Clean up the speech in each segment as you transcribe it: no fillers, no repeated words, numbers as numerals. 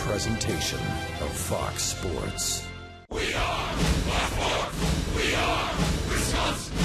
presentation of Fox Sports. We are Blackboard. We are Wisconsin.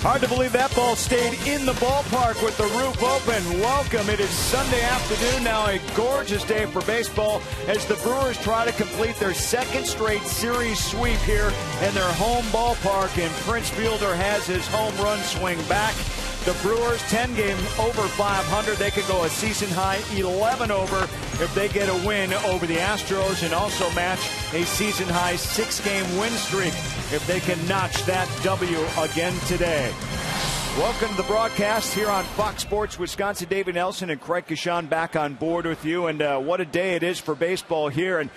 Hard to believe that ball stayed in the ballpark with the roof open. Welcome. It is Sunday afternoon now, a gorgeous day for baseball as the Brewers try to complete their second straight series sweep here in their home ballpark, and Prince Fielder has his home run swing back. The Brewers 10 game over 500. They could go a season high 11 over if they get a win over the Astros, and also match a season high 6-game win streak if they can notch that W again today. Welcome to the broadcast here on Fox Sports Wisconsin. David Nelson and Craig Kashan back on board with you, and what a day it is for baseball here, and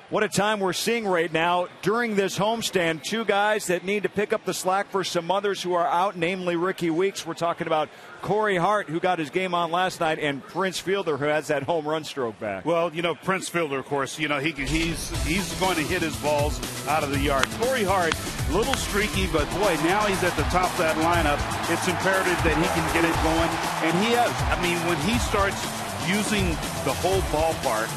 what a time we're seeing right now during this homestand. Two guys that need to pick up the slack for some others who are out, namely Ricky Weeks. We're talking about Corey Hart, who got his game on last night, and Prince Fielder, who has that home run stroke back. Well, you know, Prince Fielder, of course, you know, he's going to hit his balls out of the yard. Corey Hart, a little streaky, but boy, now he's at the top of that lineup. It's imperative that he can get it going, and he has. I mean, when he starts using the whole ballpark,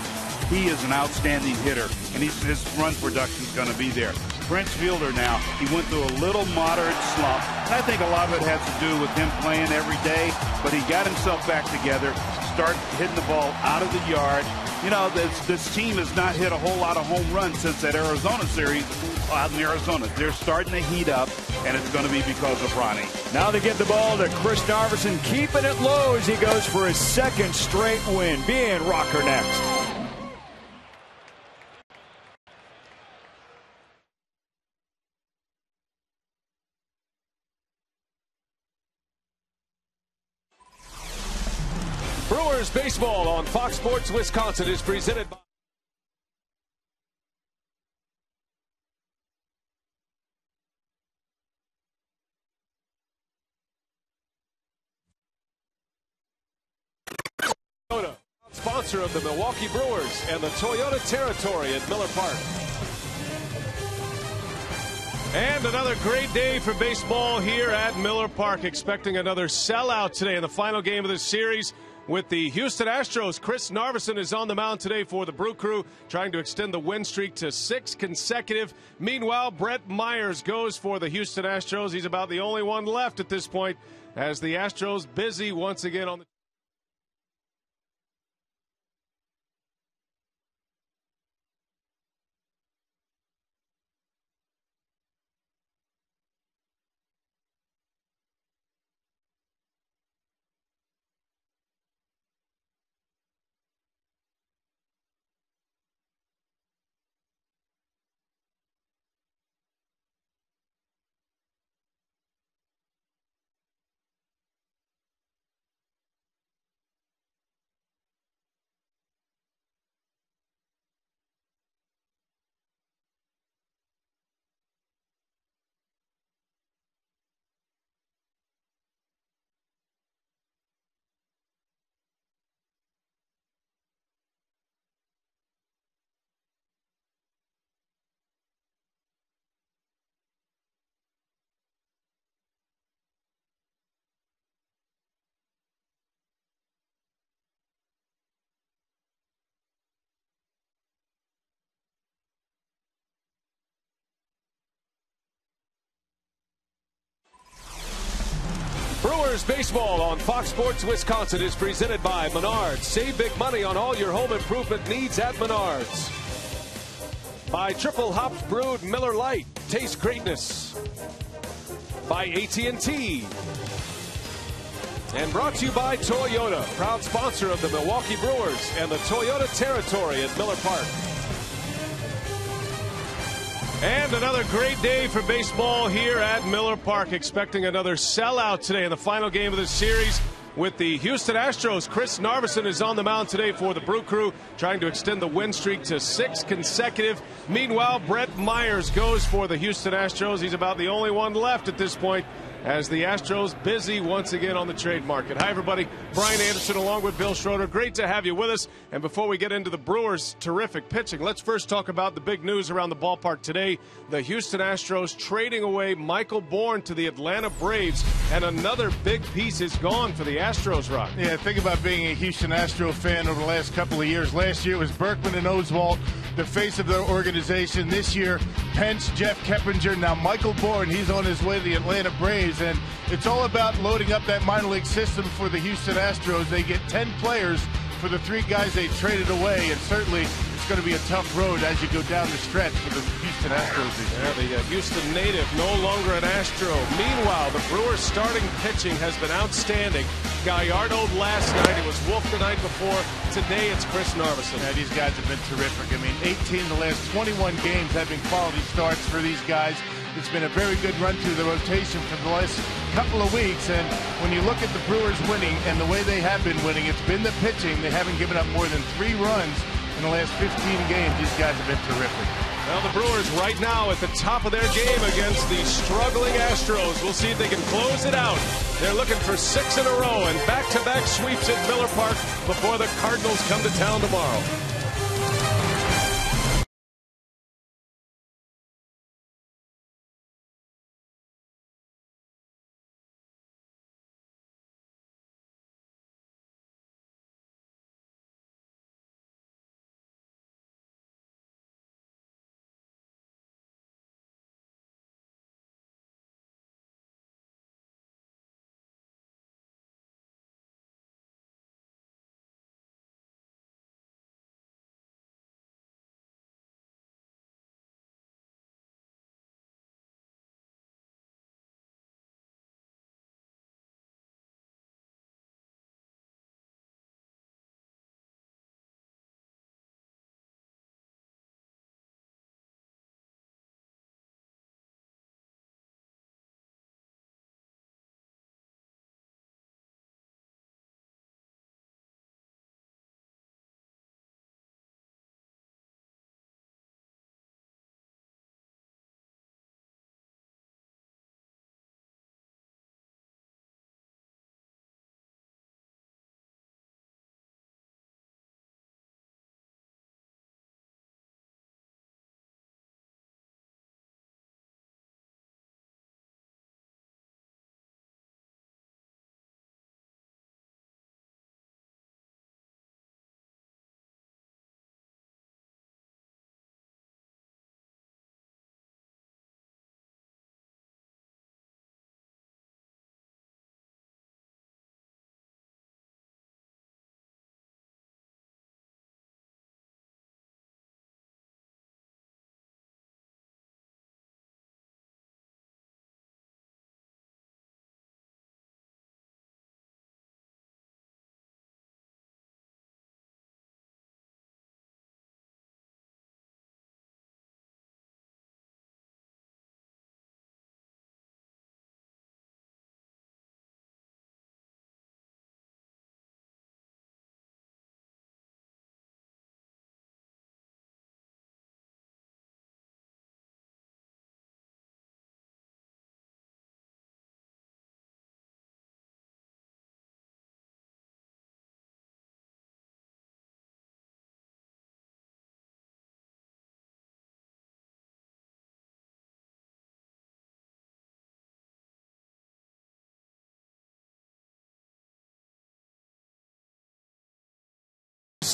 he is an outstanding hitter, and his run production is going to be there. Prince Fielder now, he went through a little moderate slump. I think a lot of it has to do with him playing every day, but he got himself back together, started hitting the ball out of the yard. You know, this team has not hit a whole lot of home runs since that Arizona series out in Arizona. They're starting to heat up, and it's going to be because of Ronnie. Now they get the ball to Chris Narveson, keeping it low as he goes for his second straight win. BN Rocker next. Brewers baseball on Fox Sports Wisconsin is presented by Toyota, sponsor of the Milwaukee Brewers and the Toyota territory at Miller Park. And another great day for baseball here at Miller Park. Expecting another sellout today in the final game of this series with the Houston Astros. Chris Narveson is on the mound today for the Brew Crew, trying to extend the win streak to 6 consecutive. Meanwhile, Brett Myers goes for the Houston Astros. He's about the only one left at this point, as the Astros busy once again on the Brewers baseball on Fox Sports Wisconsin is presented by Menards. Save big money on all your home improvement needs at Menards. By Triple Hops Brewed Miller Lite. Taste greatness. by AT&T. And brought to you by Toyota, proud sponsor of the Milwaukee Brewers and the Toyota territory at Miller Park. And another great day for baseball here at Miller Park. Expecting another sellout today in the final game of this series with the Houston Astros. Chris Narveson is on the mound today for the Brew Crew, trying to extend the win streak to 6 consecutive. Meanwhile, Brett Myers goes for the Houston Astros. He's about the only one left at this point, as the Astros busy once again on the trade market. Hi, everybody. Brian Anderson along with Bill Schroeder. Great to have you with us. And before we get into the Brewers' terrific pitching, let's first talk about the big news around the ballpark today. The Houston Astros trading away Michael Bourn to the Atlanta Braves, and another big piece is gone for the Astros, Rock. Yeah, think about being a Houston Astro fan over the last couple of years. Last year it was Berkman and Oswalt, the face of their organization. This year, Pence, Jeff Keppinger, now Michael Bourn. He's on his way to the Atlanta Braves. And it's all about loading up that minor league system for the Houston Astros. They get 10 players for the 3 guys they traded away, and certainly it's going to be a tough road as you go down the stretch for the Houston Astros this year. The Houston native no longer an Astro. Meanwhile, the Brewers' starting pitching has been outstanding. Gallardo last night. It was Wolf the night before. Today it's Chris Narveson. Yeah, these guys have been terrific. I mean, 18 of the last 21 games have been quality starts for these guys. It's been a very good run through the rotation for the last couple of weeks. And when you look at the Brewers winning and the way they have been winning, it's been the pitching. They haven't given up more than 3 runs in the last 15 games. These guys have been terrific. Well, the Brewers right now at the top of their game against the struggling Astros. We'll see if they can close it out. They're looking for 6 in a row and back-to-back sweeps at Miller Park before the Cardinals come to town tomorrow.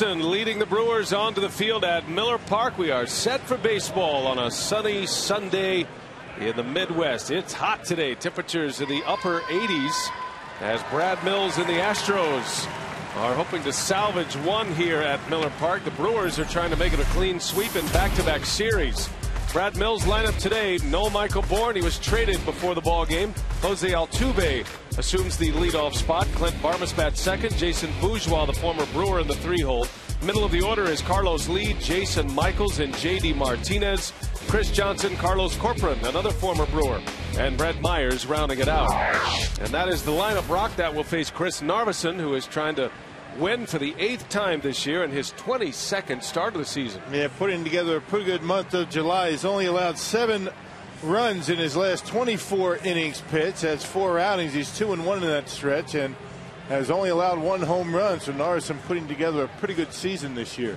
Leading the Brewers onto the field at Miller Park. We are set for baseball on a sunny Sunday in the Midwest. It's hot today. Temperatures in the upper 80s as Brad Mills and the Astros are hoping to salvage one here at Miller Park. The Brewers are trying to make it a clean sweep in back-to-back series. Brad Mills lineup today. No Michael Bourne. He was traded before the ball game. Jose Altuve assumes the leadoff spot. Clint Barmas bats second. Jason Bourgeois, the former Brewer, in the 3-hole. Middle of the order is Carlos Lee, Jason Michaels, and J.D. Martinez. Chris Johnson, Carlos Corcoran, another former Brewer, and Brett Myers rounding it out. And that is the lineup, Rock, that will face Chris Narveson, who is trying to win for the 8th time this year in his 22nd start of the season. Yeah, putting together a pretty good month of July. He's only allowed 7 runs in his last 24 innings pitched. Has 4 outings. He's 2-1 in that stretch and has only allowed 1 home run. So Narveson putting together a pretty good season this year.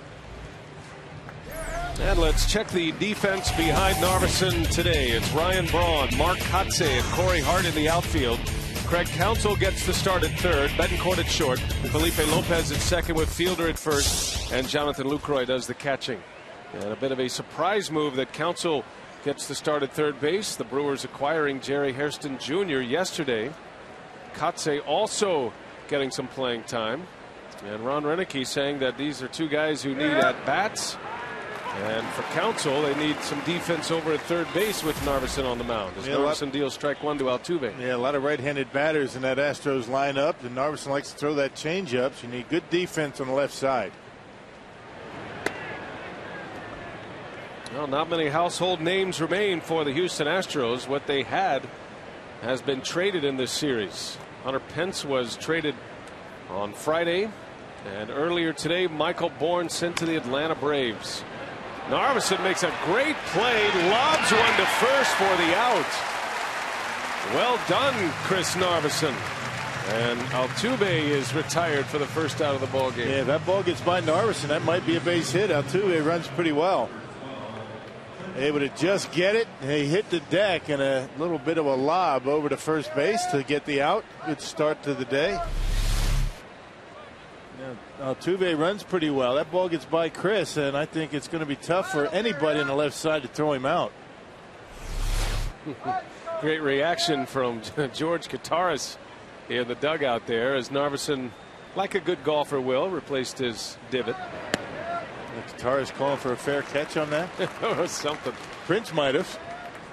And let's check the defense behind Narveson today. It's Ryan Braun, Mark Kotze, and Corey Hart in the outfield. Craig Counsell gets the start at third, Betancourt at short, Felipe Lopez at second with Fielder at first, and Jonathan Lucroy does the catching. And a bit of a surprise move that Counsell gets the start at third base. The Brewers acquiring Jerry Hairston Jr. yesterday. Kotze also getting some playing time. And Ron Renicky saying that these are 2 guys who need at-bats. And for Counsell, they need some defense over at third base with Narveson on the mound. As Narveson deals strike 1 to Altuve. Yeah, a lot of right-handed batters in that Astros lineup. And Narveson likes to throw that changeup. So you need good defense on the left side. Well, not many household names remain for the Houston Astros. What they had has been traded in this series. Hunter Pence was traded on Friday. And earlier today, Michael Bourne sent to the Atlanta Braves. Narveson makes a great play, lobs one to first for the out. Well done, Chris Narveson. And Altuve is retired for the first out of the ball game. Yeah, if that ball gets by Narveson, that might be a base hit. Altuve runs pretty well. Able to just get it. He hit the deck and a little bit of a lob over to first base to get the out. Good start to the day. Altuve runs pretty well. That ball gets by Chris, and I think it's going to be tough for anybody on the left side to throw him out. Great reaction from George Kataris in the dugout there as Narveson, like a good golfer will, replaced his divot. Kataris calling for a fair catch on that. Or something. Prince might have.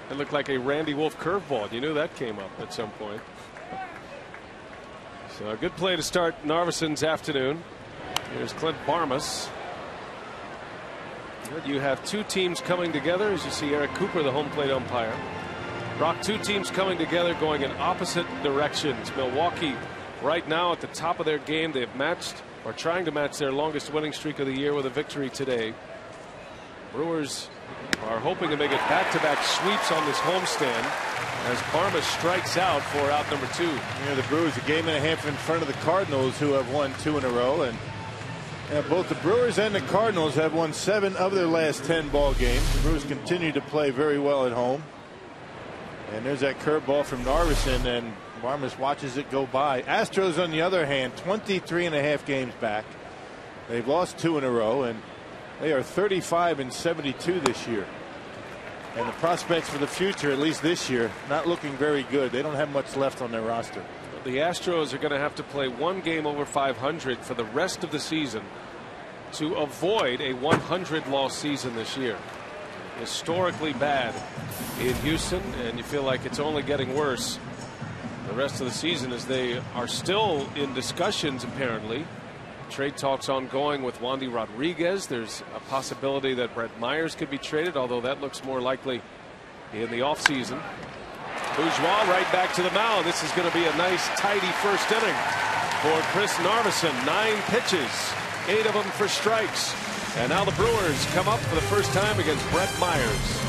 It looked like a Randy Wolf curveball. You knew that came up at some point. So a good play to start Narveson's afternoon. Here's Clint Barmas. Good. You have 2 teams coming together, as you see Eric Cooper, the home plate umpire. Rock, 2 teams coming together going in opposite directions. Milwaukee right now at the top of their game. They've matched or trying to match their longest winning streak of the year with a victory today. Brewers are hoping to make it back-to-back sweeps on this homestand as Barmas strikes out for out number 2. Yeah, the Brewers a game and a half in front of the Cardinals, who have won 2 in a row, and both the Brewers and the Cardinals have won 7 of their last 10 ball games. The Brewers continue to play very well at home. And there's that curveball from Narveson, and Barmas watches it go by. Astros, on the other hand, 23.5 games back. They've lost 2 in a row, and they are 35-72 this year. And the prospects for the future, at least this year, not looking very good. They don't have much left on their roster. The Astros are going to have to play 1 game over 500 for the rest of the season to avoid a 100-loss season this year. Historically bad in Houston, and you feel like it's only getting worse the rest of the season as they are still in discussions, apparently. Trade talks ongoing with Wandy Rodriguez. There's a possibility that Brett Myers could be traded, although that looks more likely in the offseason. Bourgeois right back to the mound. This is going to be a nice tidy first inning for Chris Narveson. 9 pitches, 8 of them for strikes. And now the Brewers come up for the first time against Brett Myers.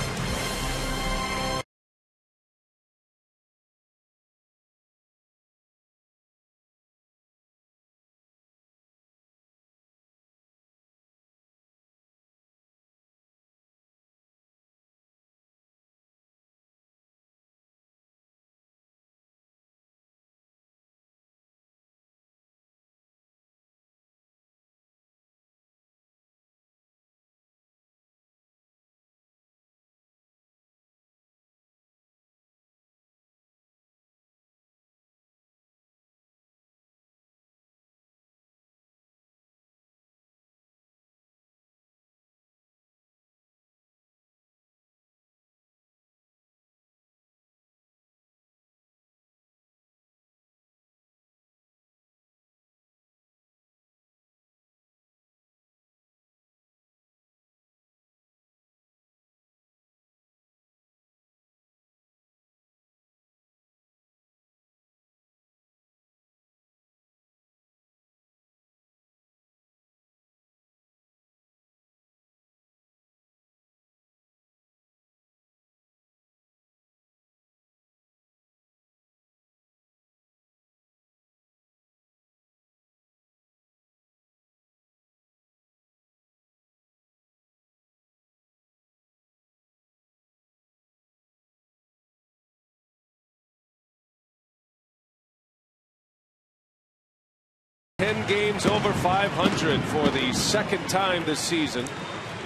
10 games over 500 for the second time this season.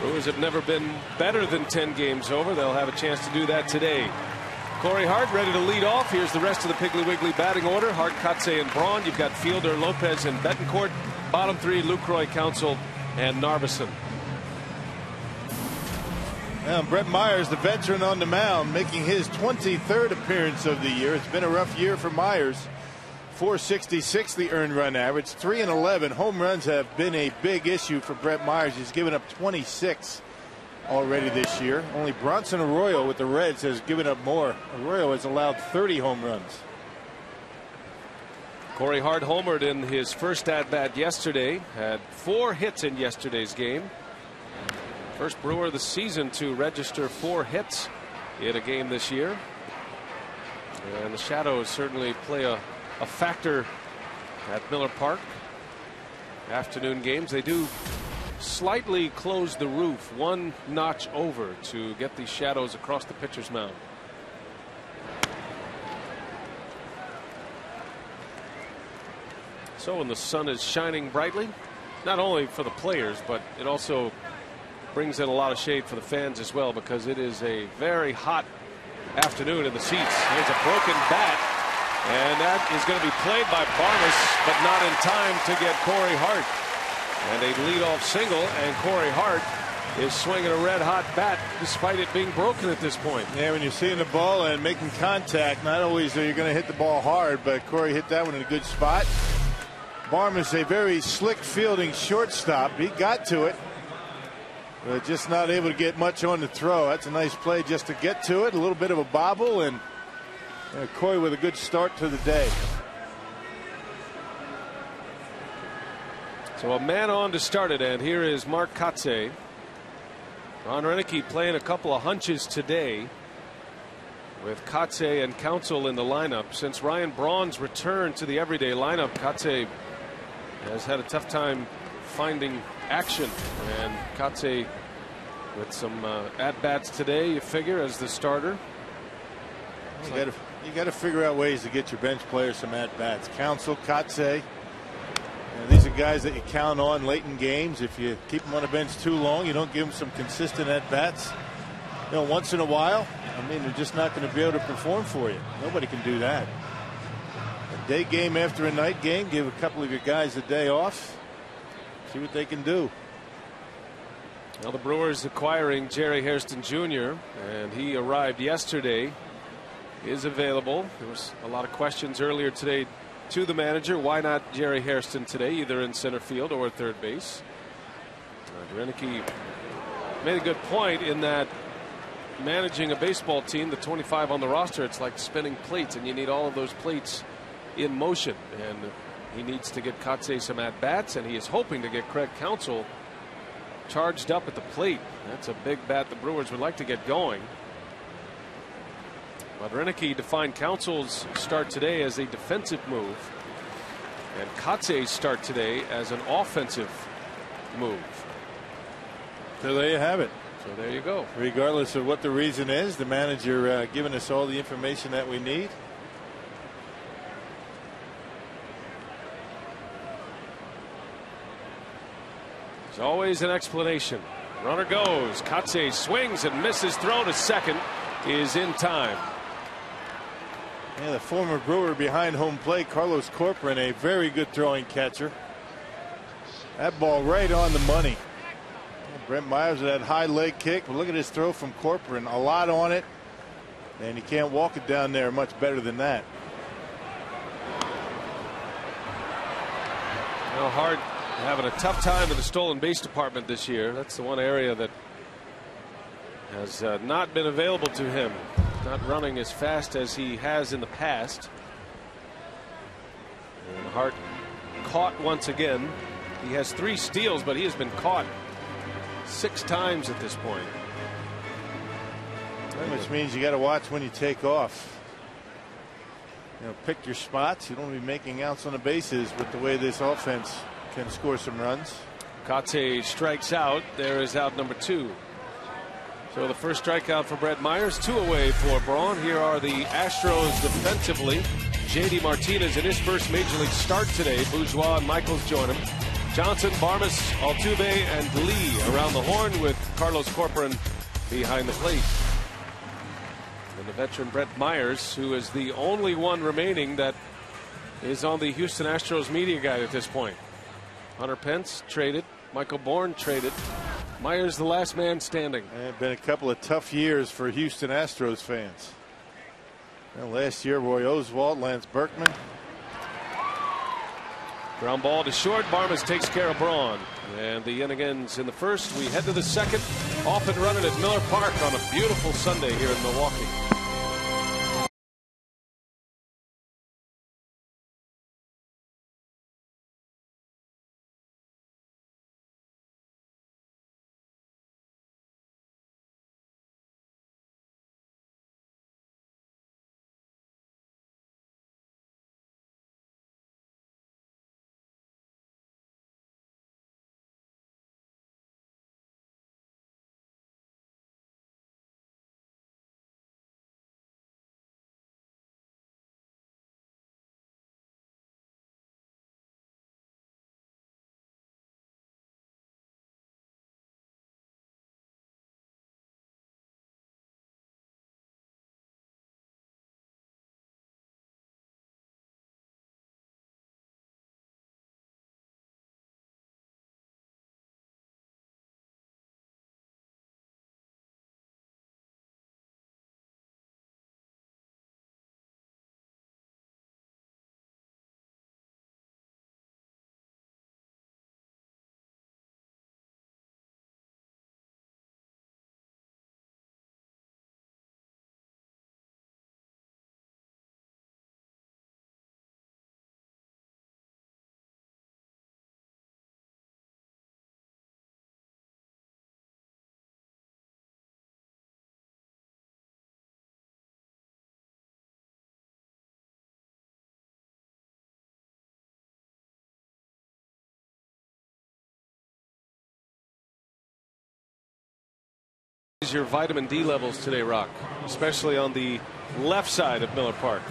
Brewers have never been better than 10 games over. They'll have a chance to do that today. Corey Hart ready to lead off. Here's the rest of the Piggly Wiggly batting order. Hart, Kotze, and Braun. You've got Fielder, Lopez, and Betancourt. Bottom three, Lucroy, Counsell, and Narveson. Now, Brett Myers, the veteran on the mound, making his 23rd appearance of the year. It's been a rough year for Myers. 466 the earned run average, 3-11. Home runs have been a big issue for Brett Myers. He's given up 26 already this year. Only Bronson Arroyo with the Reds has given up more. Arroyo has allowed 30 home runs. Corey Hart homered in his first at bat yesterday. Had 4 hits in yesterday's game. First Brewer of the season to register 4 hits in a game this year. And the shadows certainly play a factor at Miller Park. Afternoon games, they do slightly close the roof 1 notch over to get these shadows across the pitcher's mound. So when the sun is shining brightly, not only for the players, but it also brings in a lot of shade for the fans as well, because it is a very hot afternoon in the seats. Here's a broken bat, and that is going to be played by Barnes, but not in time to get Corey Hart. And a leadoff single, and Corey Hart is swinging a red hot bat despite it being broken at this point. Yeah, when you're seeing the ball and making contact, not always are you going to hit the ball hard, but Corey hit that one in a good spot. Barnes, a very slick fielding shortstop. He got to it, but just not able to get much on the throw. That's a nice play just to get to it. A little bit of a bobble, and Corey with a good start to the day. So a man on to start it, and here is Mark Kotze. Ron Renicky playing a couple of hunches today with Kotze and Counsell in the lineup. Since Ryan Braun's return to the everyday lineup, Kotze has had a tough time finding action, and Kotze with some at-bats today, you figure, as the starter. You got to figure out ways to get your bench players some at-bats. Counsell, Kotze, these are guys that you count on late in games. If you keep them on the bench too long, you don't give them some consistent at-bats, once in a while, I mean, they're just not going to be able to perform for you. Nobody can do that. A day game after a night game, give a couple of your guys a day off. See what they can do. Well, the Brewers acquiring Jerry Hairston Jr., and he arrived yesterday, is available. There was a lot of questions earlier today to the manager. Why not Jerry Hairston today, either in center field or third base? Renicky made a good point in that managing a baseball team, the 25 on the roster, it's like spinning plates, and you need all of those plates in motion. And he needs to get Kotze some at-bats, and he is hoping to get Craig Counsell charged up at the plate. That's a big bat the Brewers would like to get going. But Renicky defined Counsell's start today as a defensive move, and Kotze's start today as an offensive move. So there you have it. So there you go. Regardless of what the reason is, the manager giving us all the information that we need. There's always an explanation. Runner goes. Kotze swings and misses. Throw to second is in time. Yeah, the former Brewer behind home plate, Carlos Corcoran, a very good throwing catcher. That ball right on the money. Brett Myers with that high leg kick, but look at his throw from Corcoran. A lot on it, and he can't walk it down there much better than that. Hart having a tough time in the stolen base department this year. That's the one area that has not been available to him. Not running as fast as he has in the past. And Hart caught once again. He has 3 steals, but he has been caught 6 times at this point. Which means you got to watch when you take off. Pick your spots. You don't want to be making outs on the bases with the way this offense can score some runs. Kotze strikes out. There is out number 2. So the first strikeout for Brett Myers, 2 away for Braun. Here are the Astros defensively. J.D. Martinez in his first Major League start today. Bourgeois and Michaels join him. Johnson, Barmes, Altuve, and Lee around the horn with Carlos Corcoran behind the plate. And the veteran Brett Myers, who is the only one remaining that is on the Houston Astros media guide at this point. Hunter Pence traded. Michael Bourne traded. Myers the last man standing. It's been a couple of tough years for Houston Astros fans. Well, last year, Roy Oswalt, Lance Berkman. Ground ball to short. Barmes takes care of Braun. And the inning ends in the first. We head to the second. Off and running at Miller Park on a beautiful Sunday here in Milwaukee. Your vitamin D levels today, Rock, especially on the left side of Miller Park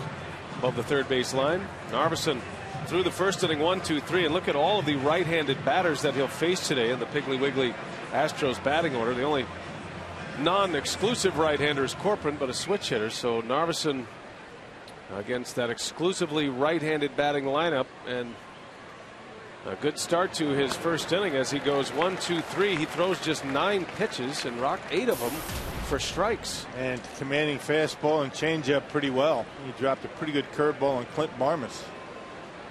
above the third base line. Narveson through the first inning, 1, 2, 3, and look at all of the right-handed batters that he'll face today in the Piggly Wiggly Astros batting order. The only non-exclusive right-hander is Corcoran, but a switch hitter. So Narveson against that exclusively right-handed batting lineup, and a good start to his first inning as he goes 1, 2, 3. He throws just 9 pitches and rocked 8 of them for strikes. And commanding fastball and changeup pretty well. He dropped a pretty good curveball on Clint Barmes.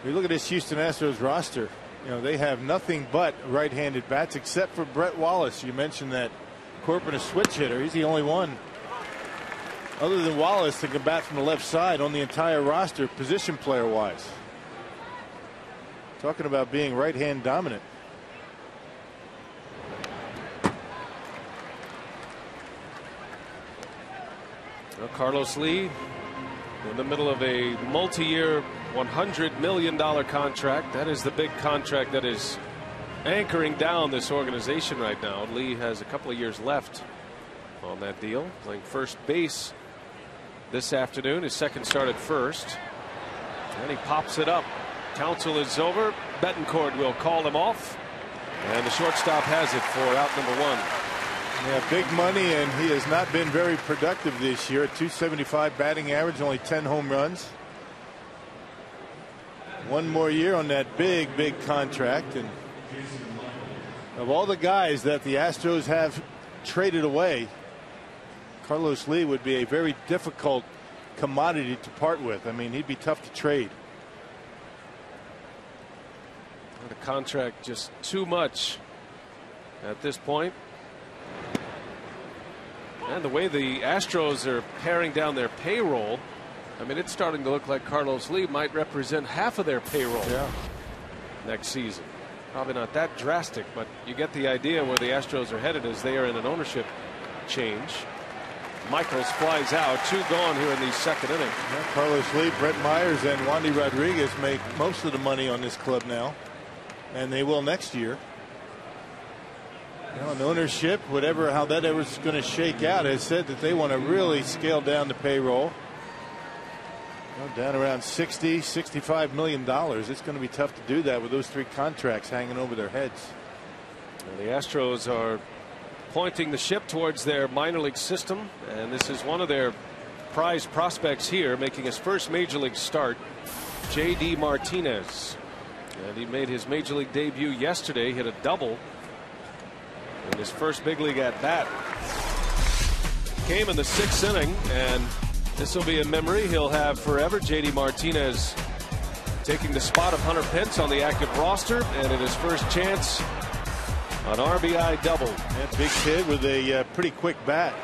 You look at this Houston Astros roster. You know, they have nothing but right-handed bats except for Brett Wallace. You mentioned that Corcoran, a switch hitter. He's the only one other than Wallace that can bat from the left side on the entire roster, position player wise. Talking about being right-hand dominant. Well, Carlos Lee in the middle of a multi-year $100 million contract. That is the big contract that is anchoring down this organization right now. Lee has a couple of years left on that deal, playing first base this afternoon. His second start at first, and he pops it up. Counsel is over. Betancourt will call him off, and the shortstop has it for out number 1. Yeah, big money, and he has not been very productive this year. 275 batting average, only 10 home runs. One more year on that big contract, and of all the guys that the Astros have traded away, Carlos Lee would be a very difficult commodity to part with. I mean, he'd be tough to trade. The contract just too much at this point. And the way the Astros are paring down their payroll, I mean, it's starting to look like Carlos Lee might represent half of their payroll next season. Probably not that drastic, but you get the idea where the Astros are headed as they are in an ownership change. Michaels flies out, 2 gone here in the second inning. Yeah, Carlos Lee, Brett Myers, and Wandy Rodriguez make most of the money on this club now, and they will next year. Now, an ownership, how that ever is going to shake out, has said that they want to really scale down the payroll. Well, down around $65 million. It's going to be tough to do that with those 3 contracts hanging over their heads. And the Astros are pointing the ship towards their minor league system, and this is one of their prized prospects here, making his first major league start, J.D. Martinez. And he made his major league debut yesterday, hit a double in his first big league at bat. Came in the 6th inning, and this will be a memory he'll have forever. J.D. Martinez taking the spot of Hunter Pence on the active roster, and in his first chance, an RBI double. That big kid with a pretty quick bat.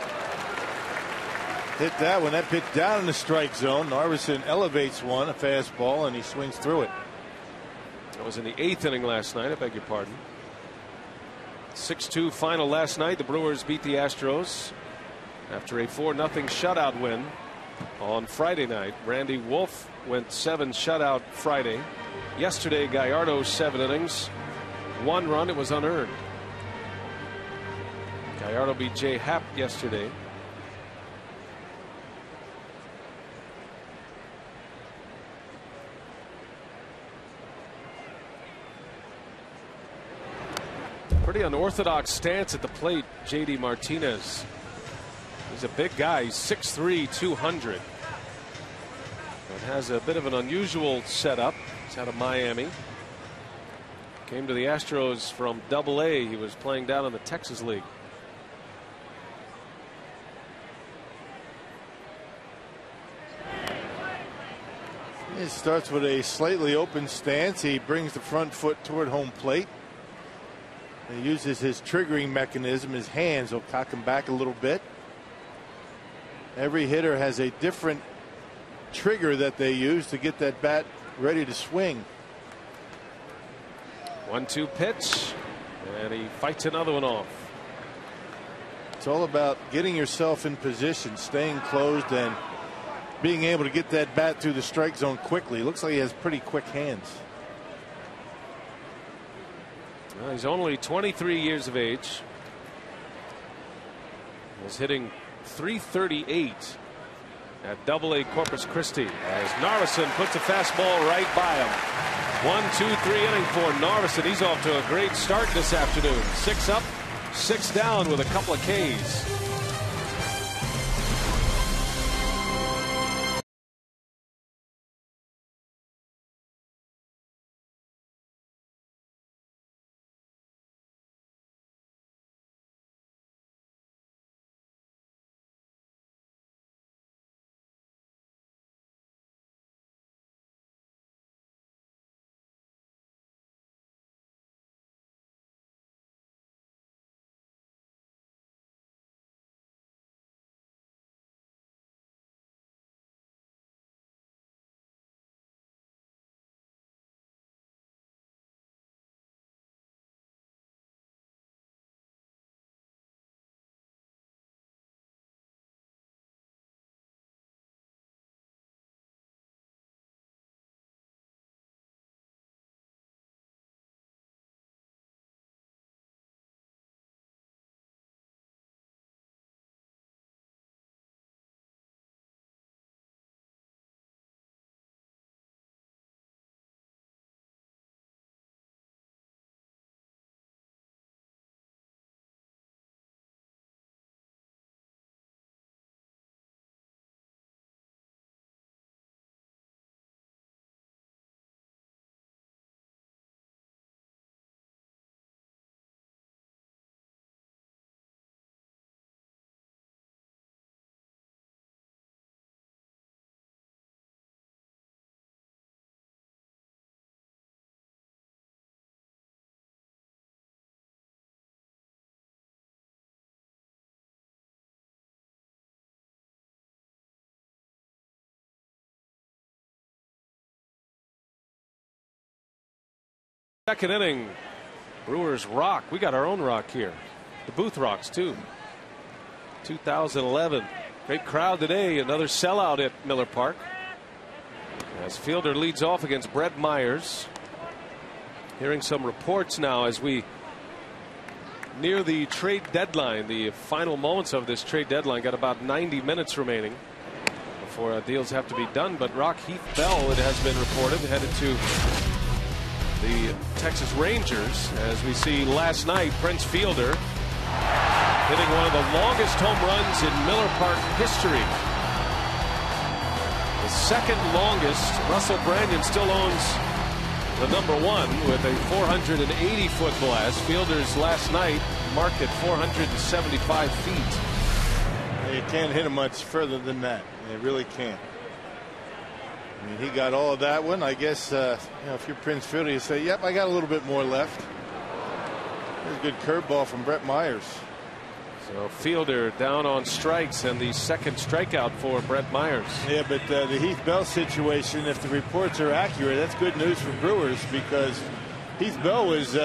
Hit that one. That pitch down in the strike zone. Narveson elevates one, a fastball, and he swings through it. That was in the 8th inning last night. I beg your pardon. 6-2 final last night. The Brewers beat the Astros after a 4-0 shutout win on Friday night. Randy Wolf went 7 shutout Friday. Yesterday, Gallardo 7 innings, 1 run. It was unearned. Gallardo beat Jay Happ yesterday. Pretty unorthodox stance at the plate, J.D. Martinez. He's a big guy. He's 6'3", 200. And has a bit of an unusual setup. He's out of Miami. Came to the Astros from Double-A. He was playing down in the Texas League. It starts with a slightly open stance. He brings the front foot toward home plate. He uses his triggering mechanism. His hands will cock him back a little bit. Every hitter has a different trigger that they use to get that bat ready to swing. 1-2 pitch, and he fights another one off. It's all about getting yourself in position, staying closed, and being able to get that bat through the strike zone quickly. Looks like he has pretty quick hands. Well, he's only 23 years of age. He's hitting .338 at Double-A Corpus Christi as Narveson puts a fastball right by him. 1-2-3 inning for Narveson. He's off to a great start this afternoon. 6 up, 6 down with a couple of Ks. Second inning, Brewers rock. We got our own rock here. The Booth Rocks too. 2011. Great crowd today. Another sellout at Miller Park. As Fielder leads off against Brett Myers. Hearing some reports now as we near the trade deadline. The final moments of this trade deadline. Got about 90 minutes remaining before deals have to be done. But Heath Bell, it has been reported, headed to the Texas Rangers. As we see last night, Prince Fielder hitting one of the longest home runs in Miller Park history. The second longest. Russell Branyan still owns the #1 with a 480-foot blast. Fielder's last night marked at 475 feet. You can't hit him much further than that. You really can't. I mean, he got all of that one. I guess if you're Prince Fielder, you say, "Yep, I got a little bit more left." There's a good curveball from Brett Myers. So Fielder down on strikes, and the second strikeout for Brett Myers. Yeah, but the Heath Bell situation, if the reports are accurate, that's good news for Brewers, because Heath Bell was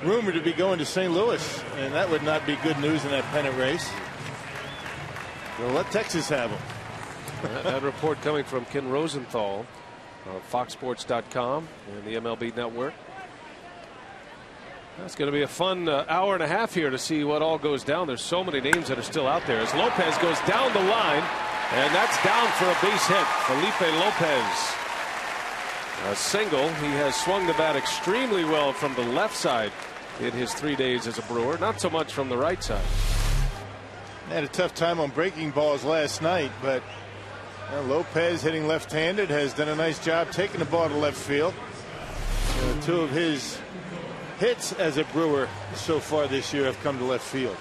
rumored to be going to St. Louis, and that would not be good news in that pennant race. So let Texas have him. That report coming from Ken Rosenthal of FoxSports.com and the MLB Network. That's going to be a fun hour and a half here to see what all goes down. There's so many names that are still out there. As Lopez goes down the line, and that's down for a base hit. Felipe Lopez, a single. He has swung the bat extremely well from the left side in his 3 days as a Brewer. Not so much from the right side. Had a tough time on breaking balls last night, but Lopez, hitting left-handed, has done a nice job taking the ball to left field. Two of his hits as a Brewer so far this year have come to left field.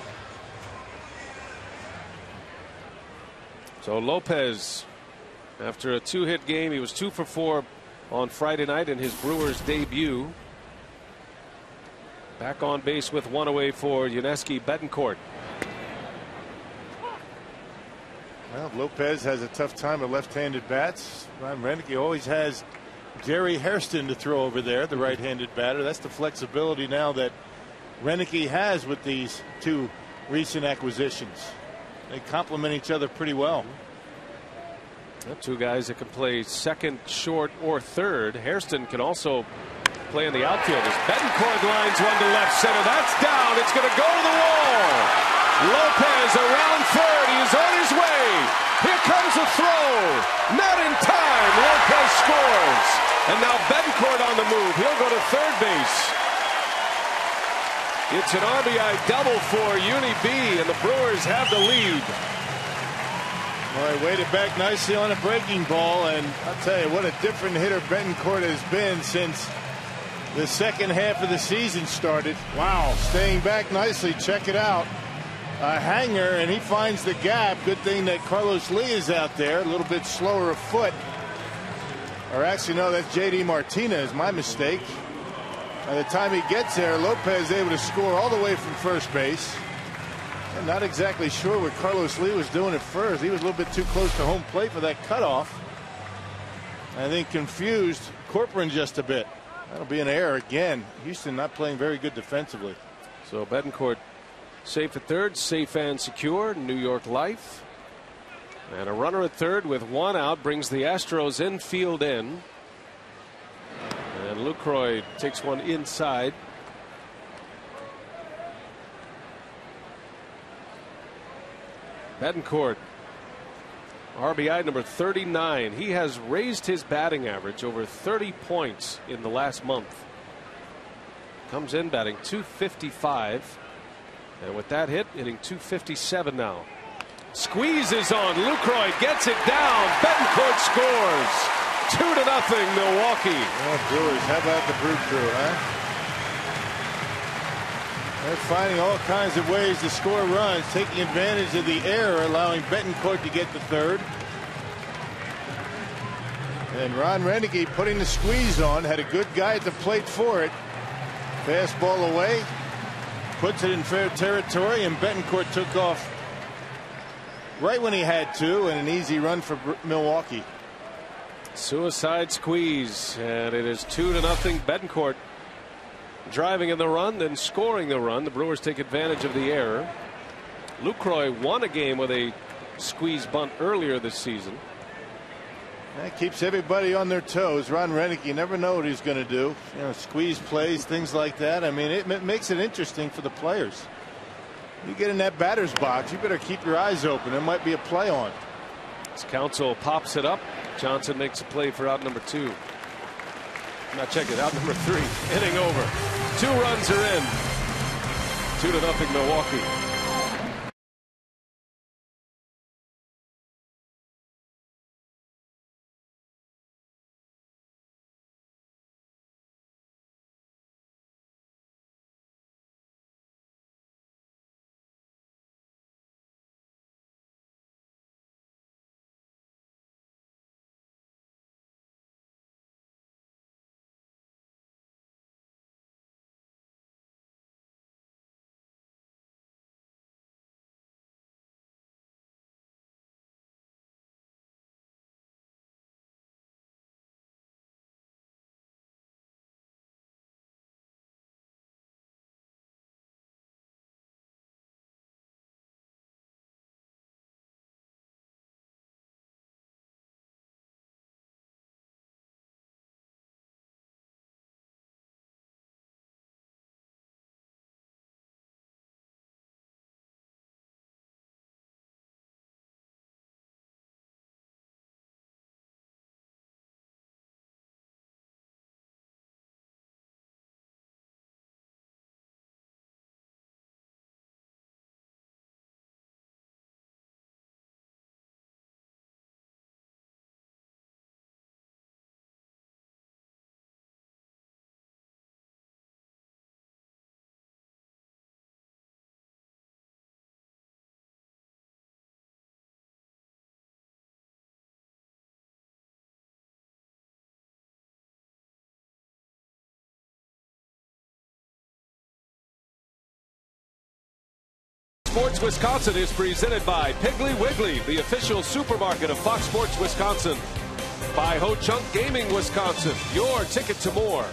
So Lopez, after a 2-hit game, he was 2 for 4 on Friday night in his Brewers debut. Back on base with one away for Yuniesky Betancourt. Well, Lopez has a tough time with left-handed bats. Ron Renneke always has Jerry Hairston to throw over there, the right-handed batter. That's the flexibility now that Renneke has with these two recent acquisitions. They complement each other pretty well. Two guys that can play second, short, or third. Hairston can also play in the outfield. As Betancourt lines one to left center. That's down. It's going to go to the wall. Lopez around third. He is on his way. Here comes a throw. Not in time. Lopez scores. And now Betancourt on the move. He'll go to third base. It's an RBI double for Uni B, and the Brewers have the lead. Well, he waited back nicely on a breaking ball, and I'll tell you what a different hitter Betancourt has been since the second half of the season started. Wow, staying back nicely. Check it out. A hanger, and he finds the gap. Good thing that Carlos Lee is out there, a little bit slower of foot. Or actually, no, that's J.D. Martinez. My mistake. By the time he gets there, Lopez is able to score all the way from first base. I'm not exactly sure what Carlos Lee was doing at first. He was a little bit too close to home plate for that cutoff. I think confused Corcoran just a bit. That'll be an error again. Houston not playing very good defensively. So Betancourt safe at third, safe and secure. New York Life. And a runner at third with one out brings the Astros infield in. And Lucroy takes one inside. Betancourt, RBI number 39. He has raised his batting average over 30 points in the last month. Comes in batting .255. And with that hit, hitting .257 now. Squeeze is on. Lucroy gets it down. Betancourt scores. 2-0 Milwaukee. Well, Brewers, how about the Brew Crew, huh? They're finding all kinds of ways to score runs, taking advantage of the error, allowing Betancourt to get the third. And Ron Renneke putting the squeeze on, had a good guy at the plate for it. Fastball away, puts it in fair territory, and Betancourt took off right when he had to, and an easy run for Milwaukee. Suicide squeeze, and it is 2-0 Betancourt driving in the run, then scoring the run. The Brewers take advantage of the error. Lucroy won a game with a squeeze bunt earlier this season. That keeps everybody on their toes. Ron Renneke, you never know what he's going to do. You know, squeeze plays, things like that. I mean, it makes it interesting for the players. You get in that batter's box, you better keep your eyes open. There might be a play on. As Council pops it up, Johnson makes a play for out number 2. Now check it, out number 3. Inning over. 2 runs are in. 2-0 Milwaukee. Sports Wisconsin is presented by Piggly Wiggly, the official supermarket of Fox Sports Wisconsin. By Ho-Chunk Gaming Wisconsin, your ticket to more.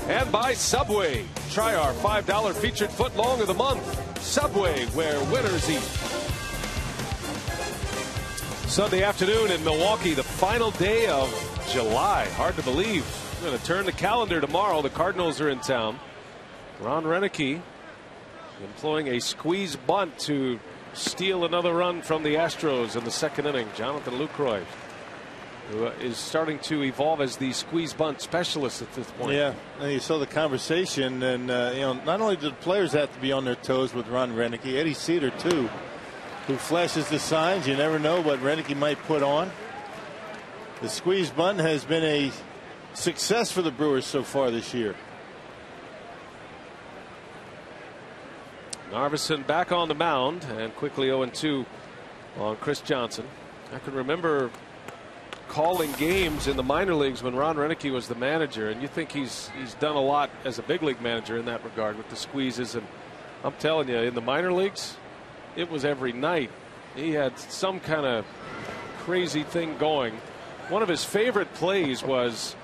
And by Subway. Try our $5 featured footlong of the month. Subway, where winners eat. Sunday afternoon in Milwaukee, the final day of July. Hard to believe. We're going to turn the calendar tomorrow. The Cardinals are in town. Ron Renneke employing a squeeze bunt to steal another run from the Astros in the second inning. Jonathan Lucroy, who is starting to evolve as the squeeze bunt specialist at this point. Yeah, and you saw the conversation, and not only do the players have to be on their toes with Ron Renneke, Eddie Cedar too, who flashes the signs. You never know what Renneke might put on. The squeeze bunt has been a success for the Brewers so far this year. Narveson back on the mound, and quickly 0-2 on Chris Johnson. I can remember calling games in the minor leagues when Ron Renneke was the manager, and you think he's done a lot as a big league manager in that regard with the squeezes. And I'm telling you, in the minor leagues, it was every night. He had some kind of crazy thing going. One of his favorite plays was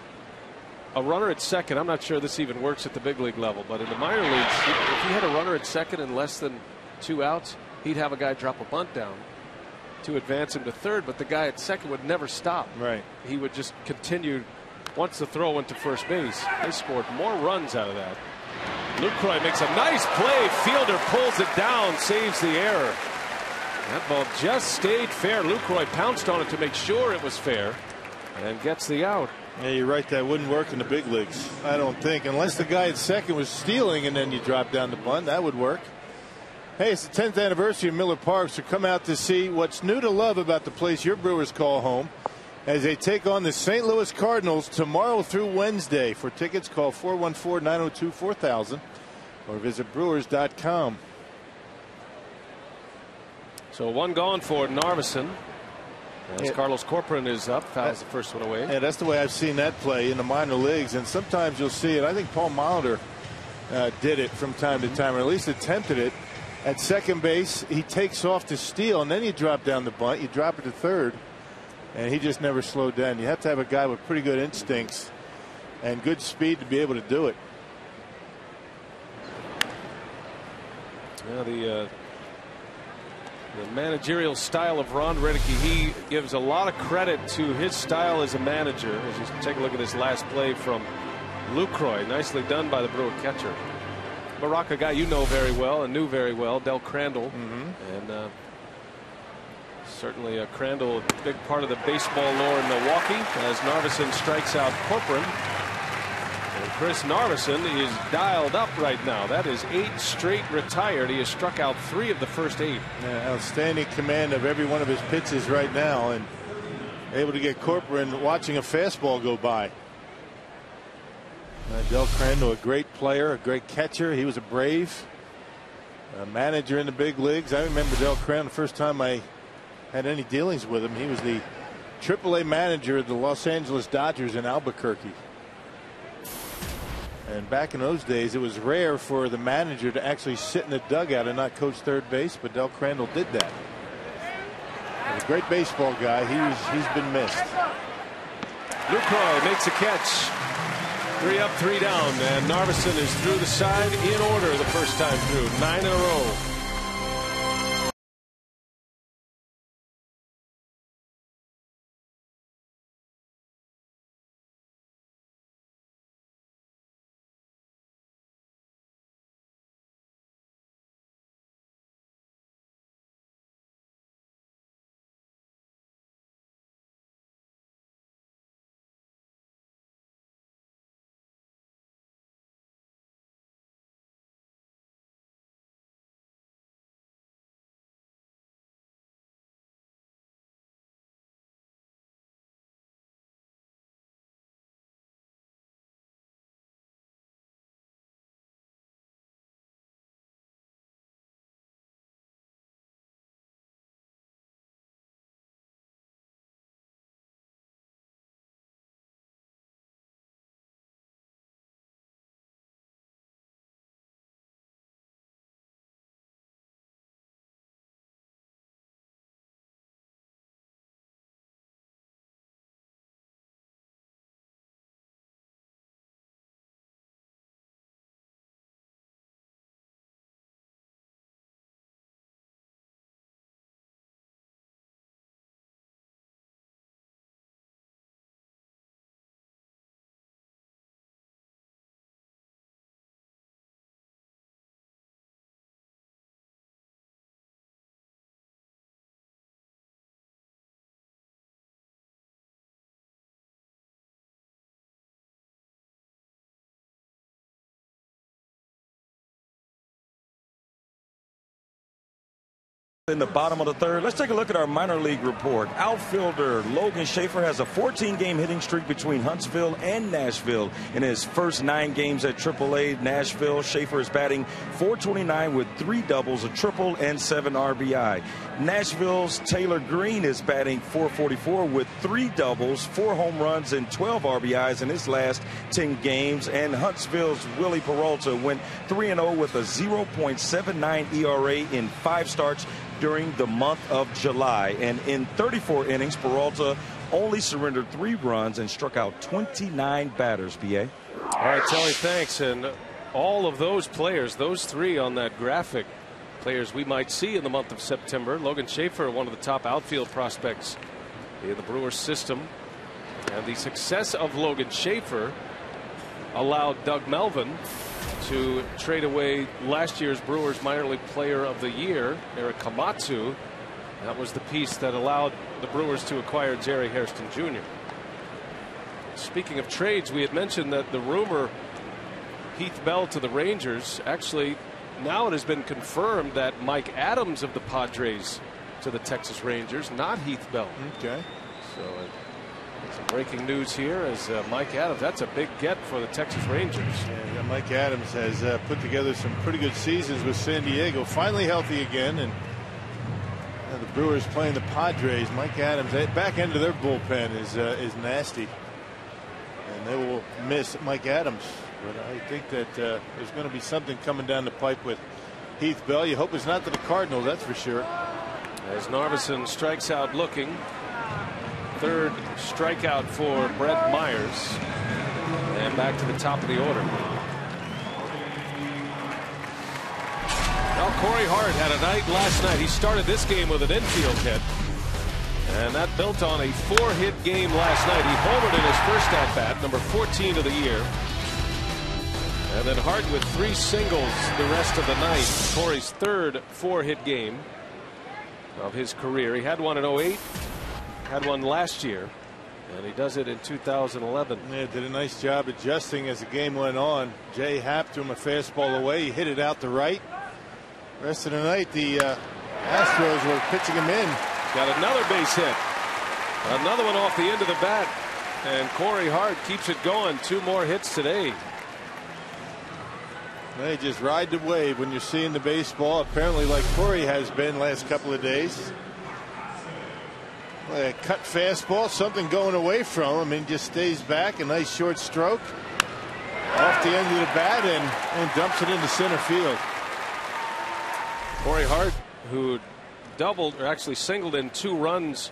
a runner at second. I'm not sure this even works at the big league level, but in the minor leagues, if he had a runner at second and less than 2 outs, he'd have a guy drop a bunt down to advance him to third, but the guy at second would never stop. Right. He would just continue. Once the throw went to first base, they scored more runs out of that. Lucroy makes a nice play. Fielder pulls it down, saves the error. That ball just stayed fair. Lucroy pounced on it to make sure it was fair and gets the out. Yeah, you're right. That wouldn't work in the big leagues, I don't think, unless the guy at second was stealing and then you drop down the bunt. That would work. Hey, it's the 10th anniversary of Miller Park, so come out to see what's new to love about the place your Brewers call home as they take on the St. Louis Cardinals tomorrow through Wednesday. For tickets, call 414-902-4000 or visit brewers.com. So 1 gone for Narveson. As Carlos Corcoran is up, fouls the first one away. Yeah, that's the way I've seen that play in the minor leagues, and sometimes you'll see it. I think Paul Molitor did it from time to time, or at least attempted it. At second base, he takes off to steal, and then you drop down the bunt. You drop it to third, and he just never slowed down. You have to have a guy with pretty good instincts and good speed to be able to do it. Yeah, the managerial style of Ron Renneke, he gives a lot of credit to his style as a manager. As you take a look at this last play from Lucroy, nicely done by the Brewer catcher. Barack, a guy you know very well and knew very well, Del Crandall, and Certainly Crandall, a big part of the baseball lore in Milwaukee, as Narveson strikes out Corcoran. And Chris Narveson is dialed up right now. That is 8 straight retired. He has struck out 3 of the first 8. Yeah, outstanding command of every one of his pitches right now, and able to get Corcoran watching a fastball go by. Del Crandall, a great player, a great catcher. He was a Brave, a manager in the big leagues. I remember Del Crandall the first time I had any dealings with him. He was the AAA manager of the Los Angeles Dodgers in Albuquerque. And back in those days, it was rare for the manager to actually sit in the dugout and not coach third base, but Del Crandall did that. He's a great baseball guy. He's been missed. Lucroy makes a catch. 3 up, 3 down, and Narveson is through the side in order the first time through. 9 in a row. In the bottom of the third, let's take a look at our minor league report. Outfielder Logan Schaefer has a 14-game hitting streak between Huntsville and Nashville. In his first 9 games at AAA Nashville, Schaefer is batting .429 with 3 doubles, a triple, and 7 RBI. Nashville's Taylor Green is batting .444 with 3 doubles, 4 home runs, and 12 RBIs in his last 10 games. And Huntsville's Willie Peralta went 3-0 with a 0.79 ERA in 5 starts during the month of July. And in 34 innings, Peralta only surrendered 3 runs and struck out 29 batters. BA. All right, Telly, thanks. And all of those players, those 3 on that graphic, players we might see in the month of September. Logan Schaefer, one of the top outfield prospects in the Brewers system. And the success of Logan Schaefer allowed Doug Melvin to trade away last year's Brewers minor league player of the year, Eric Komatsu. That was the piece that allowed the Brewers to acquire Jerry Hairston Jr. Speaking of trades, we had mentioned that the rumor Heath Bell to the Rangers, actually now it has been confirmed that Mike Adams of the Padres to the Texas Rangers, not Heath Bell. Okay. So some breaking news here as Mike Adams, that's a big get for the Texas Rangers. Yeah, Mike Adams has put together some pretty good seasons with San Diego, finally healthy again, and the Brewers playing the Padres. Mike Adams, back end of their bullpen is nasty, and they will miss Mike Adams. But I think that there's going to be something coming down the pipe with Heath Bell. You hope it's not to the Cardinals, that's for sure. As Narveson strikes out looking. 3rd strikeout for Brett Myers. And back to the top of the order. Well, Corey Hart had a night last night. He started this game with an infield hit. And that built on a 4-hit game last night. He homered in his first at-bat, number 14 of the year. And then Hart with 3 singles the rest of the night. Corey's 3rd 4-hit game. of his career. He had one in 08, had one last year, and he does it in 2011. Yeah, did a nice job adjusting as the game went on. Jay happed him a fastball away. He hit it out to right. Rest of the night, the Astros were pitching him in. Got another base hit. Another one off the end of the bat. And Corey Hart keeps it going. 2 more hits today. They just ride the wave when you're seeing the baseball, apparently like Corey has been last couple of days. A cut fastball, something going away from him, and just stays back. A nice short stroke off the end of the bat and dumps it into center field. Corey Hart, who doubled or actually singled in 2 runs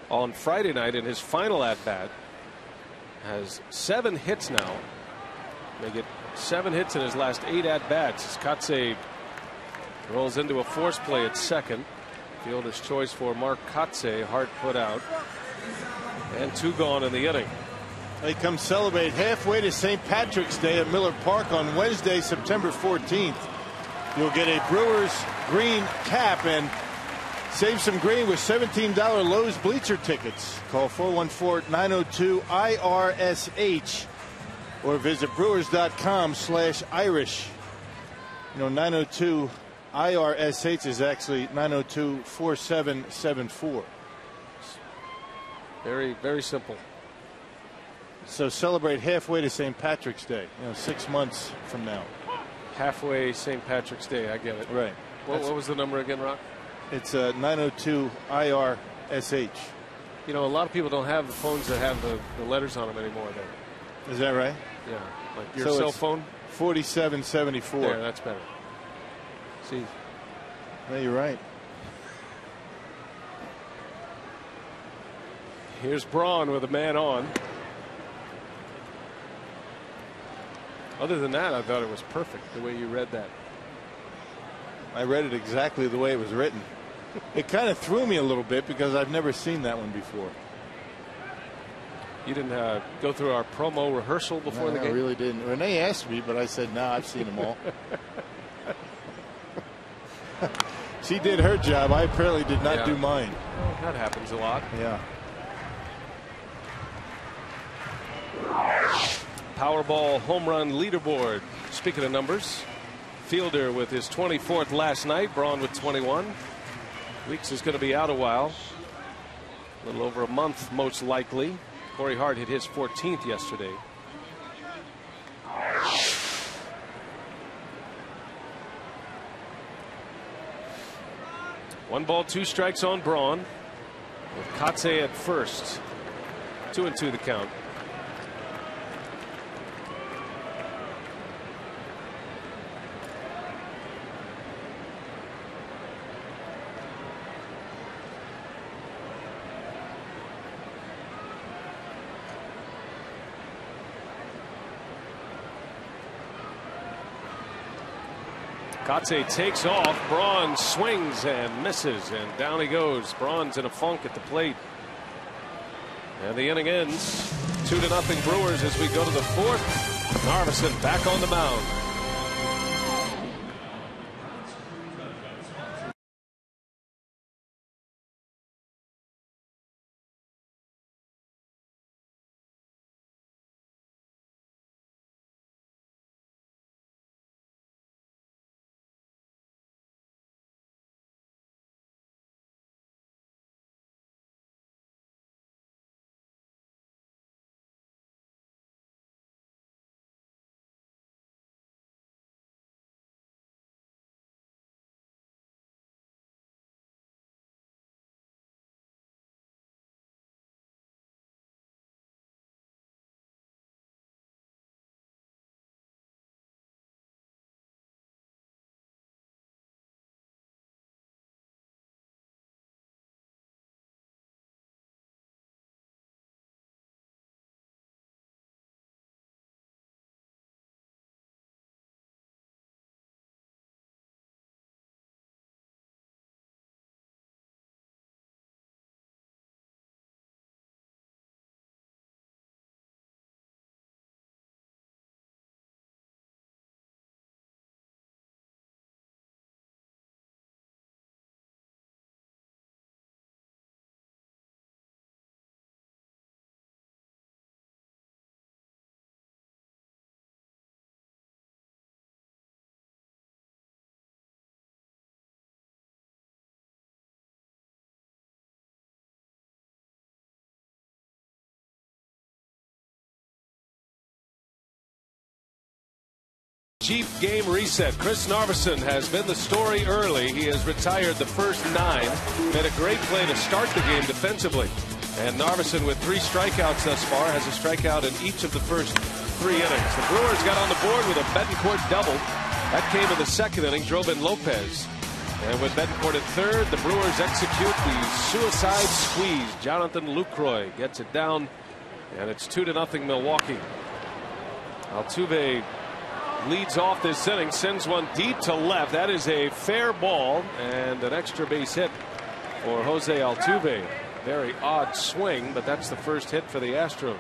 on Friday night in his final at bat, has 7 hits now. They get 7 hits in his last 8 at bats. As Katse rolls into a force play at second. Fielder's choice for Mark Katse. Hart put out, and 2 gone in the inning. They come celebrate halfway to St. Patrick's Day at Miller Park on Wednesday, September 14th. You'll get a Brewers green cap and save some green with $17 Lowe's bleacher tickets. Call 414-902-IRSH or visit brewers.com/Irish. You know, 902 IRSH is actually 902-4774. Very, very simple. So celebrate halfway to St. Patrick's Day, 6 months from now. Halfway St. Patrick's Day, I get it. Right. What was the number again, Rock? It's 902 IRSH. You know, a lot of people don't have the phones that have the letters on them anymore, though. Is that right? Yeah. Like your So cell it's phone? 4774. There, that's better. See. No, you're right. Here's Braun with a man on. Other than that, I thought it was perfect the way you read that. I read it exactly the way it was written. It kind of threw me a little bit because I've never seen that one before. You didn't go through our promo rehearsal before the game? I really didn't. Renee asked me, but I said, no, I've seen them all. She did her job. I apparently did not do mine. Well, that happens a lot. Yeah. Powerball home run leaderboard. Speaking of numbers, Fielder with his 24th last night. Braun with 21. Weeks is going to be out a while. A little over a month, most likely. Corey Hart hit his 14th yesterday. One ball, 2 strikes on Braun, with Katse at first. 2-2 the count. Katse takes off. Braun swings and misses, and down he goes. Braun's in a funk at the plate. And the inning ends 2-0 Brewers as we go to the 4th. Narveson back on the mound. cheap game reset. Chris Narveson has been the story early. He has retired the first 9. Made a great play to start the game defensively. And Narveson, with 3 strikeouts thus far, has a strikeout in each of the first 3 innings. The Brewers got on the board with a Betancourt double. That came in the 2nd inning, drove in Lopez. And with Betancourt at 3rd, the Brewers execute the suicide squeeze. Jonathan Lucroy gets it down, and it's 2-0 Milwaukee. Altuve leads off this inning, sends one deep to left. That is a fair ball and an extra base hit for Jose Altuve. Very odd swing, but that's the first hit for the Astros.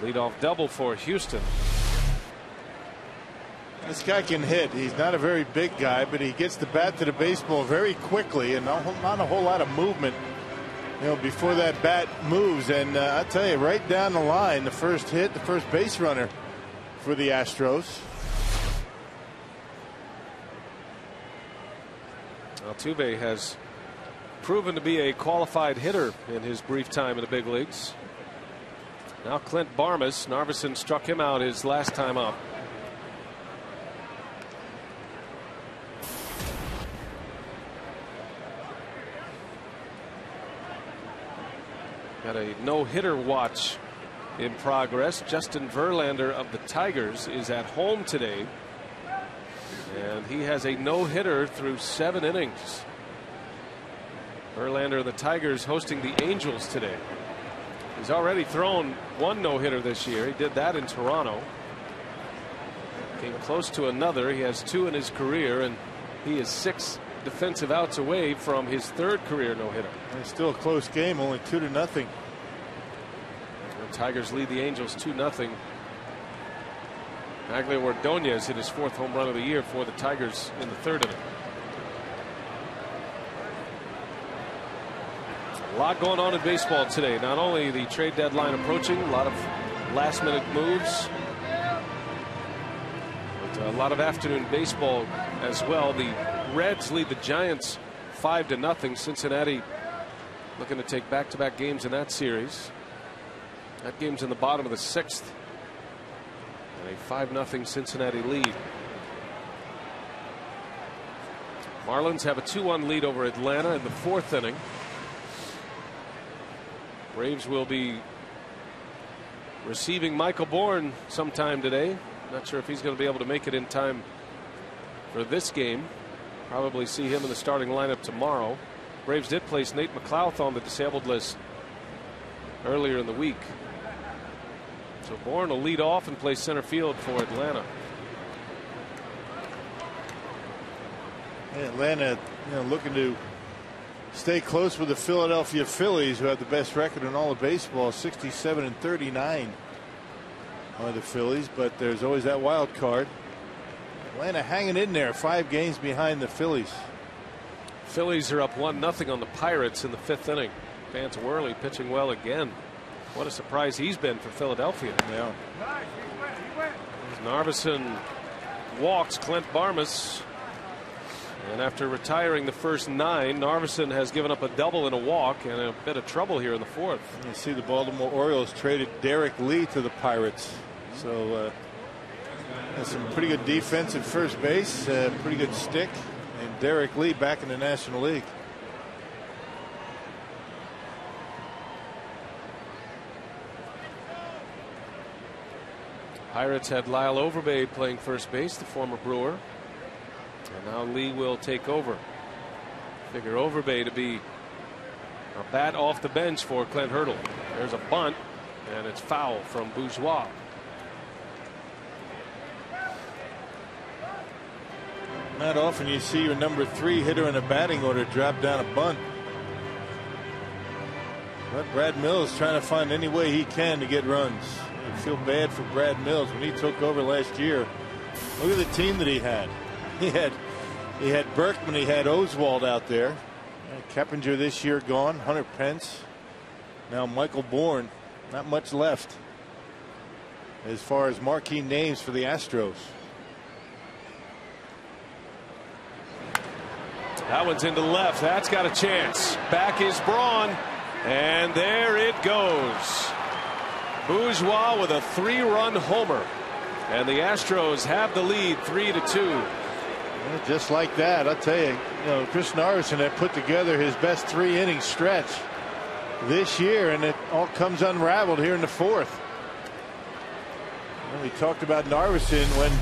Leadoff double for Houston. This guy can hit. He's not a very big guy, but he gets the bat to the baseball very quickly, and not a whole lot of movement, before that bat moves. And I tell you, right down the line, the first hit, the first base runner for the Astros. Altuve has proven to be a qualified hitter in his brief time in the big leagues. Now Clint Barmas. Narveson struck him out his last time up. Got a no-hitter watch in progress. Justin Verlander of the Tigers is at home today, and he has a no-hitter through 7 innings. Verlander of the Tigers hosting the Angels today. He's already thrown 1 no-hitter this year. He did that in Toronto. Came close to another. He has 2 in his career, and he is 6 defensive outs away from his 3rd career no-hitter. It's still a close game, only 2-0. The Tigers lead the Angels 2-0. Magglio Ordonez hit his 4th home run of the year for the Tigers in the 3rd inning. A lot going on in baseball today. Not only the trade deadline approaching, a lot of last-minute moves, but a lot of afternoon baseball as well. The Reds lead the Giants 5-0. Cincinnati looking to take back-to-back games in that series. That game's in the bottom of the 6th. And a 5-0 Cincinnati lead. Marlins have a 2-1 lead over Atlanta in the 4th inning. Braves will be receiving Michael Bourne sometime today. Not sure if he's going to be able to make it in time for this game. Probably see him in the starting lineup tomorrow. Braves did place Nate McLouth on the disabled list earlier in the week. So Bourne will lead off and play center field for Atlanta. Atlanta, looking to stay close with the Philadelphia Phillies, who have the best record in all of baseball, 67-39 are the Phillies, but there's always that wild card. Atlanta hanging in there, 5 games behind the Phillies. Phillies are up 1-0 on the Pirates in the 5th inning. Vance Worley pitching well again. What a surprise he's been for Philadelphia. Yeah. Narveson walks Clint Barmas. And after retiring the first 9, Narveson has given up a double and a walk and a bit of trouble here in the 4th. You see the Baltimore Orioles traded Derek Lee to the Pirates. So that's some pretty good defense at first base, pretty good stick, and Derek Lee back in the National League. Pirates had Lyle Overbay playing first base, the former Brewer. And now Lee will take over. Figure Overbay to be a bat off the bench for Clint Hurdle. There's a bunt, and it's foul from Bourgeois. Not often you see your number 3 hitter in a batting order drop down a bunt. But Brad Mills trying to find any way he can to get runs. I feel bad for Brad Mills when he took over last year. Look at the team that he had. He had Berkman, he had Oswald out there. Keppinger this year gone, Hunter Pence. Now Michael Bourne. Not much left as far as marquee names for the Astros. That one's into left. That's got a chance. Back is Braun, and there it goes. Bourgeois with a 3-run homer. And the Astros have the lead 3-2. Just like that, I'll tell you, Chris Narveson had put together his best 3-inning stretch this year, and it all comes unraveled here in the fourth. We talked about Narveson when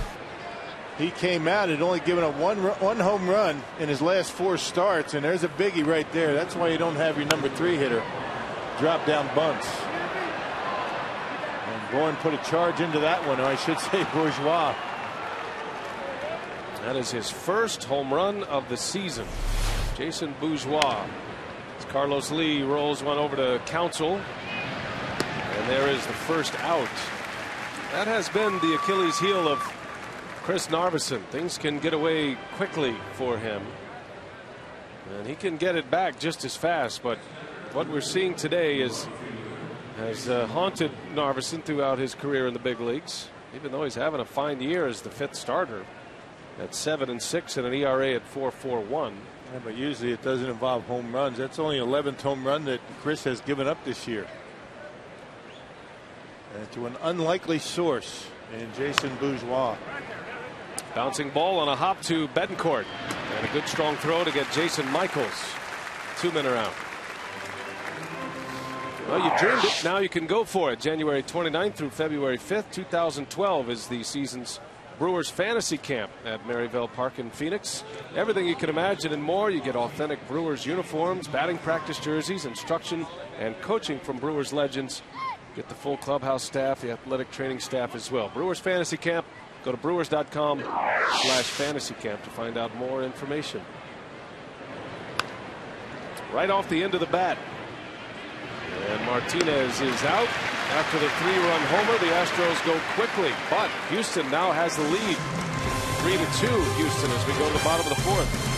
he came out. He'd only given up one home run in his last 4 starts, and there's a biggie right there. That's why you don't have your number 3 hitter drop down bunts. And Bourne put a charge into that one, or I should say Bourgeois. That is his first home run of the season. Jason Bourgeois. As Carlos Lee rolls one over to Counsell. And there is the first out. That has been the Achilles heel of Chris Narveson. Things can get away quickly for him. And he can get it back just as fast. But what we're seeing today has haunted Narveson throughout his career in the big leagues. Even though he's having a fine year as the 5th starter. At 7-6 and an ERA at 4.41. Yeah, but usually it doesn't involve home runs. That's only 11th home run that Chris has given up this year. And to an unlikely source in Jason Bourgeois. Bouncing ball on a hop to Betancourt. And a good strong throw to get Jason Michaels. 2 men are out. Well, you dreamed it. Now you can go for it. January 29th through February 5th, 2012 is the season's Brewers fantasy camp at Maryville Park in Phoenix. Everything you can imagine and more. You get authentic Brewers uniforms, batting practice jerseys, instruction and coaching from Brewers legends. Get the full clubhouse staff, the athletic training staff as well. Brewers fantasy camp. Go to brewers.com/fantasy camp to find out more information. Right off the end of the bat. And Martinez is out. After the 3-run homer, the Astros go quickly, but Houston now has the lead. 3-2 Houston as we go to the bottom of the 4th.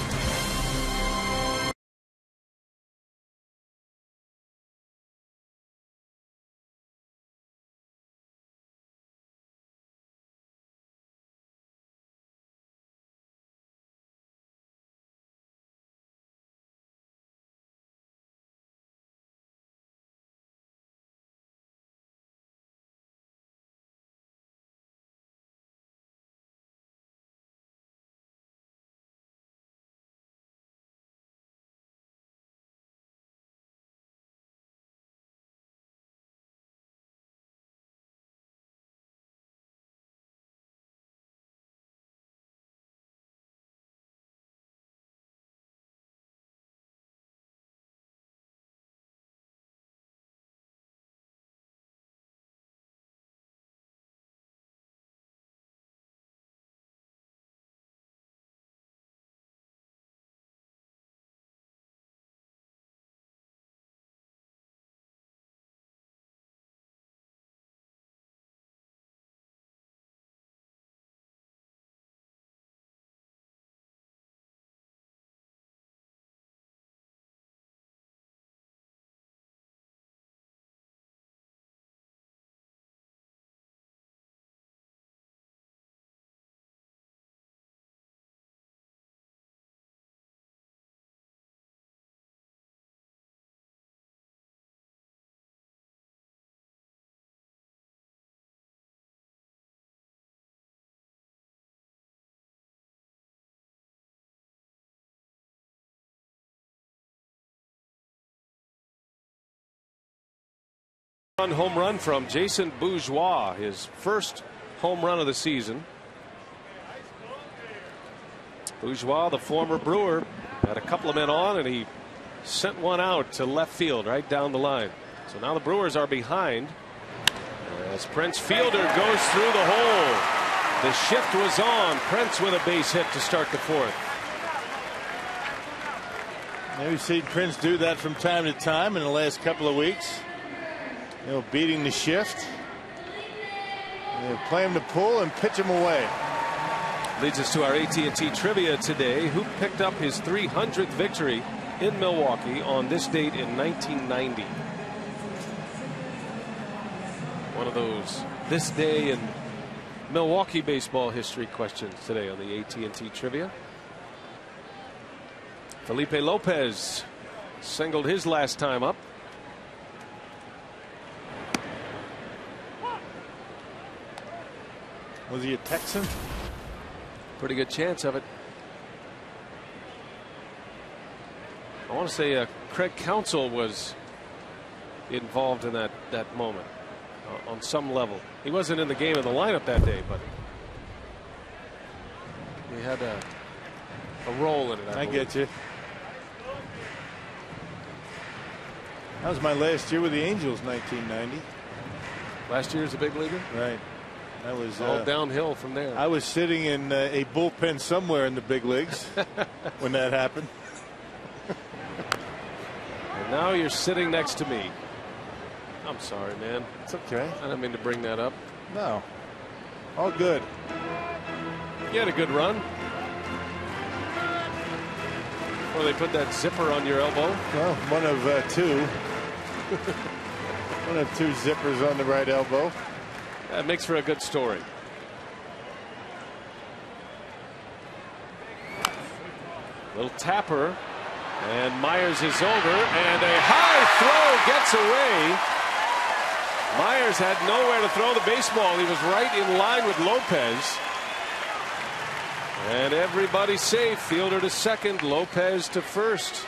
Home run from Jason Bourgeois, his first home run of the season. Bourgeois, the former Brewer, had a couple of men on and he sent one out to left field right down the line. So now the Brewers are behind as Prince Fielder goes through the hole. The shift was on. Prince with a base hit to start the 4th. We've seen Prince do that from time to time in the last couple of weeks. Beating the shift. Play him to pull and pitch him away. Leads us to our AT&T trivia today. Who picked up his 300th victory in Milwaukee on this date in 1990? One of those this day in Milwaukee baseball history questions today on the AT&T trivia. Felipe Lopez singled his last time up. Was he a Texan? Pretty good chance of it. I want to say Craig Counsell was involved in that moment on some level. He wasn't in the game in the lineup that day, but he had a role in it. I get you. That was my last year with the Angels, 1990. Last year as a big leaguer? Right. That was all downhill from there. I was sitting in a bullpen somewhere in the big leagues when that happened. And now you're sitting next to me. I'm sorry, man. It's okay. I didn't mean to bring that up. No. All good. You had a good run. Or they put that zipper on your elbow. Well, one of two. One of two zippers on the right elbow. That makes for a good story. Little tapper. And Myers is over. And a high throw gets away. Myers had nowhere to throw the baseball. He was right in line with Lopez. And everybody safe. Fielder to second, Lopez to first.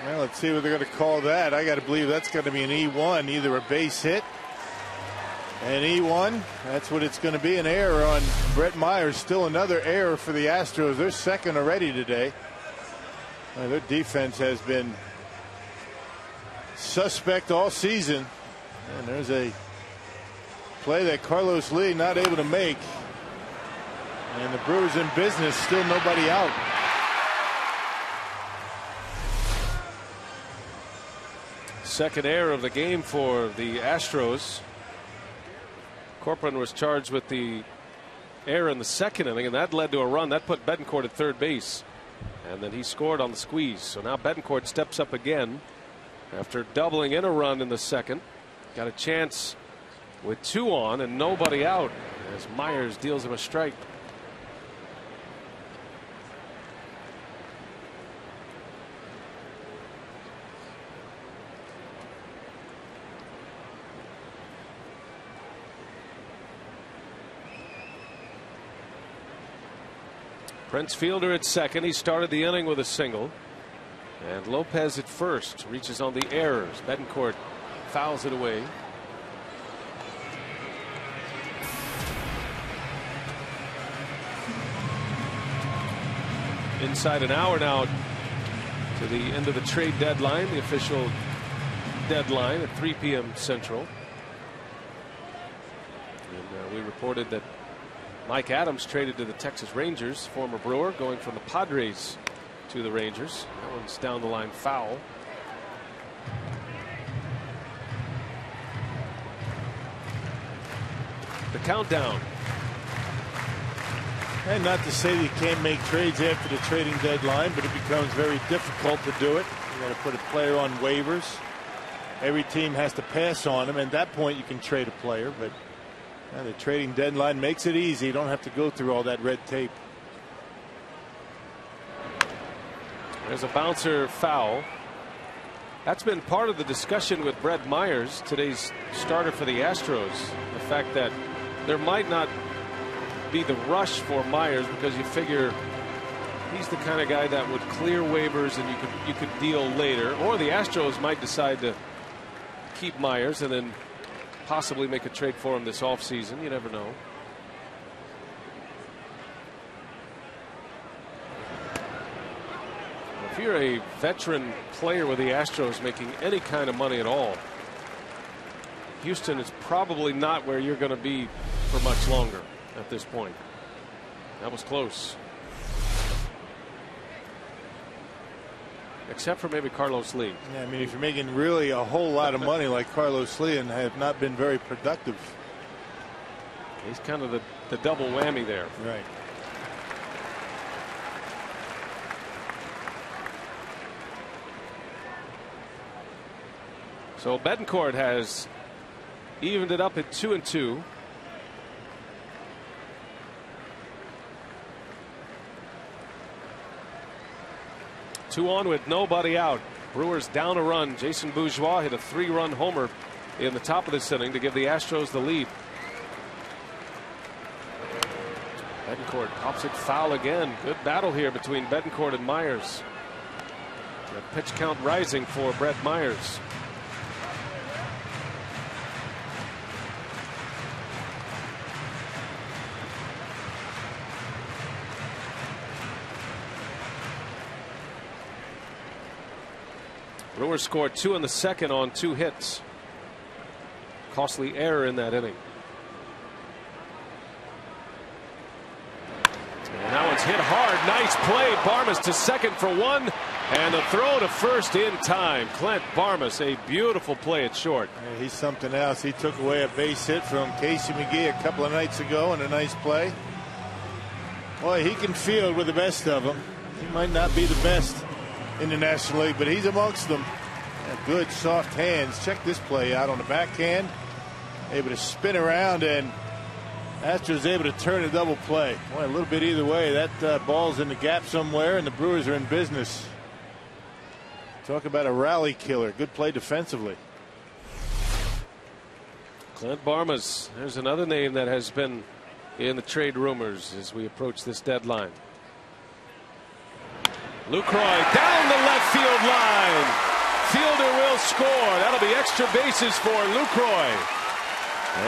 Well, let's see what they're going to call that. I got to believe that's going to be an E1, either a base hit, an E1. That's what it's going to be. An error on Brett Myers. Still another error for the Astros. They're second already today. Their defense has been suspect all season. And there's a play that Carlos Lee not able to make. And the Brewers in business, still nobody out. Second error of the game for the Astros. Corcoran was charged with the error in the second inning, and that led to a run. That put Betancourt at third base. And then he scored on the squeeze. So now Betancourt steps up again after doubling in a run in the second. Got a chance with two on and nobody out as Myers deals him a strike. Prince Fielder at second. He started the inning with a single. And Lopez at first reaches on the errors. Betancourt fouls it away. Inside an hour now to the end of the trade deadline, the official deadline at 3 p.m. Central. And we reported that Mike Adams traded to the Texas Rangers, former Brewer, going from the Padres to the Rangers. That one's down the line foul. The countdown. And not to say that you can't make trades after the trading deadline, but it becomes very difficult to do it. You got to put a player on waivers. Every team has to pass on him. At that point, you can trade a player, but the trading deadline makes it easy. You don't have to go through all that red tape. There's a bouncer foul. That's been part of the discussion with Brett Myers, today's starter for the Astros. The fact that there might not be the rush for Myers because you figure he's the kind of guy that would clear waivers and you could deal later, or the Astros might decide to keep Myers and then possibly make a trade for him this offseason. You never know. If you're a veteran player with the Astros making any kind of money at all, Houston is probably not where you're going to be for much longer at this point. That was close. Except for maybe Carlos Lee. Yeah, I mean, if you're making really a whole lot of money like Carlos Lee and have not been very productive. He's kind of the double whammy there. Right. So Betancourt has evened it up at 2-2. Two on with nobody out. Brewers down a run. Jason Bourgeois hit a 3-run homer in the top of this inning to give the Astros the lead. Betancourt pops it foul again. Good battle here between Betancourt and Myers. The pitch count rising for Brett Myers. Brewers scored 2 in the second on 2 hits. Costly error in that inning. And that one's hit hard. Nice play. Barmas to second for 1. And the throw to first in time. Clint Barmas, a beautiful play at short. Yeah, he's something else. He took away a base hit from Casey McGee a couple of nights ago, and a nice play. Boy, he can field with the best of them. He might not be the best in the National League, but he's amongst them. Good soft hands. Check this play out on the backhand. Able to spin around, and Astros able to turn a double play. Boy, a little bit either way. That ball's in the gap somewhere, and the Brewers are in business. Talk about a rally killer. Good play defensively. Clint Barmas, there's another name that has been in the trade rumors as we approach this deadline. Lucroy down the left field line. Fielder will score. That'll be extra bases for Lucroy.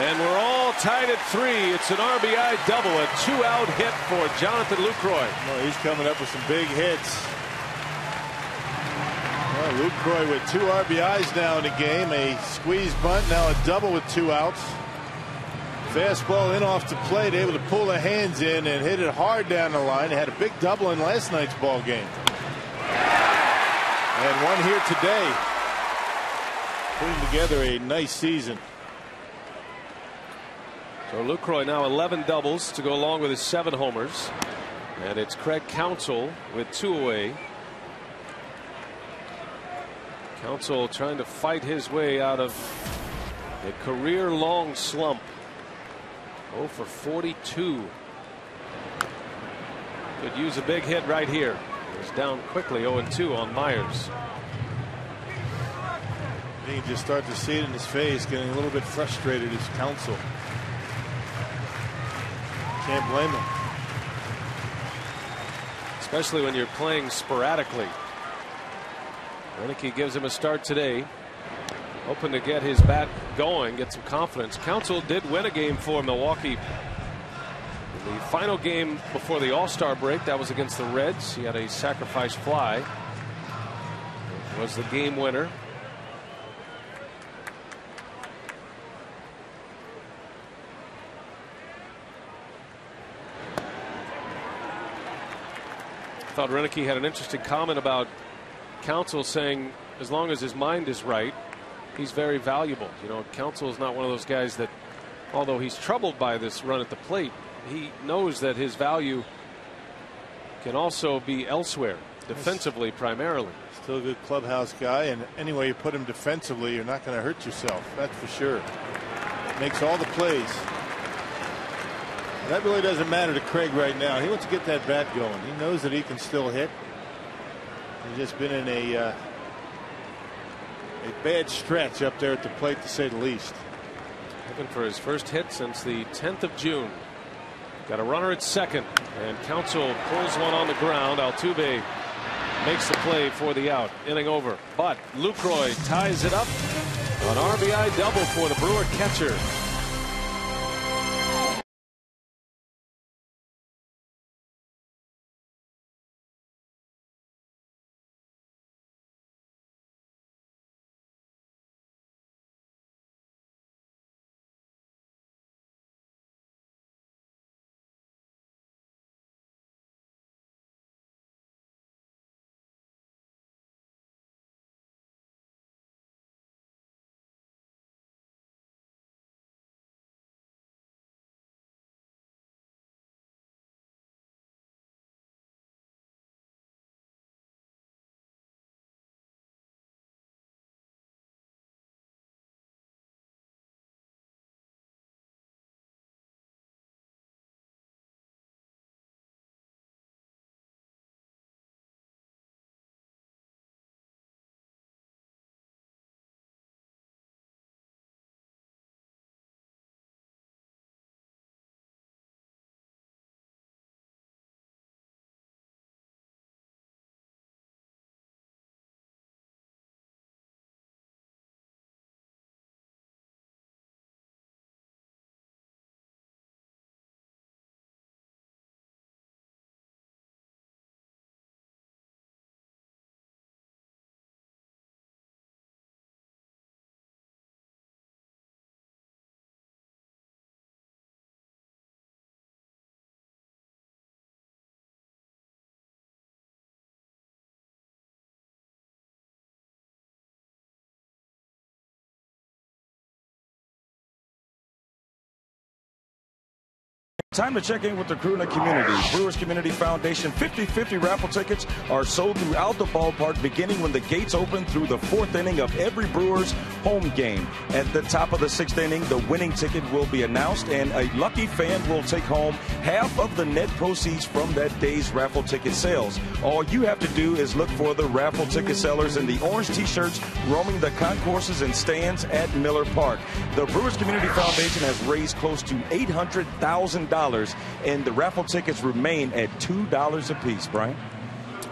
And we're all tied at 3. It's an RBI double, a 2-out hit for Jonathan Lucroy. Well, he's coming up with some big hits. Well, Lucroy with 2 RBIs now in the game. A squeeze bunt, now a double with 2 outs. Fastball in off the plate, able to pull the hands in and hit it hard down the line. He had a big double in last night's ball game. And one here today. Putting together a nice season. So Lucroy now 11 doubles to go along with his 7 homers. And it's Craig Counsell with 2 away. Counsell trying to fight his way out of a career-long slump. 0 for 42. Could use a big hit right here. He's down quickly 0-2 on Myers. You can just start to see it in his face, getting a little bit frustrated as Counsell. Can't blame him. Especially when you're playing sporadically. Roenicke gives him a start today. Hoping to get his bat going, get some confidence. Counsell did win a game for Milwaukee. In the final game before the All-Star break, that was against the Reds. He had a sacrifice fly. It was the game winner. I thought Roenicke had an interesting comment about Counsell, saying as long as his mind is right, he's very valuable. You know, Counsell is not one of those guys that, although he's troubled by this run at the plate, he knows that his value can also be elsewhere, defensively primarily. Still a good clubhouse guy, and any way you put him defensively, you're not going to hurt yourself. That's for sure. Makes all the plays. That really doesn't matter to Craig right now. He wants to get that bat going. He knows that he can still hit. He's just been in a bad stretch up there at the plate, to say the least. Looking for his first hit since the 10th of June. Got a runner at second, and Counsell pulls one on the ground. Altuve makes the play for the out. Inning over, but Lucroy ties it up. An RBI double for the Brewer catcher. Time to check in with the crew in the community. Brewers Community Foundation 50-50 raffle tickets are sold throughout the ballpark, beginning when the gates open through the 4th inning of every Brewers home game. At the top of the 6th inning, the winning ticket will be announced, and a lucky fan will take home half of the net proceeds from that day's raffle ticket sales. All you have to do is look for the raffle ticket sellers in the orange T-shirts roaming the concourses and stands at Miller Park. The Brewers Community Foundation has raised close to $800,000, and the raffle tickets remain at $2 apiece. Brian?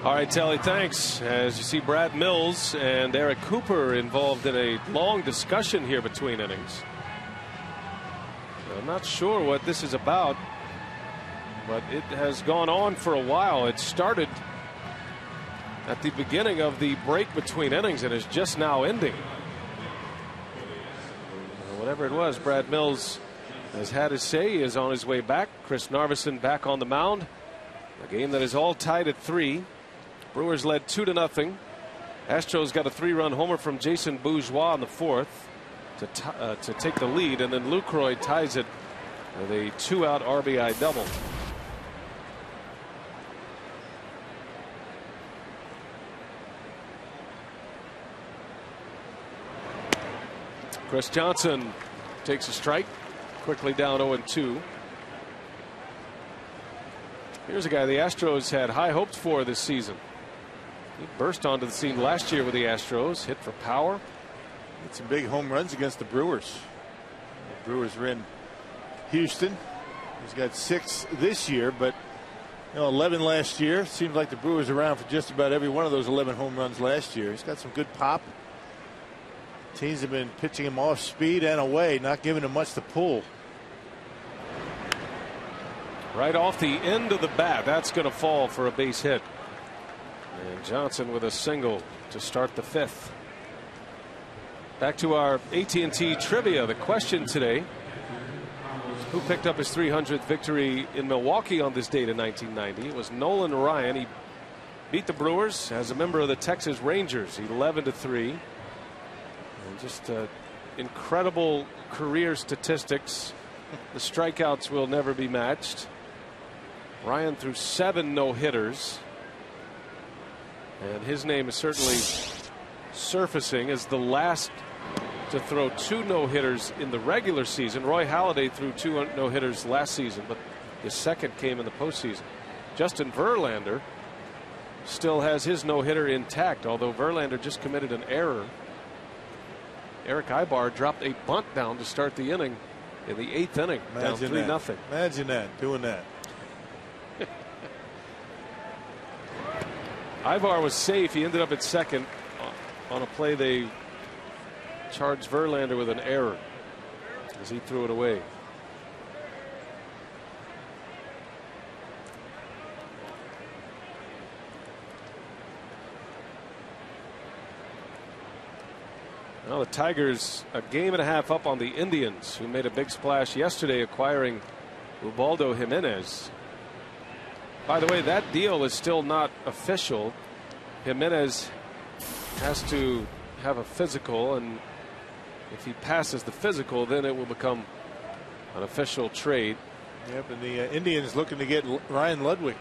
All right, Telly, thanks. As you see, Brad Mills and Eric Cooper involved in a long discussion here between innings. I'm not sure what this is about, but it has gone on for a while. It started at the beginning of the break between innings and is just now ending. Whatever it was, Brad Mills has had his say. He is on his way back. Chris Narveson back on the mound. A game that is all tied at 3. Brewers led 2-0. Astros got a 3-run homer from Jason Bourgeois in the 4th to take the lead, and then Lucroy ties it with a 2-out RBI double. Chris Johnson takes a strike, quickly down 0-2. Here's a guy the Astros had high hopes for this season. He burst onto the scene last year with the Astros, hit for power. Hit some big home runs against the Brewers. The Brewers were in Houston. He's got 6 this year, but 11 last year. Seems like the Brewers are around for just about every one of those 11 home runs last year. He's got some good pop. Teams have been pitching him off speed and away, not giving him much to pull. Right off the end of the bat, that's going to fall for a base hit. And Johnson with a single to start the 5th. Back to our AT&T trivia. The question today: who picked up his 300th victory in Milwaukee on this date in 1990? It was Nolan Ryan. He beat the Brewers as a member of the Texas Rangers, 11-3. And just incredible career statistics. The strikeouts will never be matched. Ryan threw 7 no-hitters, and his name is certainly surfacing as the last to throw 2 no-hitters in the regular season. Roy Halladay threw 2 no-hitters last season, but his second came in the postseason. Justin Verlander still has his no-hitter intact, although Verlander just committed an error. Eric Ibar dropped a bunt down to start the inning in the 8th inning, down 3-0. Imagine that, doing that. Ivar was safe. He ended up at second on a play they charged Verlander with an error as he threw it away. Now the Tigers a game and a half up on the Indians, who made a big splash yesterday acquiring Ubaldo Jimenez. By the way, that deal is still not official. Jimenez has to have a physical, and if he passes the physical, then it will become an official trade. Yep, and the Indians looking to get Ryan Ludwig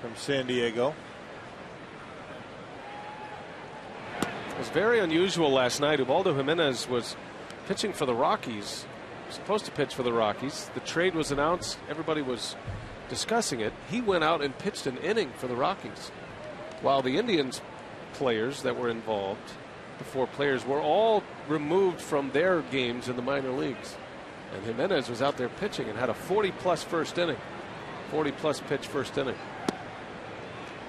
from San Diego. It was very unusual last night. Ubaldo Jimenez was pitching for the Rockies, supposed to pitch for the Rockies. The trade was announced. Everybody was discussing it. He went out and pitched an inning for the Rockies, while the Indians players that were involved, the 4 players, were all removed from their games in the minor leagues. And Jimenez was out there pitching and had a 40-plus first inning, 40-plus pitch first inning.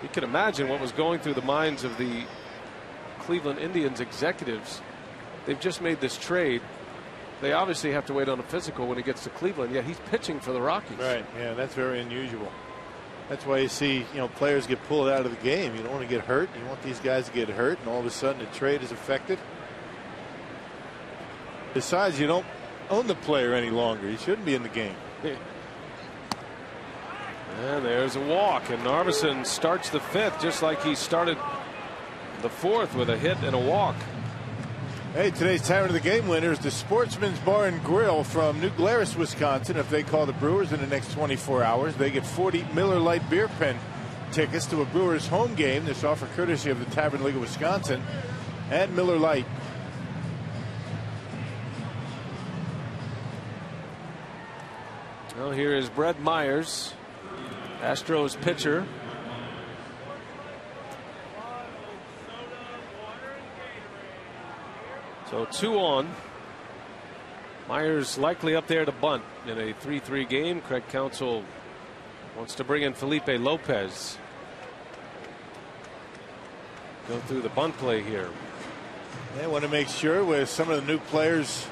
You can imagine what was going through the minds of the Cleveland Indians executives. They've just made this trade. They obviously have to wait on a physical when he gets to Cleveland, yet he's pitching for the Rockies. Right, yeah, that's very unusual. That's why you see, players get pulled out of the game. You don't want to get hurt. You want these guys to get hurt, and all of a sudden the trade is affected. Besides, you don't own the player any longer. He shouldn't be in the game. And there's a walk, and Narveson starts the 5th just like he started the 4th with a hit and a walk. Hey, today's Tyrant of the Game winner is the Sportsman's Bar and Grill from New Glarus, Wisconsin. If they call the Brewers in the next 24 hours, they get 40 Miller Lite beer pen tickets to a Brewers home game. This offer courtesy of the Tavern League of Wisconsin and Miller Lite. Well, here is Brett Myers, Astros pitcher. So 2 on. Myers likely up there to bunt in a 3-3 game. Craig Counsell wants to bring in Felipe Lopez. Go through the bunt play here. They want to make sure with some of the new players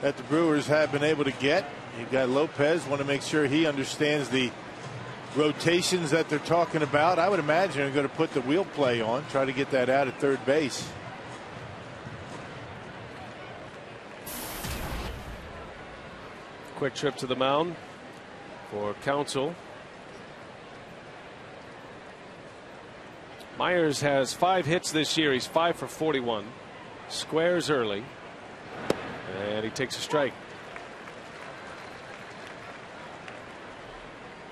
that the Brewers have been able to get. You've got Lopez, want to make sure he understands the rotations that they're talking about. I would imagine they're going to put the wheel play on, try to get that out at third base. Quick trip to the mound for Counsell. Myers has 5 hits this year. He's 5 for 41. Squares early. And he takes a strike.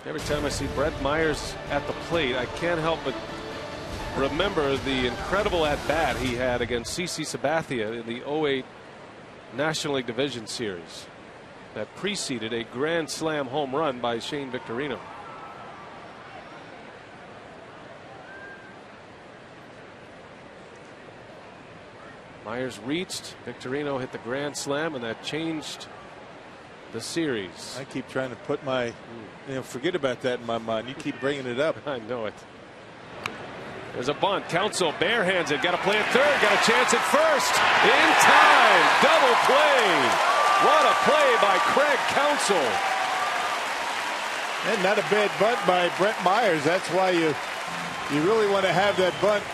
Every time I see Brett Myers at the plate, I can't help but remember the incredible at-bat he had against CC Sabathia in the 08 National League Division Series that preceded a grand slam home run by Shane Victorino. Myers reached, Victorino hit the grand slam, and that changed the series. I keep trying to put my, forget about that in my mind. You keep bringing it up. I know it. There's a bunt. Counsell barehands it. Got to play at third. Got a chance at first. In time. Double play. What a play by Craig Counsell. And not a bad bunt by Brett Myers. That's why you really want to have that bunt.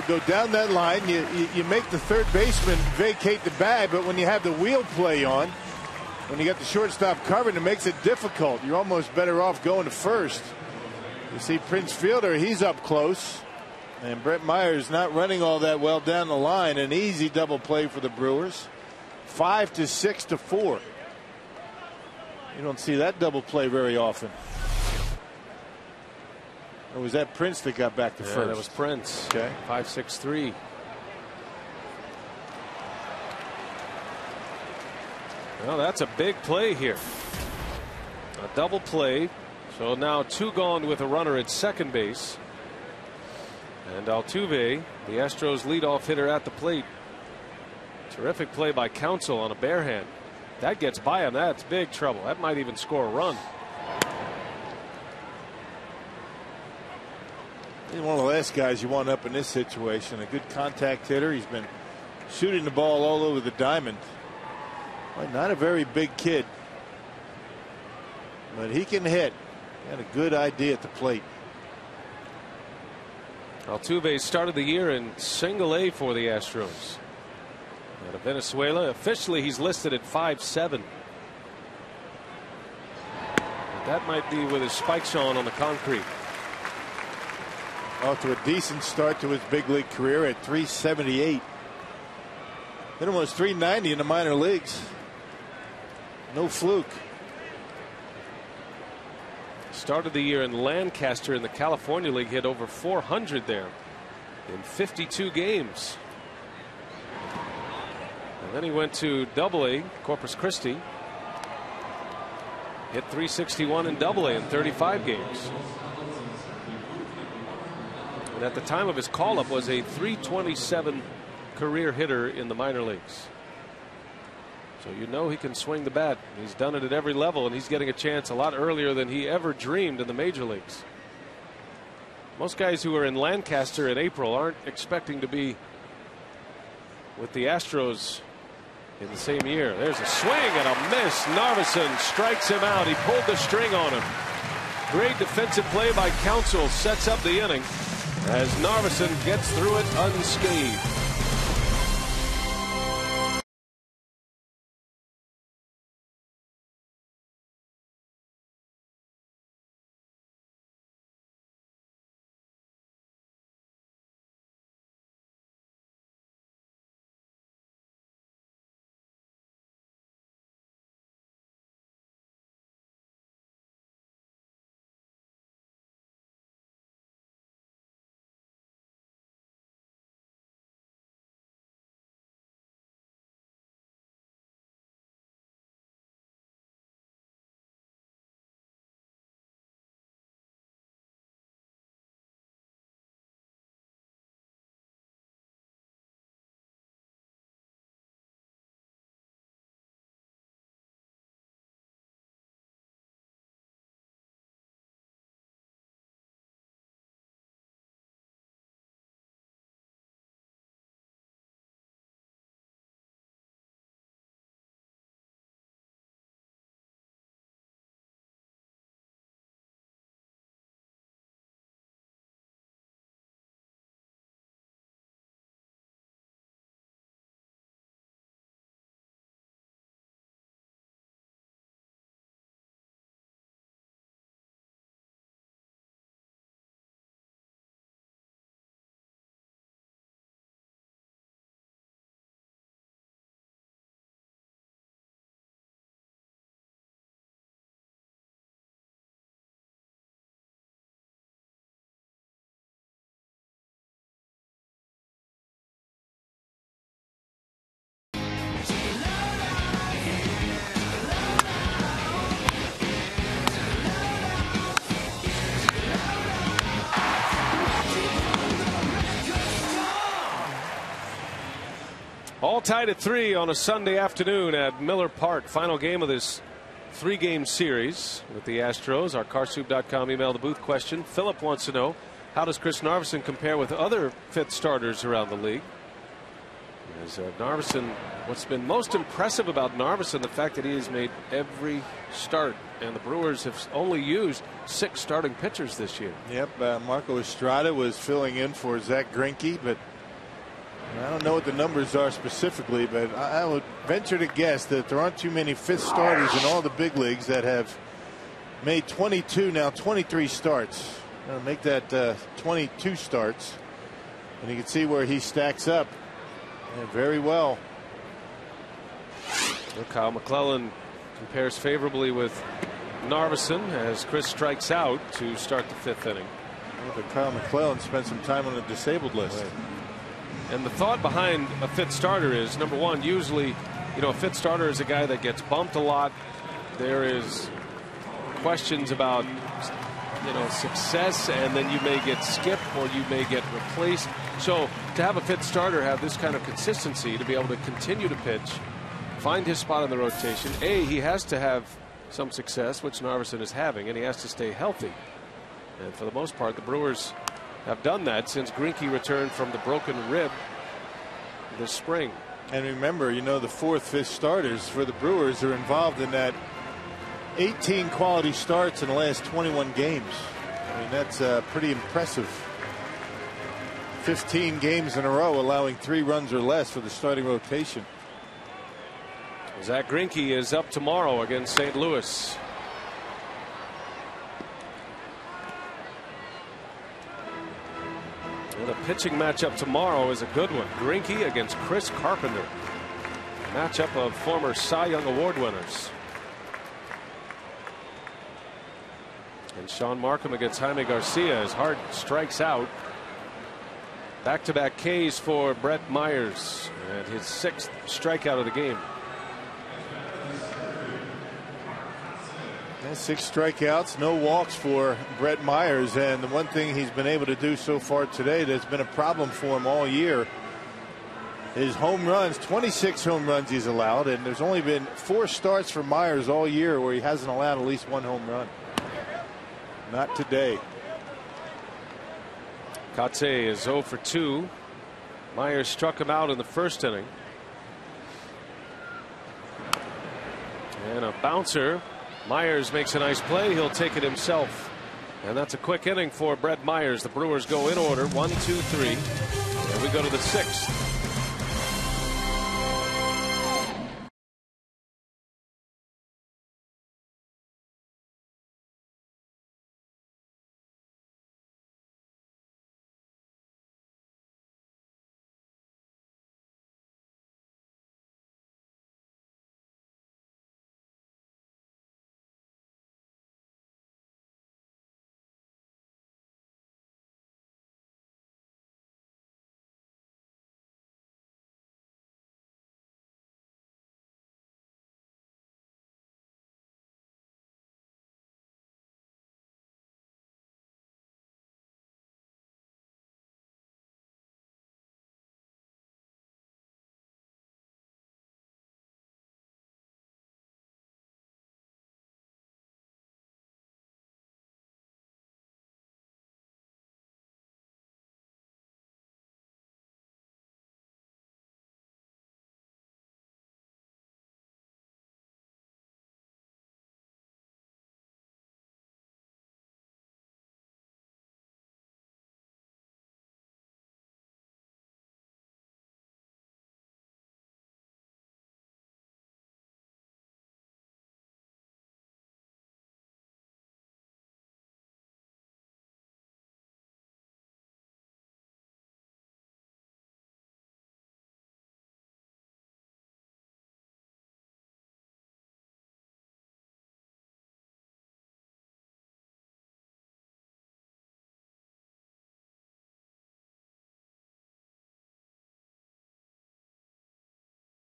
Go down that line. You make the third baseman vacate the bag, but when you have the wheel play on, when you got the shortstop covered, it makes it difficult. You're almost better off going to first. You see Prince Fielder, he's up close, and Brett Myers not running all that well down the line. An easy double play for the Brewers. 5 to 6 to 4. You don't see that double play very often. Or was that Prince that got back to first? That was Prince. Okay. 5-6-3. Well, that's a big play here. A double play. So now 2 gone with a runner at second base. And Altuve, the Astros leadoff hitter at the plate. Terrific play by Counsell on a bare hand. That gets by him. That's big trouble. That might even score a run. He's one of the last guys you want up in this situation. A good contact hitter. He's been shooting the ball all over the diamond. Well, not a very big kid, but he can hit. Got a good idea at the plate. Altuve started the year in single A for the Astros. Out of Venezuela. Officially he's listed at 5'7". That might be with his spikes on the concrete. Off to a decent start to his big league career at 378. Hit almost 390 in the minor leagues. No fluke. Started the year in Lancaster in the California League. Hit over 400 there in 52 games. And then he went to Double-A, Corpus Christi. Hit 361 in Double-A in 35 games. And at the time of his call-up was a 327 career hitter in the minor leagues. So you know he can swing the bat. He's done it at every level, and he's getting a chance a lot earlier than he ever dreamed in the major leagues. Most guys who are in Lancaster in April aren't expecting to be with the Astros in the same year. There's a swing and a miss. Narveson strikes him out. He pulled the string on him. Great defensive play by Counsell sets up the inning as Narveson gets through it unscathed. All tied at 3 on a Sunday afternoon at Miller Park. Final game of this 3-game series with the Astros. Our carsoup.com email the booth question. Philip wants to know, how does Chris Narveson compare with other fifth starters around the league? As Narveson, what's been most impressive about Narveson, the fact that he has made every start, and the Brewers have only used 6 starting pitchers this year. Yep, Marco Estrada was filling in for Zach Greinke, but I don't know what the numbers are specifically, but I would venture to guess that there aren't too many fifth starters in all the big leagues that have made 22, now 23 starts. Make that 22 starts, and you can see where he stacks up very well. Well, Kyle McClellan compares favorably with Narveson as Chris strikes out to start the 5th inning. But Kyle McClellan spent some time on the disabled list. Right. And the thought behind a fifth starter is, number one, usually, a fifth starter is a guy that gets bumped a lot. There is questions about, success, and then you may get skipped or you may get replaced. So to have a fifth starter have this kind of consistency, to be able to continue to pitch, find his spot in the rotation. He has to have some success, which Narveson is having, and he has to stay healthy. And for the most part, the Brewers have done that since Greinke returned from the broken rib this spring. And remember, the 4th, 5th starters for the Brewers are involved in that 18 quality starts in the last 21 games. I mean, that's pretty impressive. 15 games in a row allowing 3 runs or less for the starting rotation. Zach Greinke is up tomorrow against St. Louis. And the pitching matchup tomorrow is a good one. Greinke against Chris Carpenter. Matchup of former Cy Young Award winners. And Sean Markham against Jaime Garcia as Hart strikes out. Back-to-back Ks for Brett Myers, and his 6th strikeout of the game. 6 strikeouts, no walks for Brett Myers, and the one thing he's been able to do so far today that's been a problem for him all year is home runs. 26 home runs he's allowed, and there's only been 4 starts for Myers all year where he hasn't allowed at least 1 home run. Not today. Kotsay is 0 for 2. Myers struck him out in the 1st inning. And a bouncer. Myers makes a nice play. He'll take it himself. And that's a quick inning for Brett Myers. The Brewers go in order 1, 2, 3. And we go to the 6th.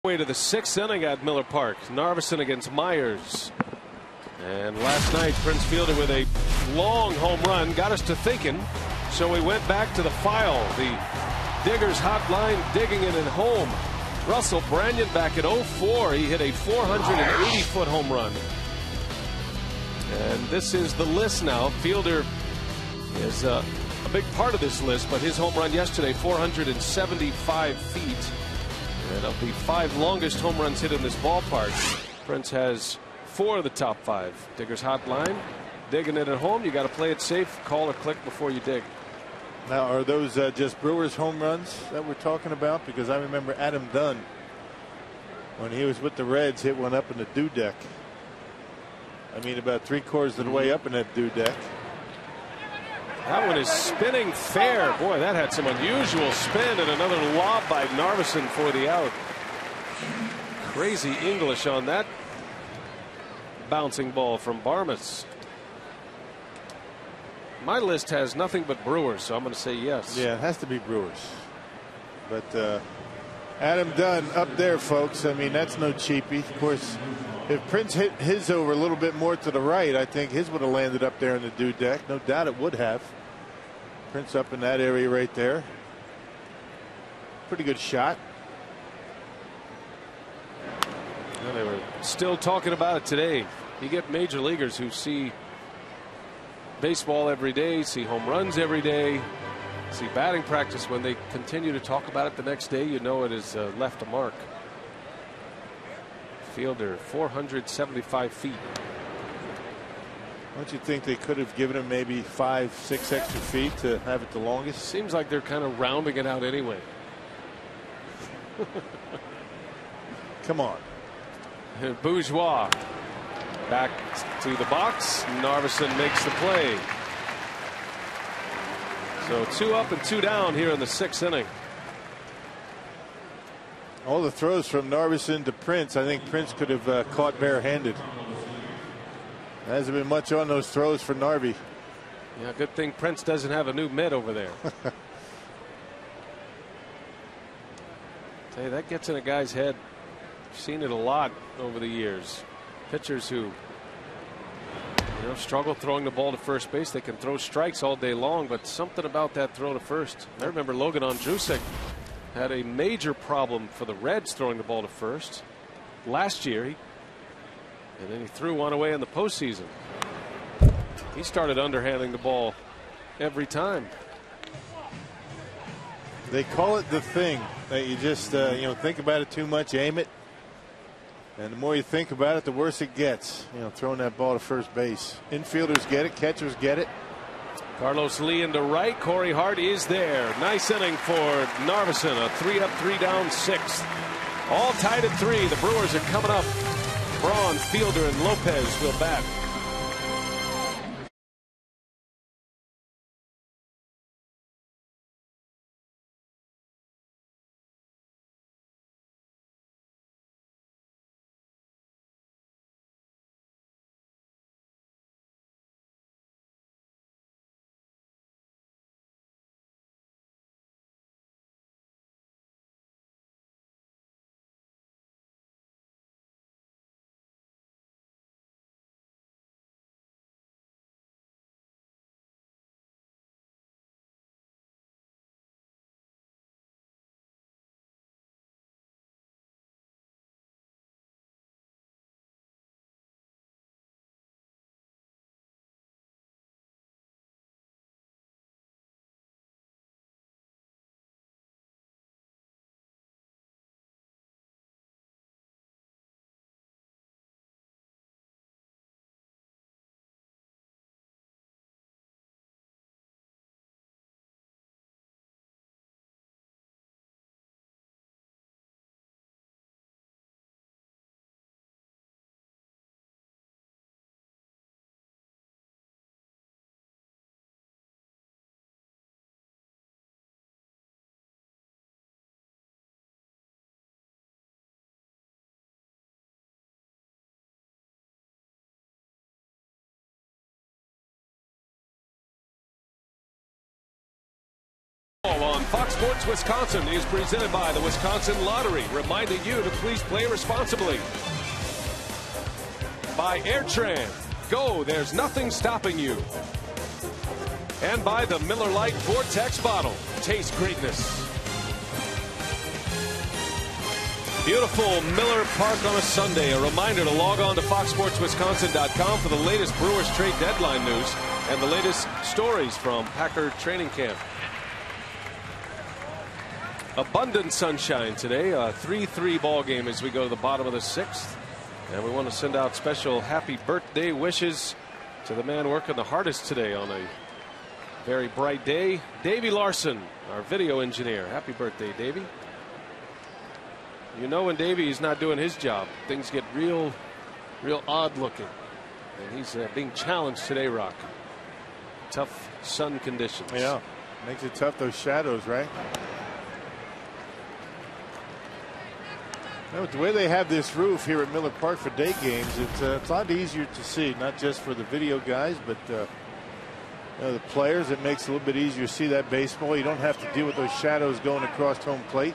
Way to the 6th inning at Miller Park. Narveson against Myers. And last night, Prince Fielder with a long home run got us to thinking. So we went back to the file. The Diggers hotline, digging it at home. Russell Branyan back at 04. He hit a 480-foot home run. And this is the list now. Fielder is a big part of this list, but his home run yesterday, 475 feet. And of the 5 longest home runs hit in this ballpark, Prince has 4 of the top 5. Digger's hotline. Digging it at home. You got to play it safe. Call or click before you dig. Now, are those just Brewers home runs that we're talking about? Because I remember Adam Dunn, when he was with the Reds, hit one up in the dew deck. I mean, about 3/4 of the way up in that dew deck. That one is spinning fair. Boy, that had some unusual spin, and another lob by Narveson for the out. Crazy English on that bouncing ball from Barmas. My list has nothing but Brewers, so I'm going to say yes. Yeah, it has to be Brewers. But Adam Dunn up there, folks. I mean, that's no cheapie. Of course, if Prince hit his over a little bit more to the right, I think his would have landed up there in the dew deck. No doubt it would have. Prince up in that area right there. Pretty good shot. Well, they were still talking about it today. You get major leaguers who see baseball every day, see home runs every day, see batting practice. When they continue to talk about it the next day, you know it has left a mark. Fielder, 475 feet. Don't you think they could have given him maybe 5, 6 extra feet to have it the longest? Seems like they're kind of rounding it out anyway. Come on. Bourgeois back to the box. Narveson makes the play. So 2 up and 2 down here in the 6th inning. All the throws from Narveson to Prince, I think Prince could have caught barehanded. There hasn't been much on those throws for Narvi. Yeah, good thing Prince doesn't have a new mitt over there. Tell you, that gets in a guy's head. I've seen it a lot over the years. Pitchers who struggle throwing the ball to first base. They can throw strikes all day long, but something about that throw to first. I remember Logan Ondrusek had a major problem for the Reds throwing the ball to first last year. And then he threw one away in the postseason. He started underhanding the ball every time. They call it the thing that you just think about it too much, aim it, and the more you think about it, the worse it gets. Throwing that ball to first base. Infielders get it, catchers get it. Carlos Lee into right. Corey Hart is there. Nice inning for Narveson. A 3 up, 3 down 6th. All tied at 3. The Brewers are coming up. Braun, Fielder, and Lopez will bat. On Fox Sports Wisconsin is presented by the Wisconsin Lottery, reminding you to please play responsibly. By Airtran, go, there's nothing stopping you. And by the Miller Lite Vortex bottle, taste greatness. Beautiful Miller Park on a Sunday. A reminder to log on to foxsportswisconsin.com for the latest Brewers trade deadline news and the latest stories from Packer training camp. Abundant sunshine today. A 3-3 ball game as we go to the bottom of the 6th. And we want to send out special happy birthday wishes to the man working the hardest today on a very bright day. Davey Larson, our video engineer. Happy birthday, Davey. You know when Davey is not doing his job, things get real odd looking. And he's being challenged today, Rock. Tough sun conditions. Yeah, makes it tough, those shadows, right? You know, the way they have this roof here at Miller Park for day games, it's a lot easier to see, not just for the video guys, but you know, the players. It makes it a little bit easier to see that baseball. You don't have to deal with those shadows going across home plate.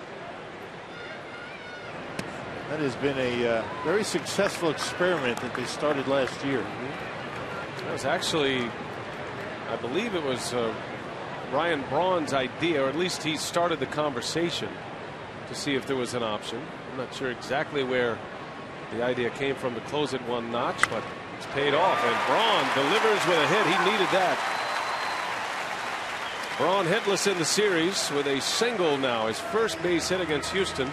That has been a very successful experiment that they started last year. That was actually, I believe it was Ryan Braun's idea, or at least he started the conversation to see if there was an option. I'm not sure exactly where the idea came from to close it one notch, but it's paid off. And Braun delivers with a hit. He needed that. Braun hitless in the series with a single now, his first base hit against Houston.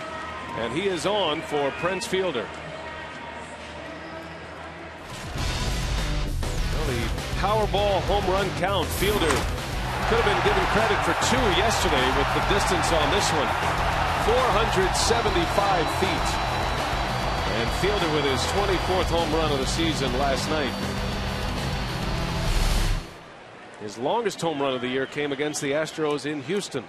And he is on for Prince Fielder. Well, the Powerball home run count. Fielder could have been given credit for 2 yesterday with the distance on this one. 475 feet. And Fielder with his 24th home run of the season last night. His longest home run of the year came against the Astros in Houston.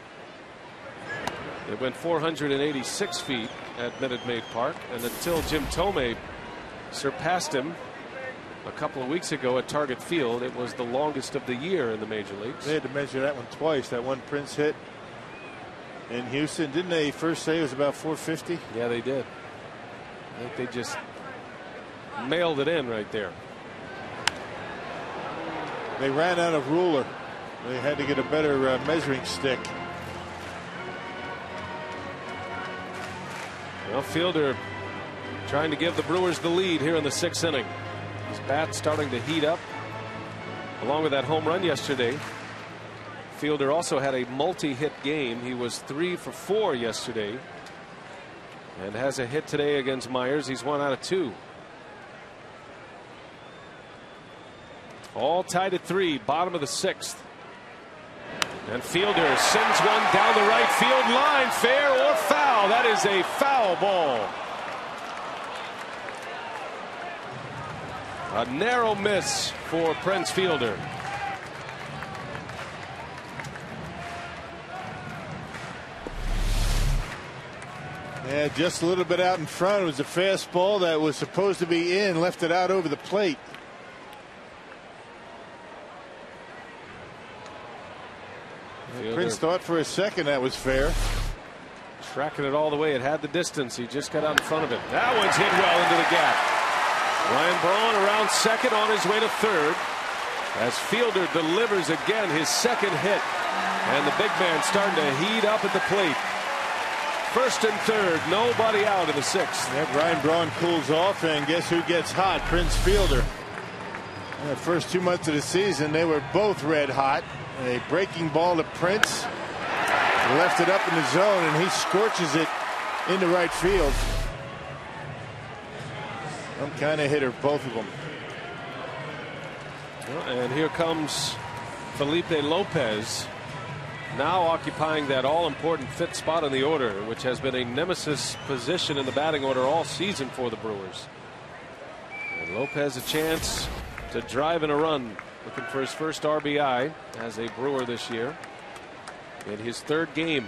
It went 486 feet at Minute Maid Park, and until Jim Thome surpassed him a couple of weeks ago at Target Field, it was the longest of the year in the major leagues. They had to measure that one twice. That one Prince hit in Houston, didn't they first say it was about 450? Yeah, they did. I think they just mailed it in right there. They ran out of ruler. They had to get a better measuring stick. Well, Fielder trying to give the Brewers the lead here in the 6th inning. His bat starting to heat up. Along with that home run yesterday, Fielder also had a multi-hit game. He was 3 for 4 yesterday and has a hit today against Myers. He's 1 out of 2. All tied at 3, bottom of the 6th. And Fielder sends one down the right field line, fair or foul. That is a foul ball. A narrow miss for Prince Fielder. Yeah, just a little bit out in front. It was a fastball that was supposed to be in, left it out over the plate. Prince thought for a second that was fair. Tracking it all the way. It had the distance. He just got out in front of it. That one's hit well into the gap. Ryan Braun around second on his way to third as Fielder delivers again his second hit. And the big man starting to heat up at the plate. First and third, nobody out in the 6th. Yeah, Ryan Braun cools off, and guess who gets hot? Prince Fielder. In the first 2 months of the season, they were both red hot. A breaking ball to Prince. Left it up in the zone, and he scorches it into right field. Some kind of hitter, both of them. And here comes Felipe Lopez, now occupying that all-important 5th spot in the order, which has been a nemesis position in the batting order all season for the Brewers. And Lopez a chance to drive in a run, looking for his first RBI as a Brewer this year in his 3rd game.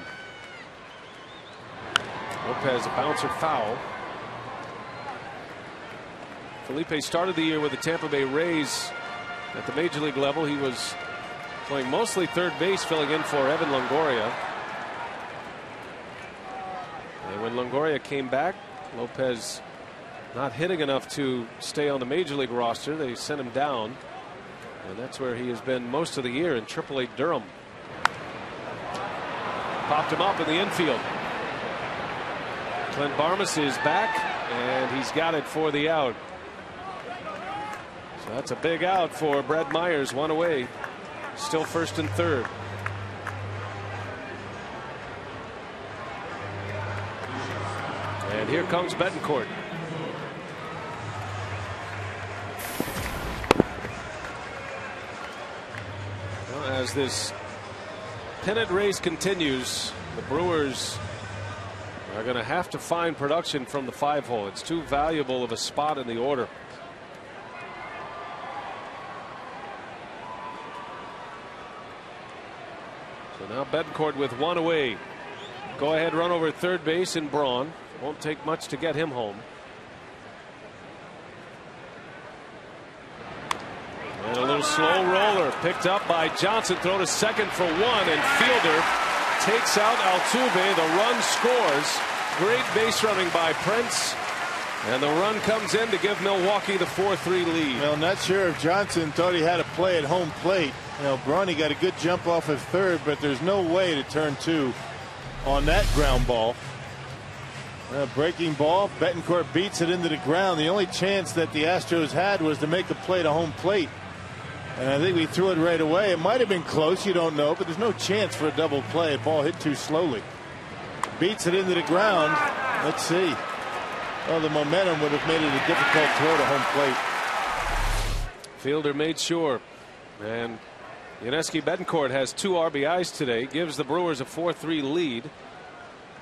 Lopez a bouncer foul. Felipe started the year with the Tampa Bay Rays at the major league level. He was playing mostly third base, filling in for Evan Longoria. And when Longoria came back, Lopez not hitting enough to stay on the major league roster. They sent him down, and that's where he has been most of the year in AAA Durham. Popped him up in the infield. Clint Barmas is back, and he's got it for the out. So that's a big out for Brad Myers. One away. Still first and third. And here comes Betancourt. Well, as this pennant race continues, the Brewers are going to have to find production from the 5-hole. It's too valuable of a spot in the order. So now Betancourt with one away. Go ahead run over third base in Braun. Won't take much to get him home. And a little slow roller picked up by Johnson. Throw to second for one, and Fielder takes out Altuve. The run scores. Great base running by Prince. And the run comes in to give Milwaukee the 4-3 lead. Well, not sure if Johnson thought he had a play at home plate. You know, Bronny got a good jump off of third, but there's no way to turn two on that ground ball. Breaking ball. Betancourt beats it into the ground. The only chance that the Astros had was to make a play to home plate. And I think we threw it right away. It might have been close, you don't know, but there's no chance for a double play. The ball hit too slowly. Beats it into the ground. Let's see. Well, the momentum would have made it a difficult throw to home plate. Fielder made sure. And Yuniesky Betancourt has 2 RBIs today. Gives the Brewers a 4-3 lead.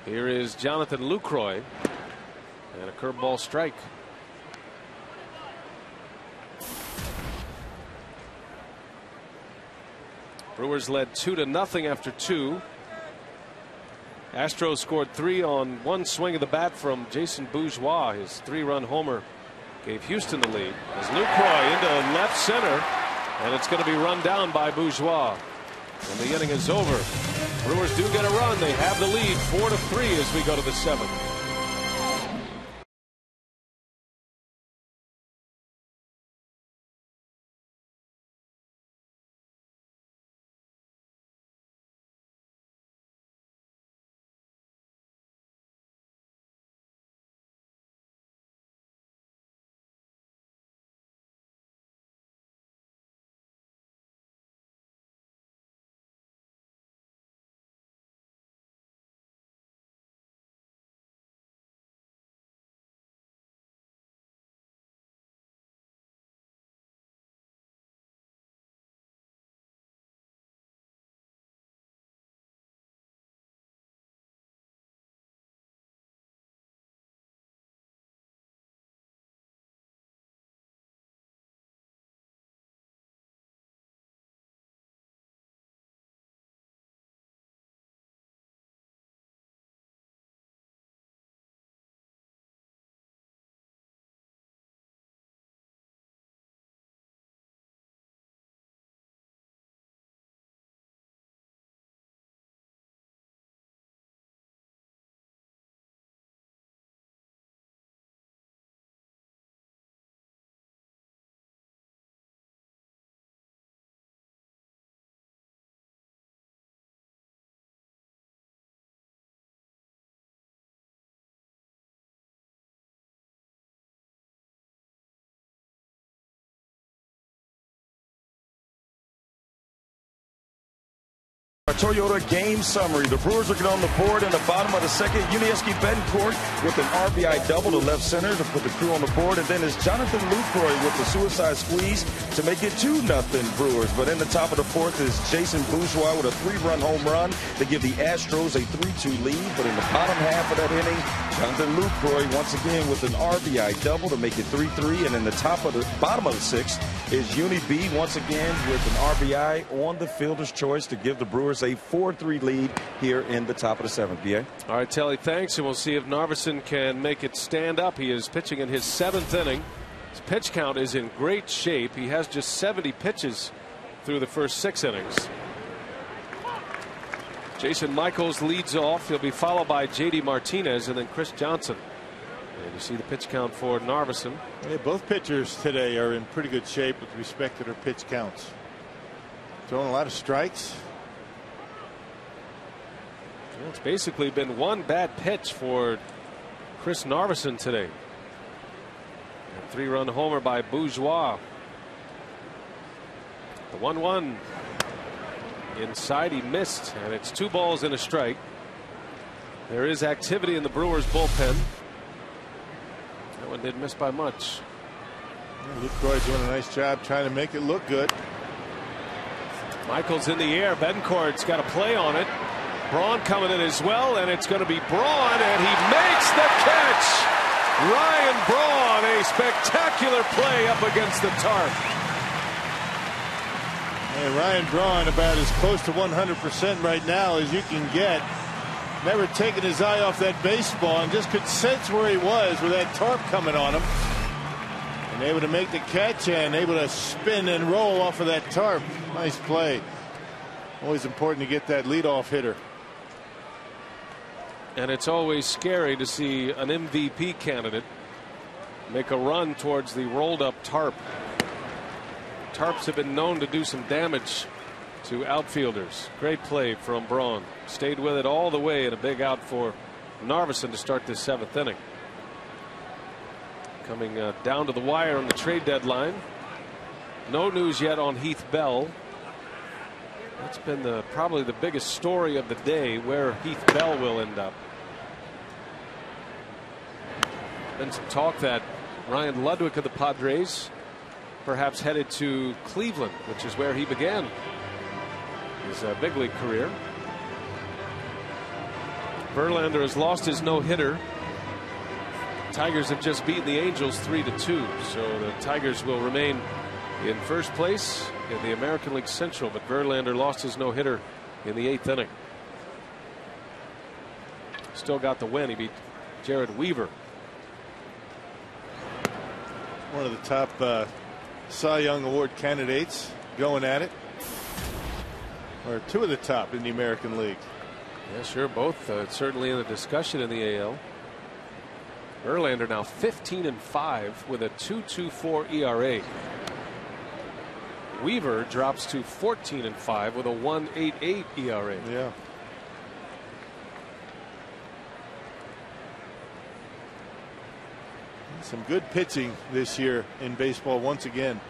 Here is Jonathan Lucroy. And a curveball strike. Brewers led 2-0 after 2. Astros scored 3 on one swing of the bat from Jason Bourgeois. His 3-run homer gave Houston the lead. As Lucroy into left center, and it's going to be run down by Bourgeois. And the inning is over. Brewers do get a run. They have the lead 4-3 as we go to the 7th. Our Toyota game summary. The Brewers looking on the board in the bottom of the second. Yuniesky Betancourt with an RBI double to left center to put the crew on the board. And then it's Jonathan Lucroy with the suicide squeeze to make it 2-0 Brewers. But in the top of the fourth is Jason Bourgeois with a 3-run home run to give the Astros a 3-2 lead. But in the bottom half of that inning, Jonathan Lucroy once again with an RBI double to make it 3-3. And in the bottom of the sixth is Uni B once again with an RBI on the fielder's choice to give the Brewers a 4-3 lead here in the top of the seventh. BA. All right, Telly, thanks, and we'll see if Narveson can make it stand up. He is pitching in his 7th inning. His pitch count is in great shape. He has just 70 pitches through the first 6 innings. Jason Michaels leads off. He'll be followed by J.D. Martinez and then Chris Johnson. And you see the pitch count for Narveson. Yeah, both pitchers today are in pretty good shape with respect to their pitch counts. Throwing a lot of strikes. Well, it's basically been one bad pitch for Chris Narveson today. A 3-run homer by Bourgeois. The 1-1 inside, he missed, and it's 2 balls and a strike. There is activity in the Brewers bullpen. That one didn't miss by much. Luke Roy's doing a nice job trying to make it look good. Michael's in the air. Betancourt's got a play on it. Braun coming in as well, and it's going to be Braun, and he makes the catch. Ryan Braun, a spectacular play up against the tarp. And Ryan Braun about as close to 100% right now as you can get. Never taken his eye off that baseball and just could sense where he was with that tarp coming on him. And able to make the catch and able to spin and roll off of that tarp. Nice play. Always important to get that leadoff hitter. And it's always scary to see an MVP candidate make a run towards the rolled up tarp. Tarps have been known to do some damage to outfielders. Great play from Braun. Stayed with it all the way, and a big out for Narveson to start this 7th inning. Coming down to the wire on the trade deadline. No news yet on Heath Bell. That's been probably the biggest story of the day, where Heath Bell will end up. Been some talk that Ryan Ludwig of the Padres perhaps headed to Cleveland, which is where he began his big league career. Verlander has lost his no-hitter. Tigers have just beaten the Angels 3-2, so the Tigers will remain in first place in the American League Central, but Verlander lost his no-hitter in the 8th inning. Still got the win. He beat Jared Weaver. One of the top Cy Young Award candidates going at it, or 2 of the top in the American League. Yeah, sure, both certainly in the discussion in the AL. Verlander now 15-5 with a 2.24 ERA. Weaver drops to 14-5 with a 1.88 ERA. Yeah. Some good pitching this year in baseball once again.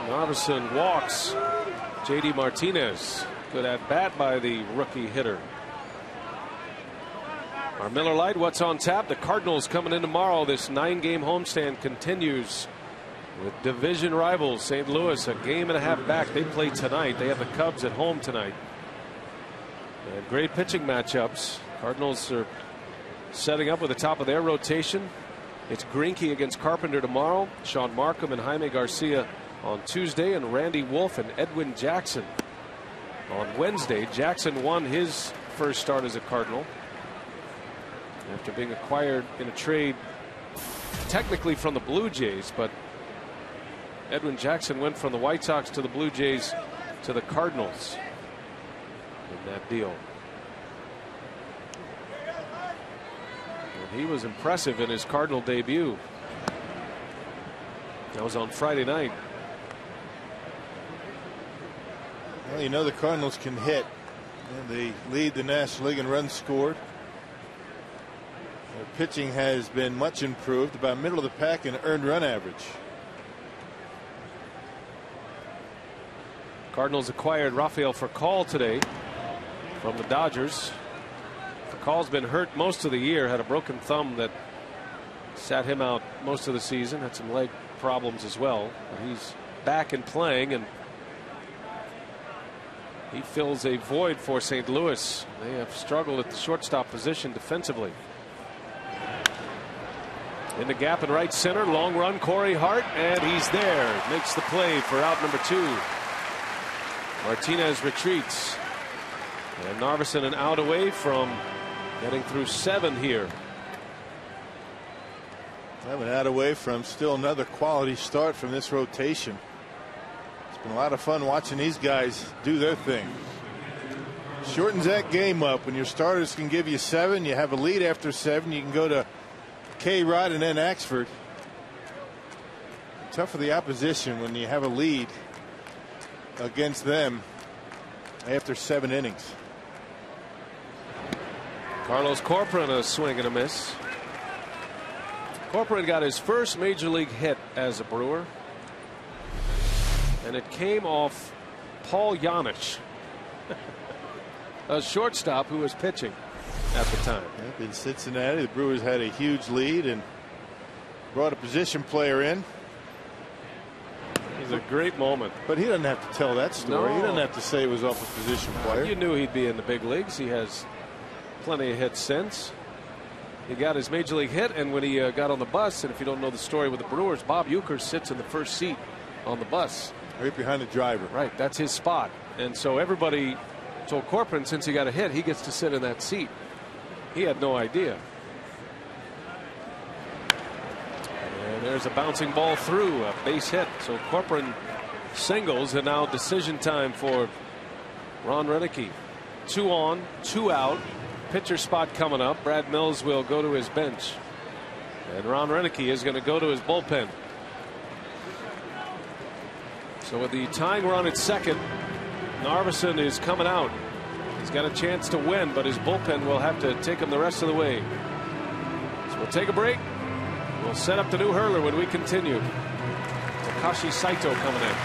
Narveson walks JD Martinez. Good at bat by the rookie hitter. Our Miller Lite, what's on tap? The Cardinals coming in tomorrow. This 9-game homestand continues with division rivals St. Louis, a game and a half back. They play tonight. They have the Cubs at home tonight. And great pitching matchups. Cardinals are setting up with the top of their rotation. It's Greinke against Carpenter tomorrow. Sean Markham and Jaime Garcia on Tuesday, and Randy Wolf and Edwin Jackson on Wednesday. Jackson won his first start as a Cardinal after being acquired in a trade technically from the Blue Jays, but Edwin Jackson went from the White Sox to the Blue Jays to the Cardinals in that deal. And he was impressive in his Cardinal debut. That was on Friday night. Well, you know the Cardinals can hit. And they lead the National League in runs scored. Their pitching has been much improved, about middle of the pack in earned run average. Cardinals acquired Rafael Furcal today from the Dodgers. Furcal's been hurt most of the year, had a broken thumb that sat him out most of the season, had some leg problems as well, but he's back and playing, and he fills a void for St. Louis. They have struggled at the shortstop position defensively. In the gap in right center, long run, Corey Hart, and he's there. Makes the play for out number 2. Martinez retreats, and Narveson an out away from getting through 7 here. 7 out away from still another quality start from this rotation. It's been a lot of fun watching these guys do their thing. Shortens that game up. When your starters can give you 7, you have a lead after 7, you can go to K-Rod and then Axford. Tough for the opposition when you have a lead against them after 7 innings. Carlos Corcoran, a swing and a miss. Corcoran got his first major league hit as a Brewer, and it came off Paul Janich, a shortstop who was pitching at the time. Yep, in Cincinnati, the Brewers had a huge lead and brought a position player in. It was a great moment. But he doesn't have to tell that story. No. He doesn't have to say it was off a position player. You knew he'd be in the big leagues. He has plenty of hits since. He got his major league hit, and when he got on the bus, and if you don't know the story with the Brewers, Bob Uecker sits in the first seat on the bus. Right behind the driver. Right, that's his spot. And so everybody told Corcoran, since he got a hit, he gets to sit in that seat. He had no idea. And there's a bouncing ball through, a base hit. So Corcoran singles, and now decision time for Ron Renicky. 2 on, 2 out. Pitcher spot coming up. Brad Mills will go to his bench, and Ron Renicky is going to go to his bullpen. So with the tying run at second, Narveson is coming out. He's got a chance to win, but his bullpen will have to take him the rest of the way. So we'll take a break. We'll set up the new hurler when we continue. Takashi Saito coming in.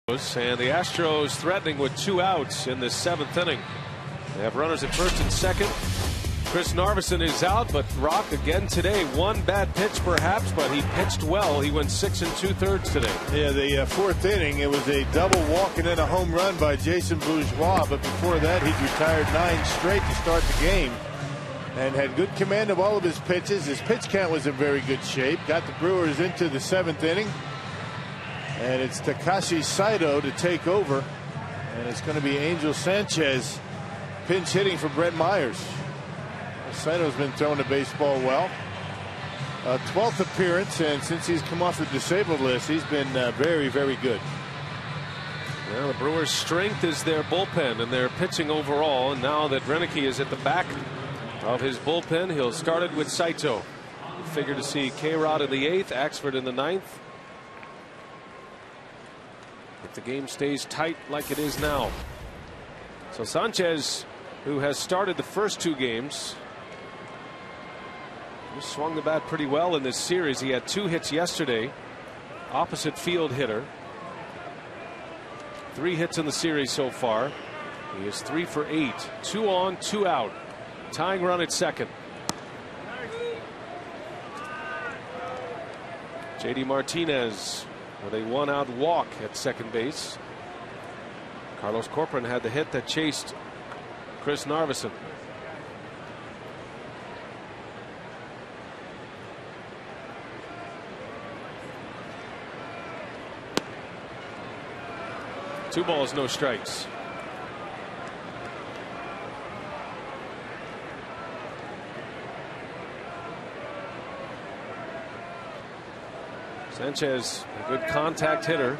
And the Astros threatening with 2 outs in the 7th inning. They have runners at first and second. Chris Narveson is out, but Rock again today. One bad pitch perhaps, but he pitched well. He went 6 2/3 today. Yeah, the 4th inning, it was a double walk and then a home run by Jason Bourgeois. But before that, he'd retired 9 straight to start the game and had good command of all of his pitches. His pitch count was in very good shape. Got the Brewers into the 7th inning. And it's Takashi Saito to take over. And it's going to be Angel Sanchez pinch hitting for Brett Myers. Saito's been throwing the baseball well. 12th appearance, and since he's come off the disabled list, he's been very, very good. Well, the Brewers' strength is their bullpen and their pitching overall. And now that Renicky is at the back of his bullpen, he'll start it with Saito. You figure to see K-Rod in the 8th, Axford in the 9th. If the game stays tight like it is now. So Sanchez, who has started the first 2 games, he swung the bat pretty well in this series. He had 2 hits yesterday. Opposite field hitter. 3 hits in the series so far. He is 3 for 8. 2 on, 2 out. Tying run at second. J.D. Martinez with a 1-out walk at second base. Carlos Corcoran had the hit that chased Chris Narveson. Two balls, no strikes. Sanchez, a good contact hitter.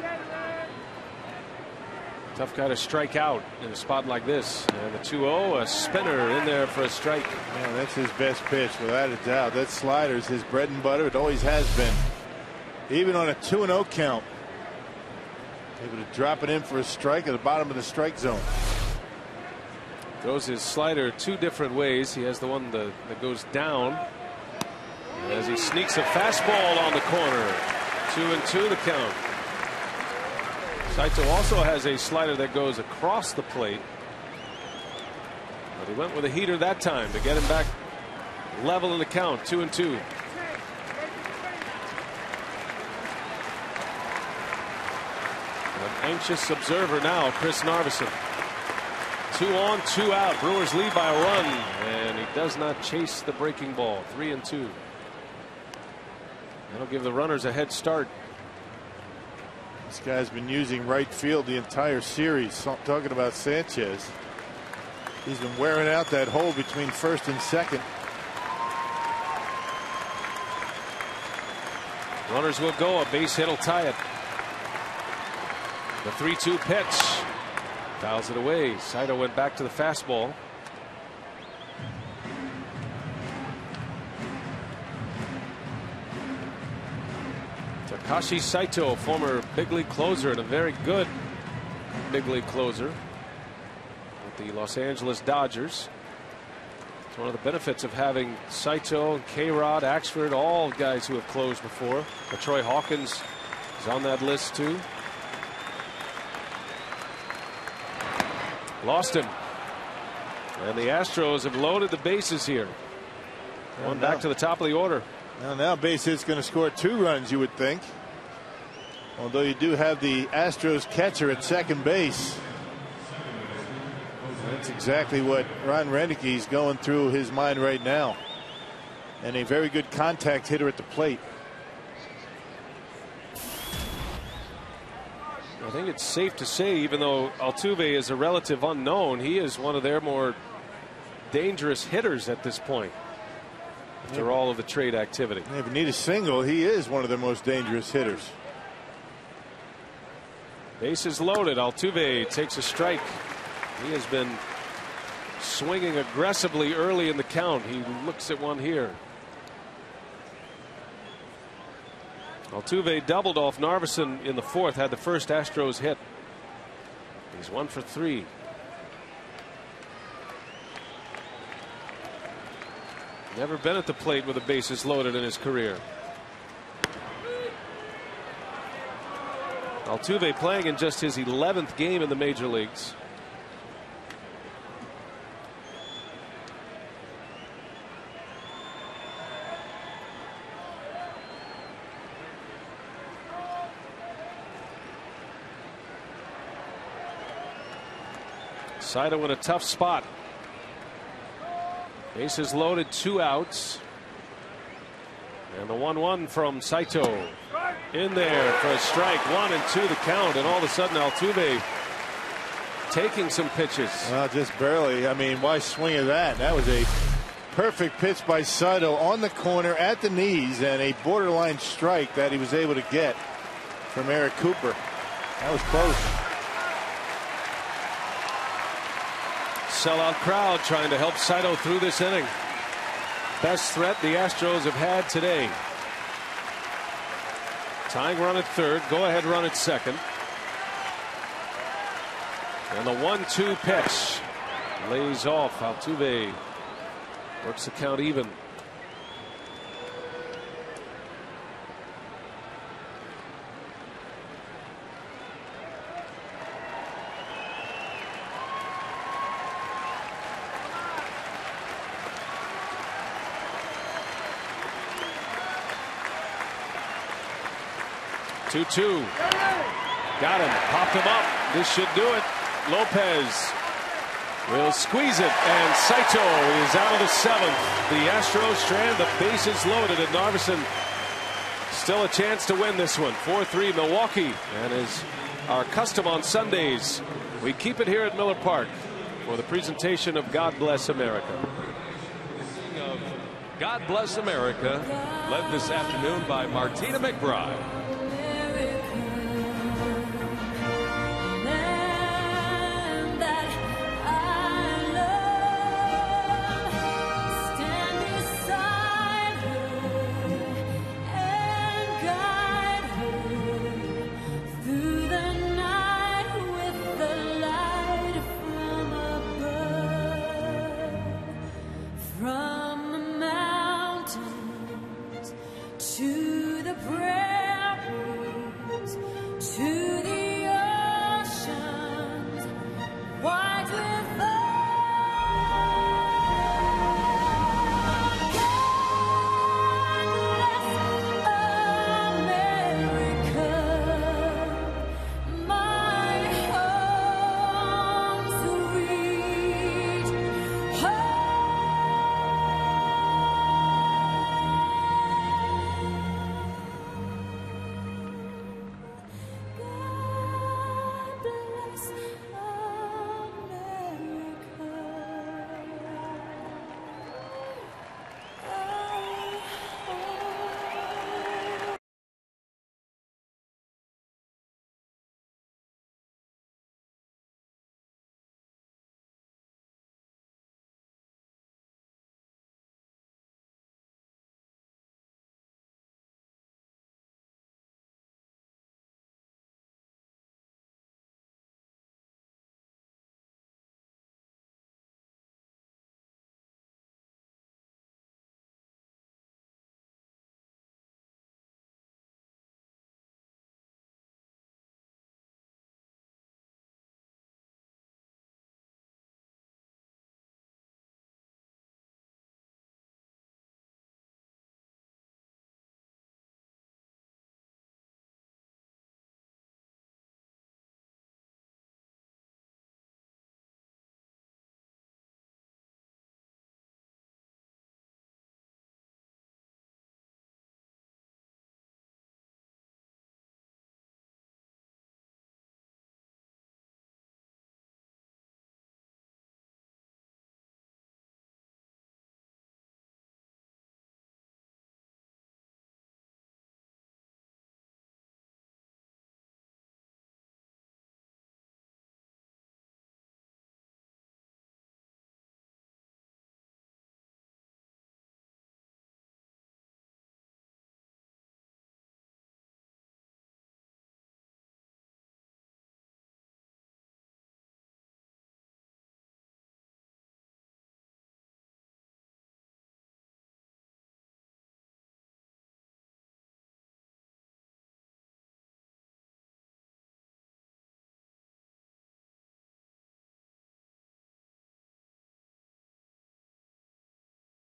Tough guy to strike out in a spot like this. And the 2-0, a spinner in there for a strike. Yeah, that's his best pitch, without a doubt. That slider's his bread and butter. It always has been. Even on a 2-0 count, able to drop it in for a strike at the bottom of the strike zone. Throws his slider 2 different ways. He has the one that goes down as he sneaks a fastball on the corner. 2-2 the count. Saito also has a slider that goes across the plate, but he went with a heater that time to get him back level in the count. 2-2. An anxious observer now, Chris Narveson. 2 on, 2 out. Brewers lead by a run, and he does not chase the breaking ball. 3-2. That'll give the runners a head start. This guy's been using right field the entire series. Talking about Sanchez, he's been wearing out that hole between first and second. Runners will go. A base hit will tie it. The 3-2 pitch. Fouls it away. Saito went back to the fastball. Takashi Saito, former big league closer and a very good big league closer with the Los Angeles Dodgers. It's one of the benefits of having Saito, K-Rod, Axford, all guys who have closed before. But Troy Hawkins is on that list too. Lost him. And the Astros have loaded the bases here. One back to the top of the order. Now base hit's going to score 2 runs, you would think. Although you do have the Astros catcher at second base. That's exactly what Ron Rennecke's going through his mind right now. And a very good contact hitter at the plate. I think it's safe to say, even though Altuve is a relative unknown, he is one of their more dangerous hitters at this point. After all of the trade activity. If you need a single, he is one of the most dangerous hitters. Bases loaded. Altuve takes a strike. He has been swinging aggressively early in the count. He looks at one here. Altuve doubled off Narveson in the 4th, had the first Astros hit. He's 1 for 3. Never been at the plate with the bases loaded in his career. Altuve playing in just his 11th game in the major leagues. Saito in a tough spot. Bases loaded, 2 outs. And the 1-1 from Saito. In there for a strike. 1-2 the count. And all of a sudden Altuve taking some pitches. Well, just barely. I mean, why swing at that? That was a perfect pitch by Saito on the corner at the knees, and a borderline strike that he was able to get from Eric Cooper. That was close. Sellout crowd trying to help Saito through this inning. Best threat the Astros have had today. Tying run at 3rd, go ahead run at 2nd. And the 1-2 pitch lays off. Altuve works the count even. Two. Got him. Popped him up. This should do it. Lopez will squeeze it, and Saito is out of the 7th. The Astros strand, the bases loaded, and Narveson still a chance to win this one. 4-3 Milwaukee, and as our custom on Sundays, we keep it here at Miller Park for the presentation of God Bless America. God Bless America, led this afternoon by Martina McBride.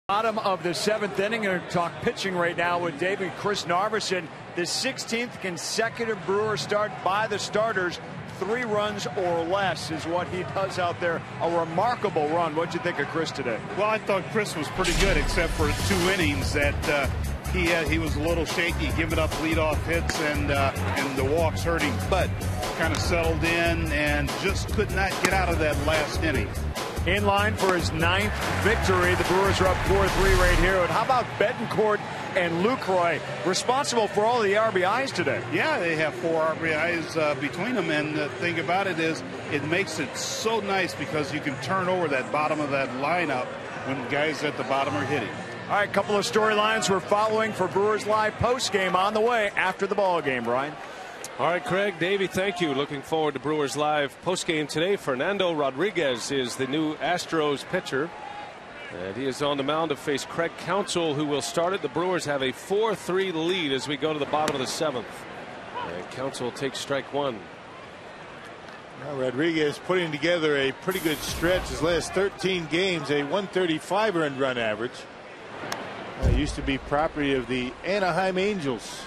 Bottom of the 7th inning. Going to talk pitching right now with David Chris Narveson. The 16th consecutive Brewer start by the starters. 3 runs or less is what he does out there. A remarkable run. What'd you think of Chris today? Well, I thought Chris was pretty good, except for 2 innings that he was a little shaky, giving up leadoff hits and the walks hurt him. But kind of settled in and just could not get out of that last inning. In line for his 9th victory. The Brewers are up 4-3 right here. And how about Betancourt and Lucroy, responsible for all the RBIs today? Yeah, they have 4 RBIs between them. And the thing about it is, it makes it so nice because you can turn over that bottom of that lineup when guys at the bottom are hitting. All right, a couple of storylines we're following for Brewers Live postgame on the way after the ball game, Ryan. All right, Craig, Davey, thank you. Looking forward to Brewers Live postgame today. Fernando Rodriguez is the new Astros pitcher. And he is on the mound to face Craig Counsell, who will start it. The Brewers have a 4-3 lead as we go to the bottom of the 7th. And Counsell takes strike 1. Now Rodriguez putting together a pretty good stretch. His last 13 games, a 135 earned run average. Used to be property of the Anaheim Angels.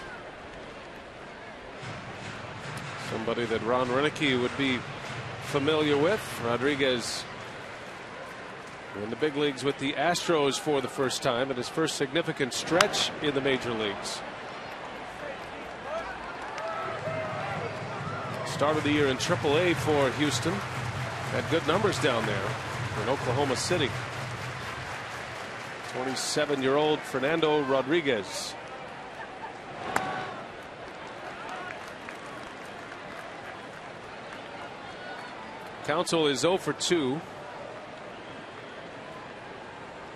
Somebody that Ron Renicky would be familiar with. Rodriguez in the big leagues with the Astros for the first time, and his first significant stretch in the major leagues. Start of the year in AAA for Houston. Had good numbers down there in Oklahoma City. 27-year-old Fernando Rodriguez. Counsell is 0 for 2.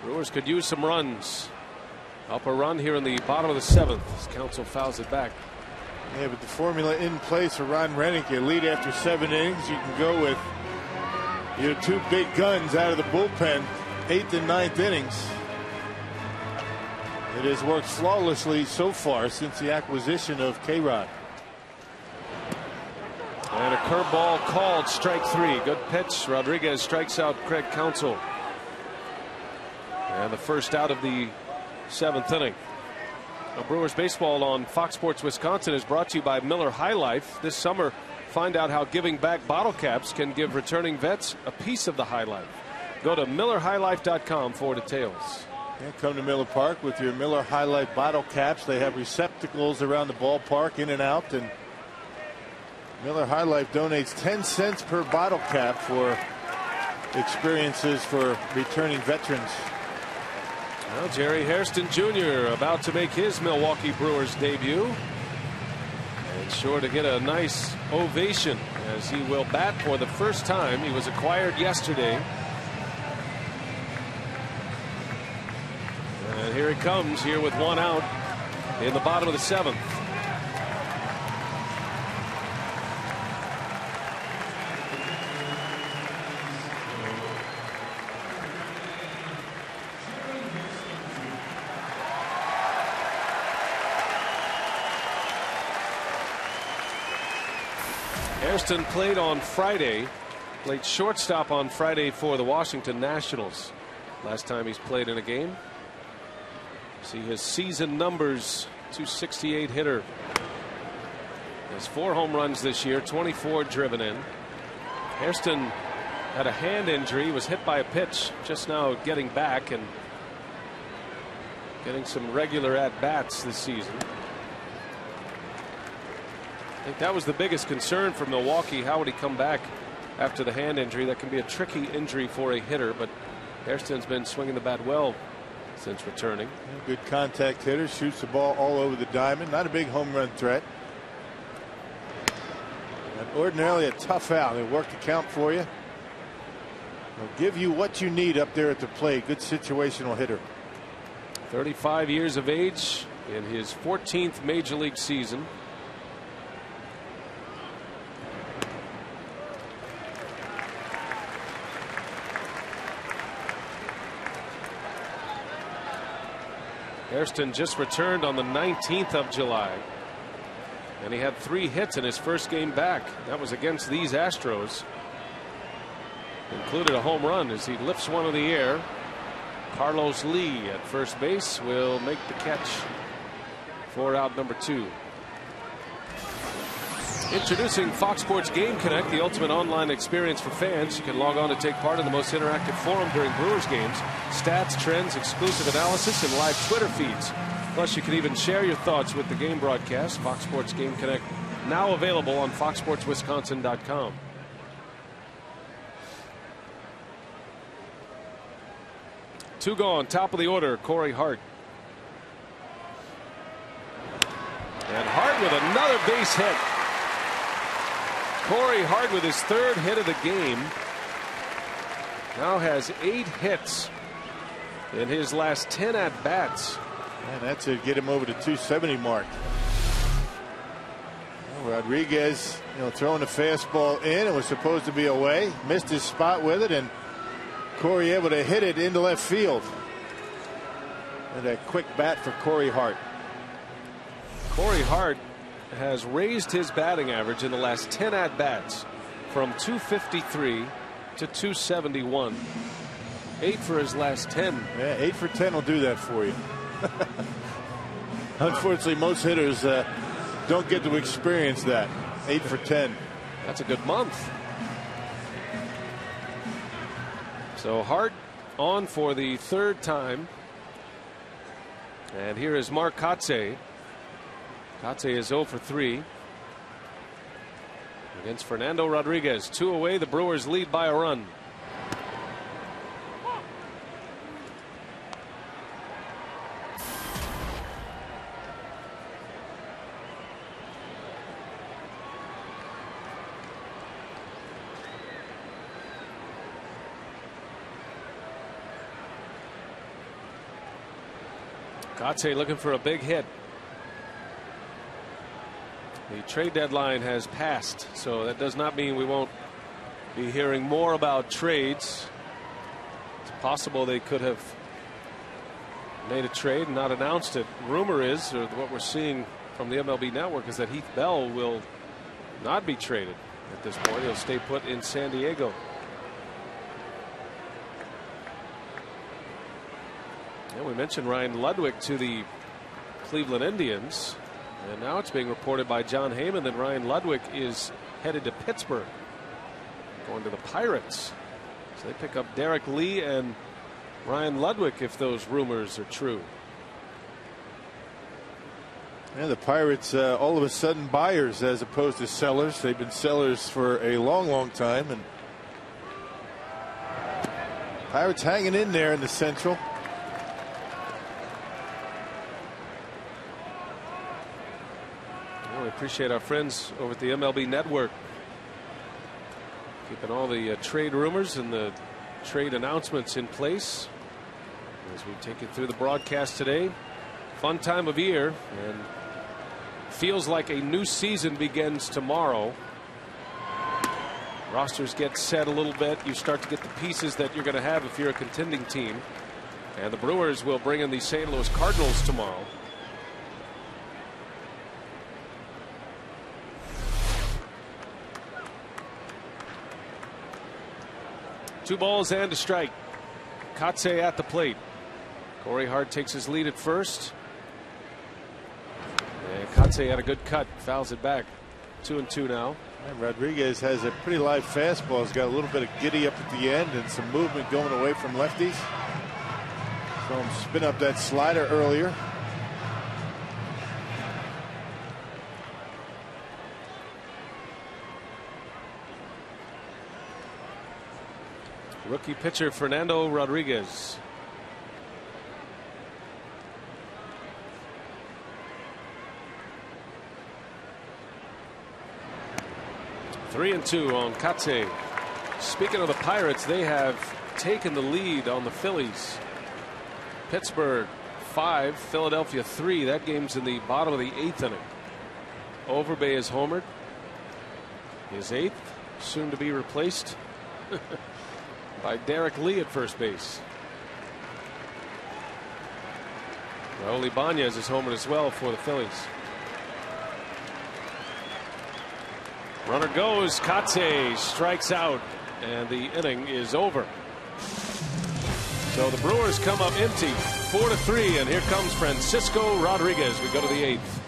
Brewers could use some runs. Up a run here in the bottom of the 7th as Counsell fouls it back. Yeah, but the formula in place for Ron Renicky, lead after 7 innings. You can go with your 2 big guns out of the bullpen, 8th and 9th innings. It has worked flawlessly so far since the acquisition of K-Rod. And a curveball called, strike 3. Good pitch. Rodriguez strikes out Craig Counsell. And the first out of the 7th inning. Now, Brewers baseball on Fox Sports Wisconsin is brought to you by Miller High Life. This summer, find out how giving back bottle caps can give returning vets a piece of the High Life. Go to MillerHighLife.com for details. Yeah, come to Miller Park with your Miller High Life bottle caps. They have receptacles around the ballpark, in and out, and Miller High Life donates 10 cents per bottle cap for experiences for returning veterans. Well, Jerry Hairston Jr. about to make his Milwaukee Brewers debut. And sure to get a nice ovation as he will bat for the first time. He was acquired yesterday. And here he comes here with 1 out in the bottom of the 7th. Hairston played on Friday, played shortstop on Friday for the Washington Nationals. Last time he's played in a game. See his season numbers, .268 hitter. Has 4 home runs this year, 24 driven in. Hairston had a hand injury, was hit by a pitch, just now getting back and getting some regular at-bats this season. I think that was the biggest concern for Milwaukee. How would he come back after the hand injury? That can be a tricky injury for a hitter, but Hairston's been swinging the bat well since returning. Good contact hitter, shoots the ball all over the diamond. Not a big home run threat. And ordinarily a tough out. They work the count for you. They'll give you what you need up there at the plate. Good situational hitter. 35 years of age in his 14th major league season. Hairston just returned on the 19th of July. And he had 3 hits in his first game back. That was against these Astros. Included a home run as he lifts one in the air. Carlos Lee at first base will make the catch for out number 2. Introducing Fox Sports Game Connect, the ultimate online experience for fans. You can log on to take part in the most interactive forum during Brewers games. Stats, trends, exclusive analysis, and live Twitter feeds. Plus, you can even share your thoughts with the game broadcast. Fox Sports Game Connect, now available on foxsportswisconsin.com. Two gone, top of the order, Corey Hart. And Hart with another base hit. Corey Hart with his 3rd hit of the game. Now has 8 hits in his last 10 at-bats. And that's to get him over the 270 mark. Well, Rodriguez, throwing the fastball in. It was supposed to be away. Missed his spot with it, and Corey able to hit it into left field. And a quick bat for Corey Hart. Corey Hart has raised his batting average in the last 10 at-bats from 253 to 271. 8 for his last 10. Yeah, 8 for 10 will do that for you. Unfortunately, most hitters don't get to experience that. 8 for 10. That's a good month. So Hart on for the 3rd time. And here is Mark Kotsay. Kotsay is 0 for 3 against Fernando Rodriguez. 2 away. The Brewers lead by a run. Kotsay looking for a big hit. The trade deadline has passed, so that does not mean we won't be hearing more about trades. It's possible they could have made a trade and not announced it. Rumor is, or what we're seeing from the MLB Network, is that Heath Bell will not be traded at this point. He'll stay put in San Diego. And we mentioned Ryan Ludwig to the Cleveland Indians. And now it's being reported by John Heyman that Ryan Ludwig is headed to Pittsburgh, going to the Pirates. So they pick up Derek Lee and Ryan Ludwig if those rumors are true. Yeah, the Pirates all of a sudden buyers as opposed to sellers. They've been sellers for a long time, and Pirates hanging in there in the Central. We appreciate our friends over at the MLB Network keeping all the trade rumors and the trade announcements in place as we take you through the broadcast today. Fun time of year, and feels like a new season begins tomorrow. Rosters get set a little bit. You start to get the pieces that you're going to have if you're a contending team. And the Brewers will bring in the St. Louis Cardinals tomorrow. Two balls and a strike. Kotsay at the plate. Corey Hart takes his lead at first. And Kotsay had a good cut. Fouls it back. 2-2 now. And Rodriguez has a pretty live fastball. He's got a little bit of giddy up at the end and some movement going away from lefties. So him spin up that slider earlier. Rookie pitcher Fernando Rodriguez. Three and two on Kotsay. Speaking of the Pirates, they have taken the lead on the Phillies. Pittsburgh 5, Philadelphia 3. That game's in the bottom of the 8th inning. Overbay is homered. His 8th, soon to be replaced by Derek Lee at first base. Raul Ibanez is homered as well for the Phillies. Runner goes. Kotsay strikes out, and the inning is over. So the Brewers come up empty, 4-3, and here comes Francisco Rodriguez. We go to the 8th.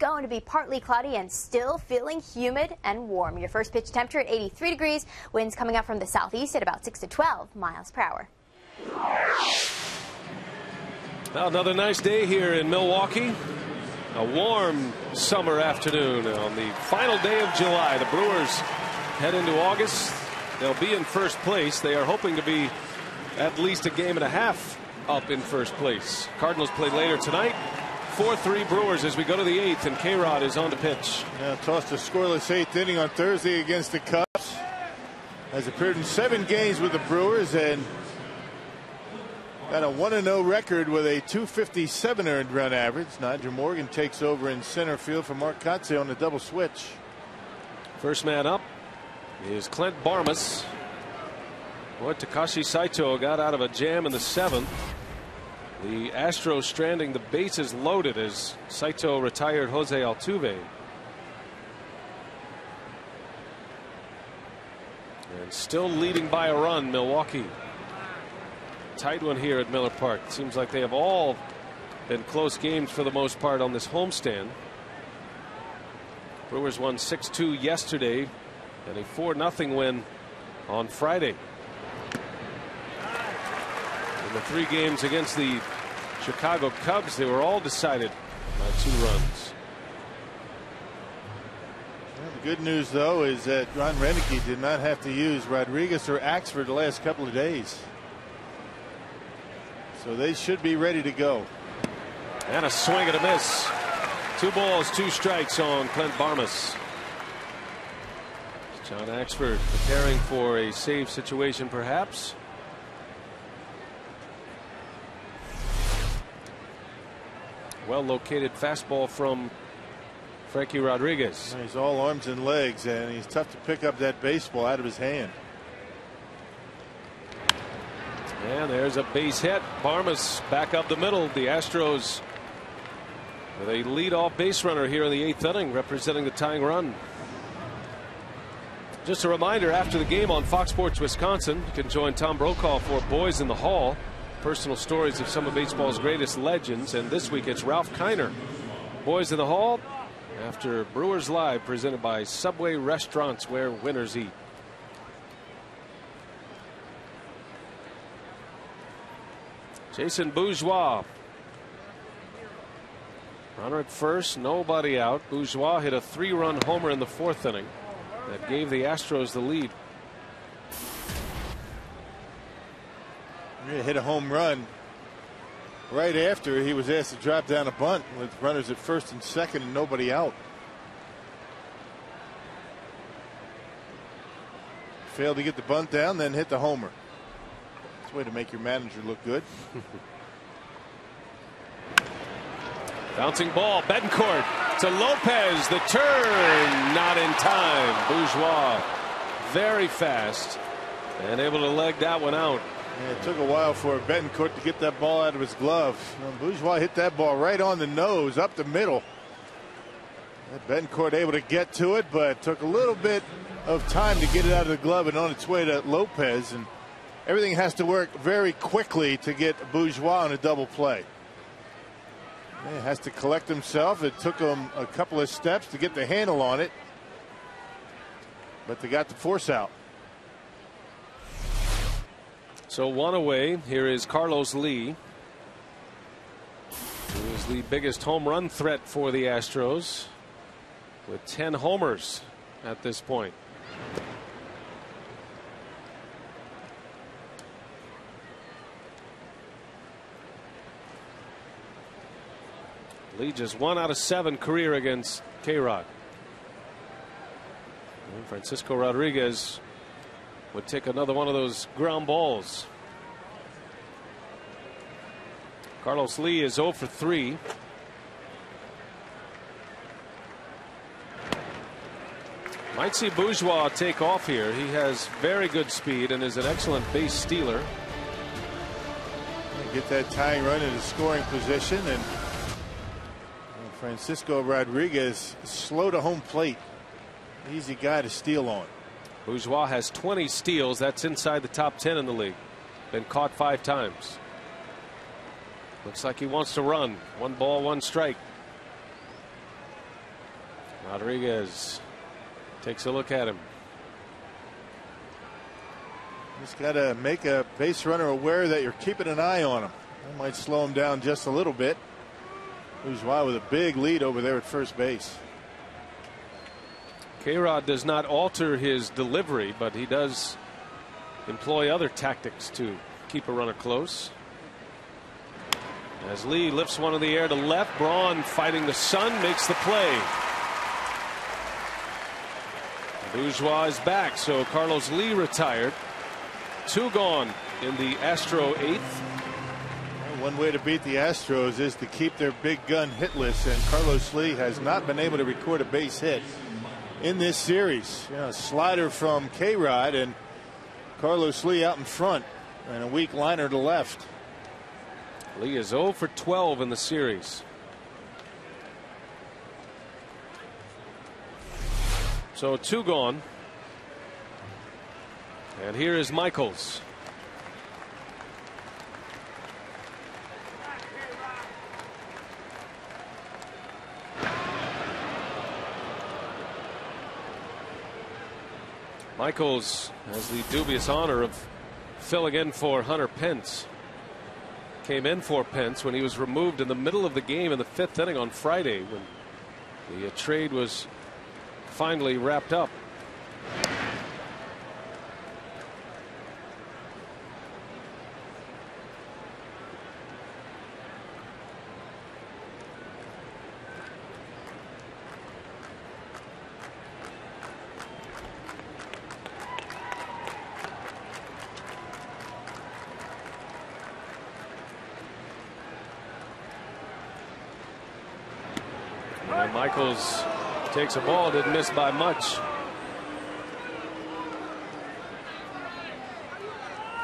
Going to be partly cloudy and still feeling humid and warm. Your first pitch temperature at 83 degrees. Winds coming up from the southeast at about 6 to 12 miles per hour. Now another nice day here in Milwaukee. A warm summer afternoon on the final day of July. The Brewers head into August. They'll be in first place. They are hoping to be at least a game and a half up in first place. Cardinals play later tonight. 4-3 Brewers as we go to the 8th, and K-Rod is on to pitch. Now tossed a scoreless 8th inning on Thursday against the Cubs. Has appeared in 7 games with the Brewers and got a 1-0 record with a .257 earned run average. Nigel Morgan takes over in center field for Mark Kotsay on the double switch. First man up is Clint Barmas. Boy, Takashi Saito got out of a jam in the 7th. The Astros stranding the bases loaded as Saito retired Jose Altuve. And still leading by a run, Milwaukee. Tight one here at Miller Park. Seems like they have all been close games for the most part on this homestand. Brewers won 6-2 yesterday and a 4-0 win on Friday. In the 3 games against the Chicago Cubs, they were all decided by 2 runs. Well, the good news, though, is that Ron Renneke did not have to use Rodriguez or Axford the last couple of days. So they should be ready to go. And a swing and a miss. 2 balls, 2 strikes on Clint Barmas. John Axford preparing for a save situation, perhaps. Well located fastball from Frankie Rodriguez. He's all arms and legs, and he's tough to pick up that baseball out of his hand. And there's a base hit. Barmas back up the middle. The Astros with a leadoff base runner here in the 8th inning, representing the tying run. Just a reminder, after the game on Fox Sports Wisconsin, you can join Tom Brokaw for Boys in the Hall. Personal stories of some of baseball's greatest legends. And this week it's Ralph Kiner. Boys in the Hall after Brewers Live, presented by Subway Restaurants, where winners eat. Jason Bourgeois. Runner at first, nobody out. Bourgeois hit a 3-run homer in the 4th inning that gave the Astros the lead. He hit a home run right after he was asked to drop down a bunt with runners at first and second and nobody out. Failed to get the bunt down, then hit the homer. It's a way to make your manager look good. Bouncing ball, Betancourt to Lopez. The turn, not in time. Bourgeois very fast and able to leg that one out. Yeah, it took a while for Betancourt to get that ball out of his glove. Bourgeois hit that ball right on the nose, up the middle. Betancourt able to get to it, but took a little bit of time to get it out of the glove and on its way to Lopez. And everything has to work very quickly to get Bourgeois on a double play. He has to collect himself. It took him a couple of steps to get the handle on it, but they got the force out. So one away. Here is Carlos Lee, who is the biggest home run threat for the Astros, with 10 homers at this point. Lee just 1 out of 7 career against K-Rod. Francisco Rodriguez would take another one of those ground balls. Carlos Lee is 0 for 3. Might see Bourgeois take off here. He has very good speed and is an excellent base stealer. Get that tying run in a scoring position, and Francisco Rodriguez slow to home plate. Easy guy to steal on. Bourgeois has 20 steals. That's inside the top 10 in the league. Been caught 5 times. Looks like he wants to run. 1 ball, 1 strike. Rodriguez takes a look at him. Just got to make a base runner aware that you're keeping an eye on him. That might slow him down just a little bit. Bourgeois with a big lead over there at first base. K-Rod does not alter his delivery, but he does employ other tactics to keep a runner close. As Lee lifts one in the air to left, Braun fighting the sun makes the play. Bourgeois is back, so Carlos Lee retired. 2 gone in the Astro 8th. One way to beat the Astros is to keep their big gun hitless, and Carlos Lee has not been able to record a base hit in this series. Slider from K-Rod and Carlos Lee out in front, and a weak liner to left. Lee is 0 for 12 in the series. So 2 gone. And here is Michaels. Michaels has the dubious honor of filling in for Hunter Pence. Came in for Pence when he was removed in the middle of the game in the 5th inning on Friday when the trade was finally wrapped up. And Michaels takes a ball, didn't miss by much.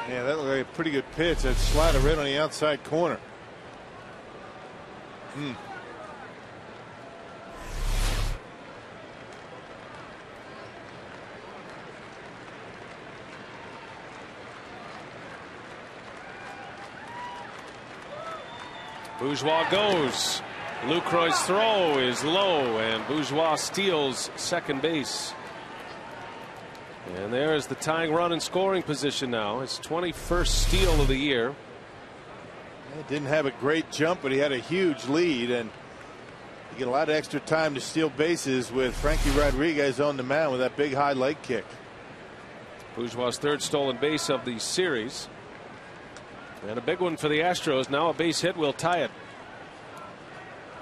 Yeah, that looked like a pretty good pitch. That slider right on the outside corner. Bourgeois goes. Lucroy's throw is low, and Bourgeois steals second base. And there is the tying run in scoring position now. His 21st steal of the year. He didn't have a great jump, but he had a huge lead, and you get a lot of extra time to steal bases with Frankie Rodriguez on the mound with that big high leg kick. Bourgeois' 3rd stolen base of the series. And a big one for the Astros. Now a base hit will tie it.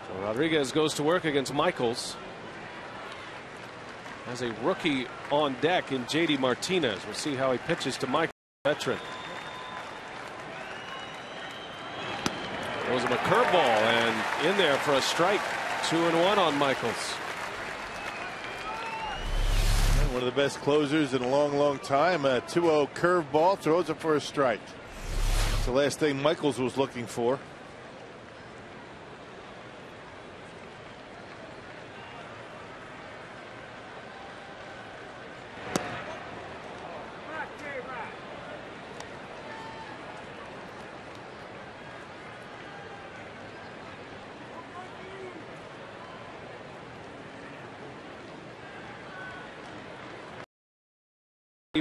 So Rodriguez goes to work against Michaels. Has a rookie on deck in J.D. Martinez. We'll see how he pitches to Michaels, veteran. Throws him a curveball and in there for a strike. 2-1 on Michaels. One of the best closers in a long time. A 2-0 curveball, throws it for a strike. That's the last thing Michaels was looking for.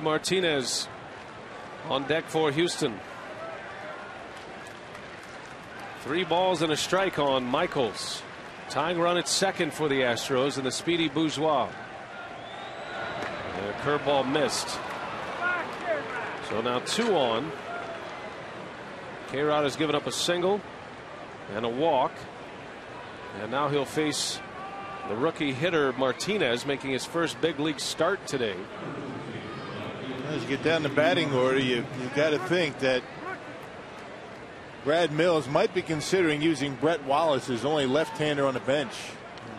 Martinez on deck for Houston. 3 balls and a strike on Michaels. Tying run at second for the Astros and the speedy Bourgeois. And a curveball missed. So now 2 on. K-Rod has given up a single and a walk. And now he'll face the rookie hitter Martinez, making his first big league start today. As you get down the batting order, you've got to think that Brad Mills might be considering using Brett Wallace as only left-hander on the bench.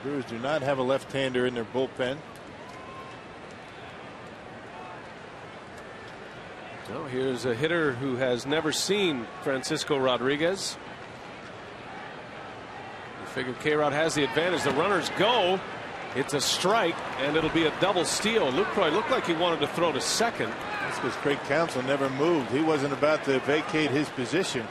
The Brewers do not have a left-hander in their bullpen. Well, here's a hitter who has never seen Francisco Rodriguez. You figure K-Rod has the advantage. The runners go. It's a strike, and it'll be a double steal. Lucroy looked like he wanted to throw to second. That's because Craig Counsell never moved. He wasn't about to vacate his position.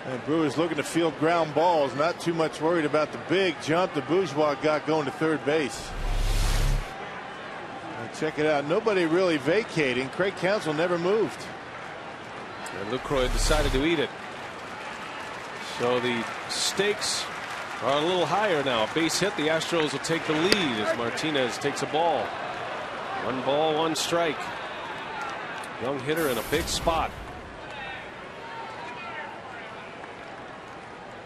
And Brewers looking to field ground balls, not too much worried about the big jump the Bourgeois got going to third base. And check it out. Nobody really vacating. Craig Counsell never moved. And Lucroy decided to eat it. So the stakes are a little higher now. A base hit, the Astros will take the lead as Martinez takes a ball. 1 ball, 1 strike. Young hitter in a big spot.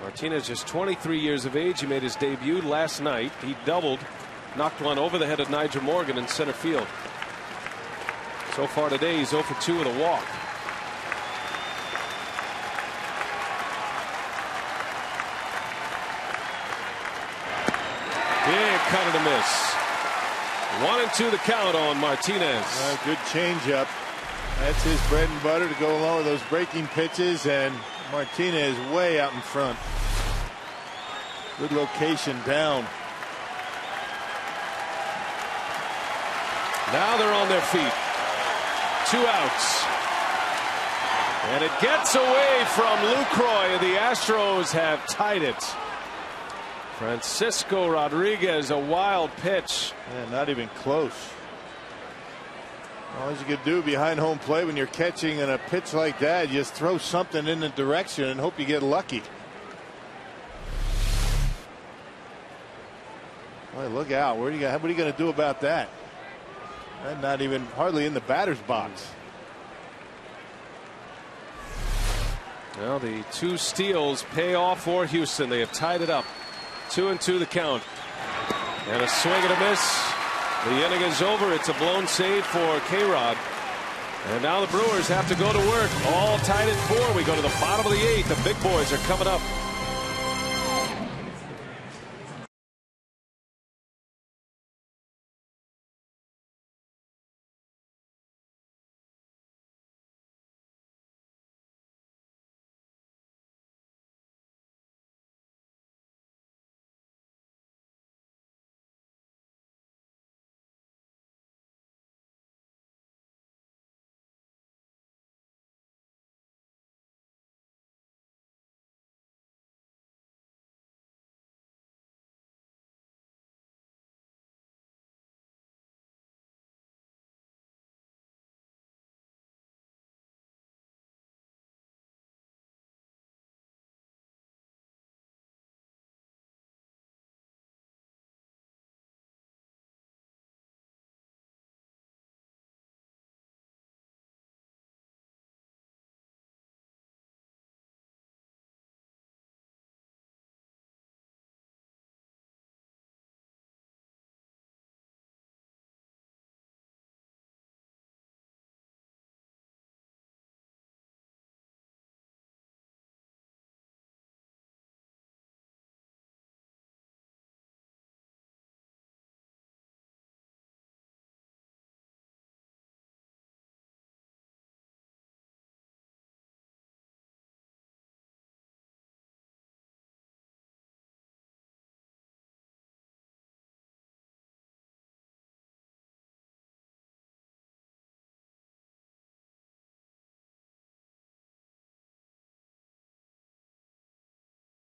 Martinez just 23 years of age. He made his debut last night. He doubled, knocked one over the head of Nigel Morgan in center field. So far today, he's 0 for 2 with a walk. Big cut and a miss. 1-2 the count on Martinez. Good changeup. That's his bread and butter to go along with those breaking pitches, and Martinez way out in front. Good location down. Now they're on their feet. 2 outs. And it gets away from Lucroy. The Astros have tied it. Francisco Rodriguez, a wild pitch. Yeah, not even close. All you can do behind home plate when you're catching in a pitch like that, you just throw something in the direction and hope you get lucky. Boy, look out. What are you going to do about that? And not even hardly in the batter's box. Well, the 2 steals pay off for Houston. They have tied it up. 2-2 the count. And a swing and a miss. The inning is over. It's a blown save for K-Rod. And now the Brewers have to go to work. All tied at 4. We go to the bottom of the 8th. The big boys are coming up.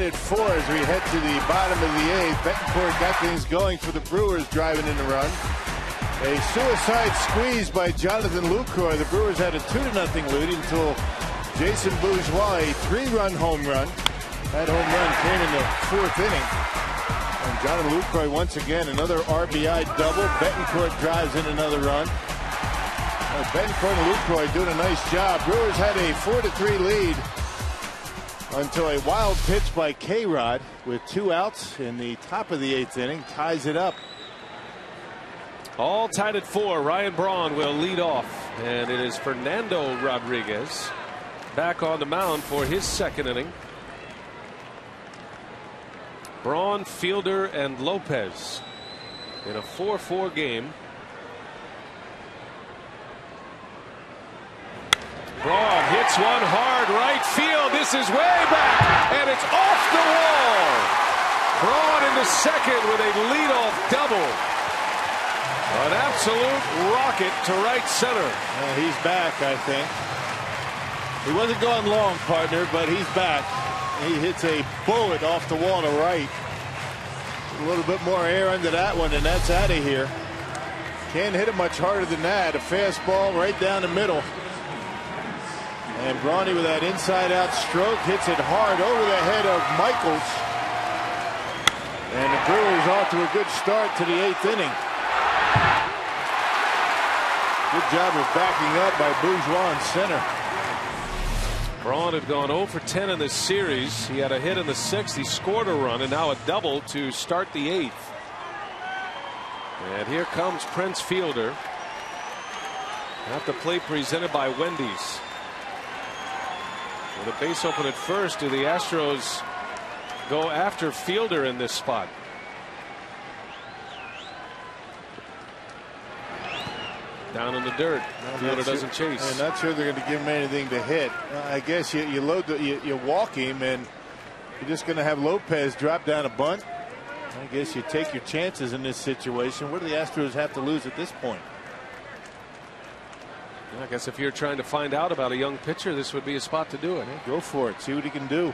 at 4 as we head to the bottom of the 8th. Betancourt got things going for the Brewers, driving in the run. A suicide squeeze by Jonathan Lucroy. The Brewers had a 2-0 lead until Jason Bourgeois, a 3-run home run. That home run came in the 4th inning. And Jonathan Lucroy once again another RBI double. Betancourt drives in another run. Betancourt and Lucroy doing a nice job. Brewers had a 4-3 lead until a wild pitch by K-Rod with 2 outs in the top of the 8th inning ties it up. All tied at 4. Ryan Braun will lead off, and it is Fernando Rodriguez back on the mound for his 2nd inning. Braun, Fielder, and Lopez in a 4-4 game. Braun hits one hard right field. This is way back, and it's off the wall. Braun into second with a leadoff double. An absolute rocket to right center. He's back, I think. He wasn't going long, partner, but he's back. He hits a bullet off the wall to right. A little bit more air under that one, and that's out of here. Can't hit it much harder than that. A fastball right down the middle. And Brawny with that inside-out stroke hits it hard over the head of Michaels. And the Brewers off to a good start to the 8th inning. Good job of backing up by Bourgeois in center. Braun had gone 0 for 10 in this series. He had a hit in the 6th. He scored a run, and now a double to start the 8th. And here comes Prince Fielder at the plate, presented by Wendy's. With a base open at first, do the Astros go after Fielder in this spot? Down in the dirt. Fielder doesn't chase. I'm not sure they're going to give him anything to hit. I guess you walk him, and you're just going to have Lopez drop down a bunt. I guess you take your chances in this situation. What do the Astros have to lose at this point? I guess if you're trying to find out about a young pitcher, this would be a spot to do it. Go for it. See what he can do.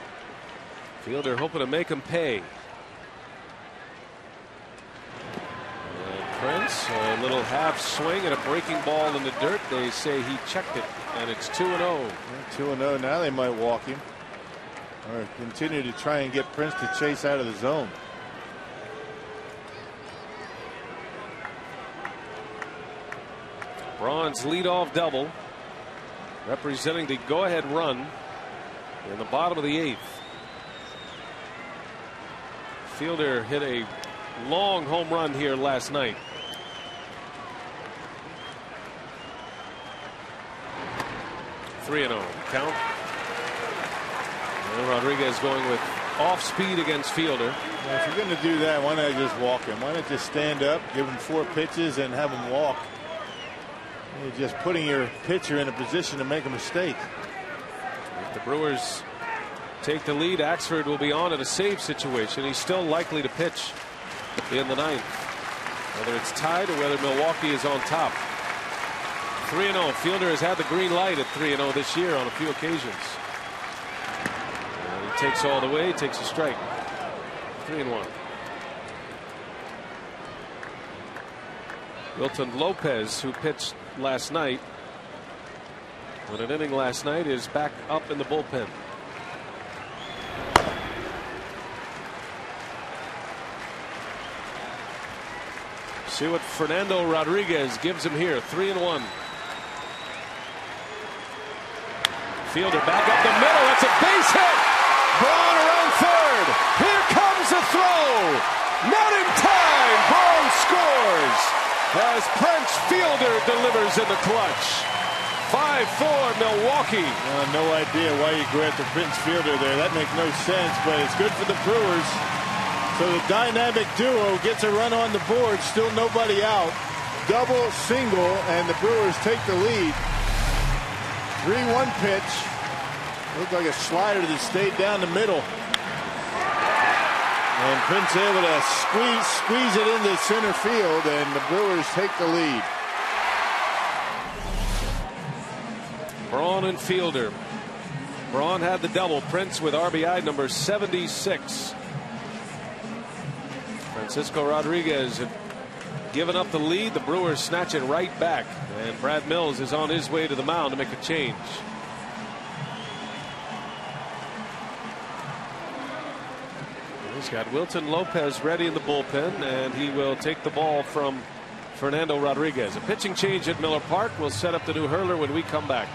Fielder hoping to make him pay. Prince, a little half swing and a breaking ball in the dirt. They say he checked it, and it's 2-0. 2-0. Now they might walk him or continue to try and get Prince to chase out of the zone. Braun's leadoff double, representing the go-ahead run in the bottom of the 8th. Fielder hit a long home run here last night. Three 3-0 count. And Rodriguez going with off speed against Fielder. Well, if you're going to do that, why not just walk him? Why not just stand up, give him 4 pitches, and have him walk? You're just putting your pitcher in a position to make a mistake. If the Brewers take the lead, Axford will be on in a save situation. He's still likely to pitch in the 9th, whether it's tied or whether Milwaukee is on top. 3-0. Fielder has had the green light at 3-0 this year on a few occasions. And he takes all the way, takes a strike. 3-1. Wilton Lopez, who pitched last night with an inning last night, is back up in the bullpen. See what Fernando Rodriguez gives him here. 3-1. Fielder back up the middle. That's a base hit. Braun around third. Here comes the throw. Not in time. Braun scores as Prince Fielder delivers in the clutch. 5-4 Milwaukee. No idea why you go after Prince Fielder there. That makes no sense, but it's good for the Brewers. So the dynamic duo gets a run on the board. Still nobody out. Double, single, and the Brewers take the lead. 3-1 pitch. Looked like a slider that stayed down the middle. And Prince able to squeeze it into center field, and the Brewers take the lead. Braun and Fielder Braun had the double. Prince with RBI number 76. Francisco Rodriguez had given up the lead. The Brewers snatch it right back. And Brad Mills is on his way to the mound to make a change. He's got Wilton Lopez ready in the bullpen, and he will take the ball from Fernando Rodriguez. A pitching change at Miller Park will set up the new hurler when we come back.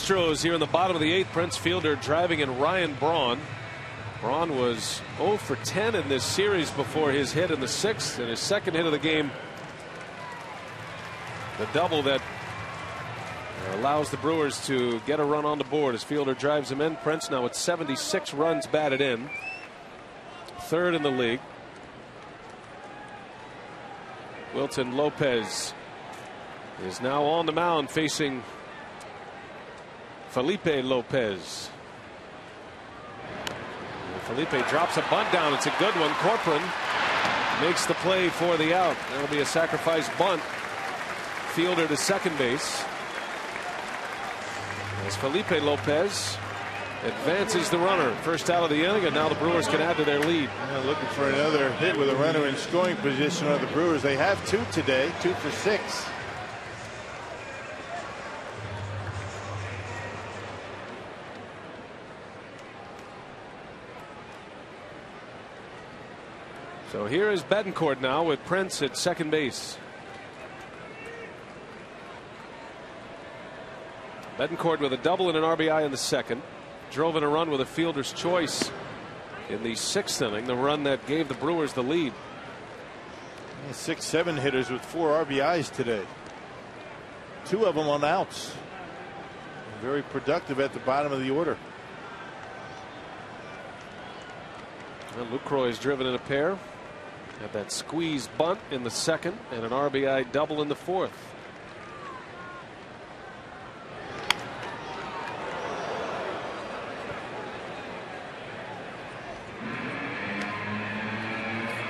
Astros here in the bottom of the 8th. Prince Fielder driving in Ryan Braun. Braun was 0 for 10 in this series before his hit in the 6th, and his second hit of the game, the double that allows the Brewers to get a run on the board as Fielder drives him in. Prince now with 76 runs batted in, 3rd in the league. Wilton Lopez is now on the mound facing Felipe Lopez. Felipe drops a bunt down. It's a good one. Corcoran makes the play for the out. That'll be a sacrifice bunt. Fielder to second base as Felipe Lopez advances the runner. First out of the inning, and now the Brewers can add to their lead. Looking for another hit with a runner in scoring position on the Brewers. They have 2 today, 2 for 6. So here is Betancourt now with Prince at second base. Betancourt with a double and an RBI in the 2nd. Drove in a run with a fielder's choice in the 6th inning, the run that gave the Brewers the lead. 6-7 hitters with 4 RBIs today. 2 of them on outs. Very productive at the bottom of the order. Well, Lucroy has driven in a pair. Had that squeeze bunt in the 2nd and an RBI double in the 4th.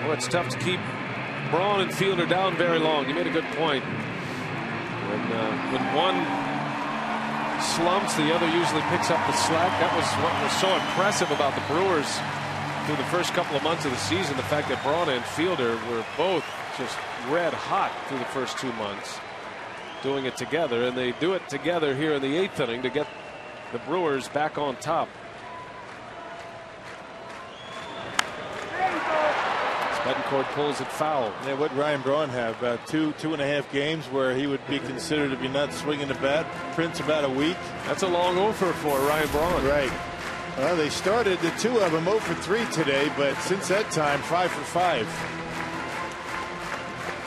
Well, it's tough to keep Braun and Fielder down very long. You made a good point. When one slumps, the other usually picks up the slack. That was what was so impressive about the Brewers through the first couple of months of the season. The fact that Braun and Fielder were both just red hot through the first 2 months doing it together, and they do it together here in the 8th inning to get the Brewers back on top. Betancourt pulls it foul. Yeah, what Ryan Braun have about 2.5 games where he would be considered to be not swinging the bat. Prince about a week. That's a long offer for Ryan Braun. Right. Well, they started the 2 of them 0 for 3 today, but since that time 5 for 5.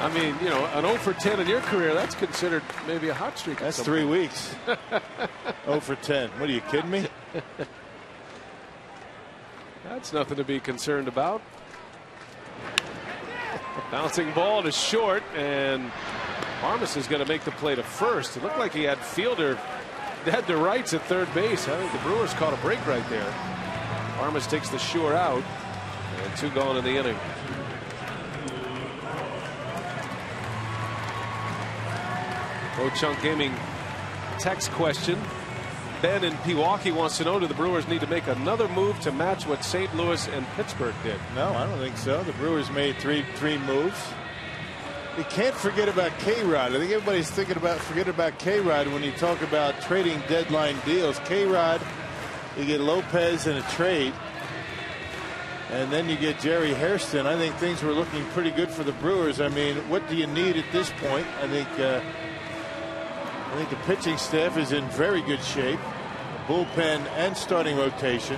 I mean, you know, an 0 for 10 in your career, that's considered maybe a hot streak. That's 3 weeks. 0 for 10. What, are you kidding me? That's nothing to be concerned about. Bouncing ball to short, and Armas is going to make the play to first. It looked like he had Fielder dead to rights at third base. I think the Brewers caught a break right there. Armas takes the sure out, and 2 gone in the inning. Ho-Chunk Gaming text question. Ben in Pewaukee wants to know, do the Brewers need to make another move to match what St. Louis and Pittsburgh did? No, I don't think so. The Brewers made three moves. You can't forget about K-Rod. I think everybody's forget about K-Rod when you talk about trading deadline deals. K-Rod, you get Lopez in a trade, and then you get Jerry Hairston. I think things were looking pretty good for the Brewers. I mean, what do you need at this point? I think the pitching staff is in very good shape. Bullpen and starting rotation.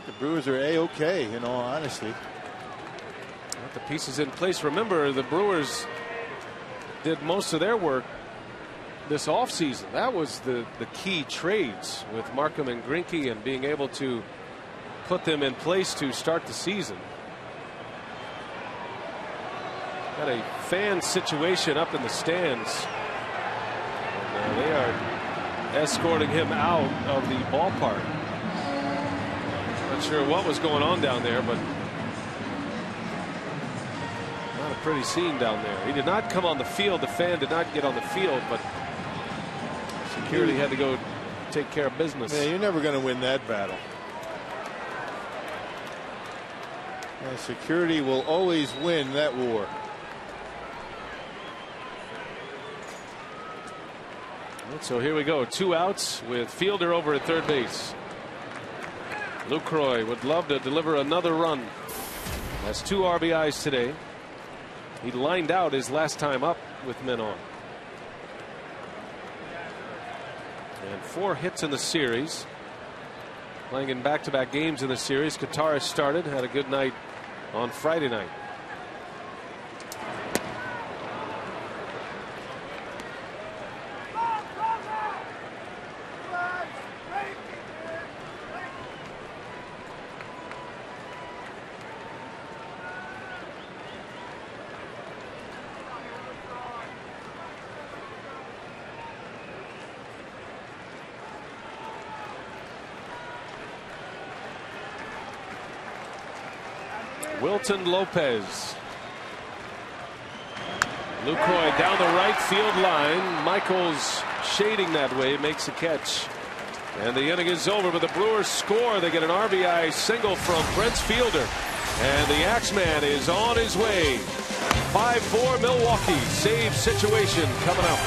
The Brewers are A-okay, in all honesty. Got the pieces in place. Remember, the Brewers did most of their work this offseason. That was the key trades with Markham and Greinke, and being able to put them in place to start the season. Got a fan situation up in the stands. And, they are escorting him out of the ballpark. Not sure what was going on down there, but not a pretty scene down there. He did not come on the field. The fan did not get on the field, but security had to go take care of business. Yeah, you're never going to win that battle. Security will always win that war. So here we go. 2 outs with Fielder over at third base. Lucroy would love to deliver another run. Has 2 RBIs today. He lined out his last time up with men on. And 4 hits in the series. Playing in back-to-back games in the series. Katara started, had a good night on Friday night. Wilton Lopez. Lucroy down the right field line. Michaels shading that way, makes a catch. And the inning is over, but the Brewers score. They get an RBI single from Prince Fielder. And the Axeman is on his way. 5-4 Milwaukee. Save situation coming up.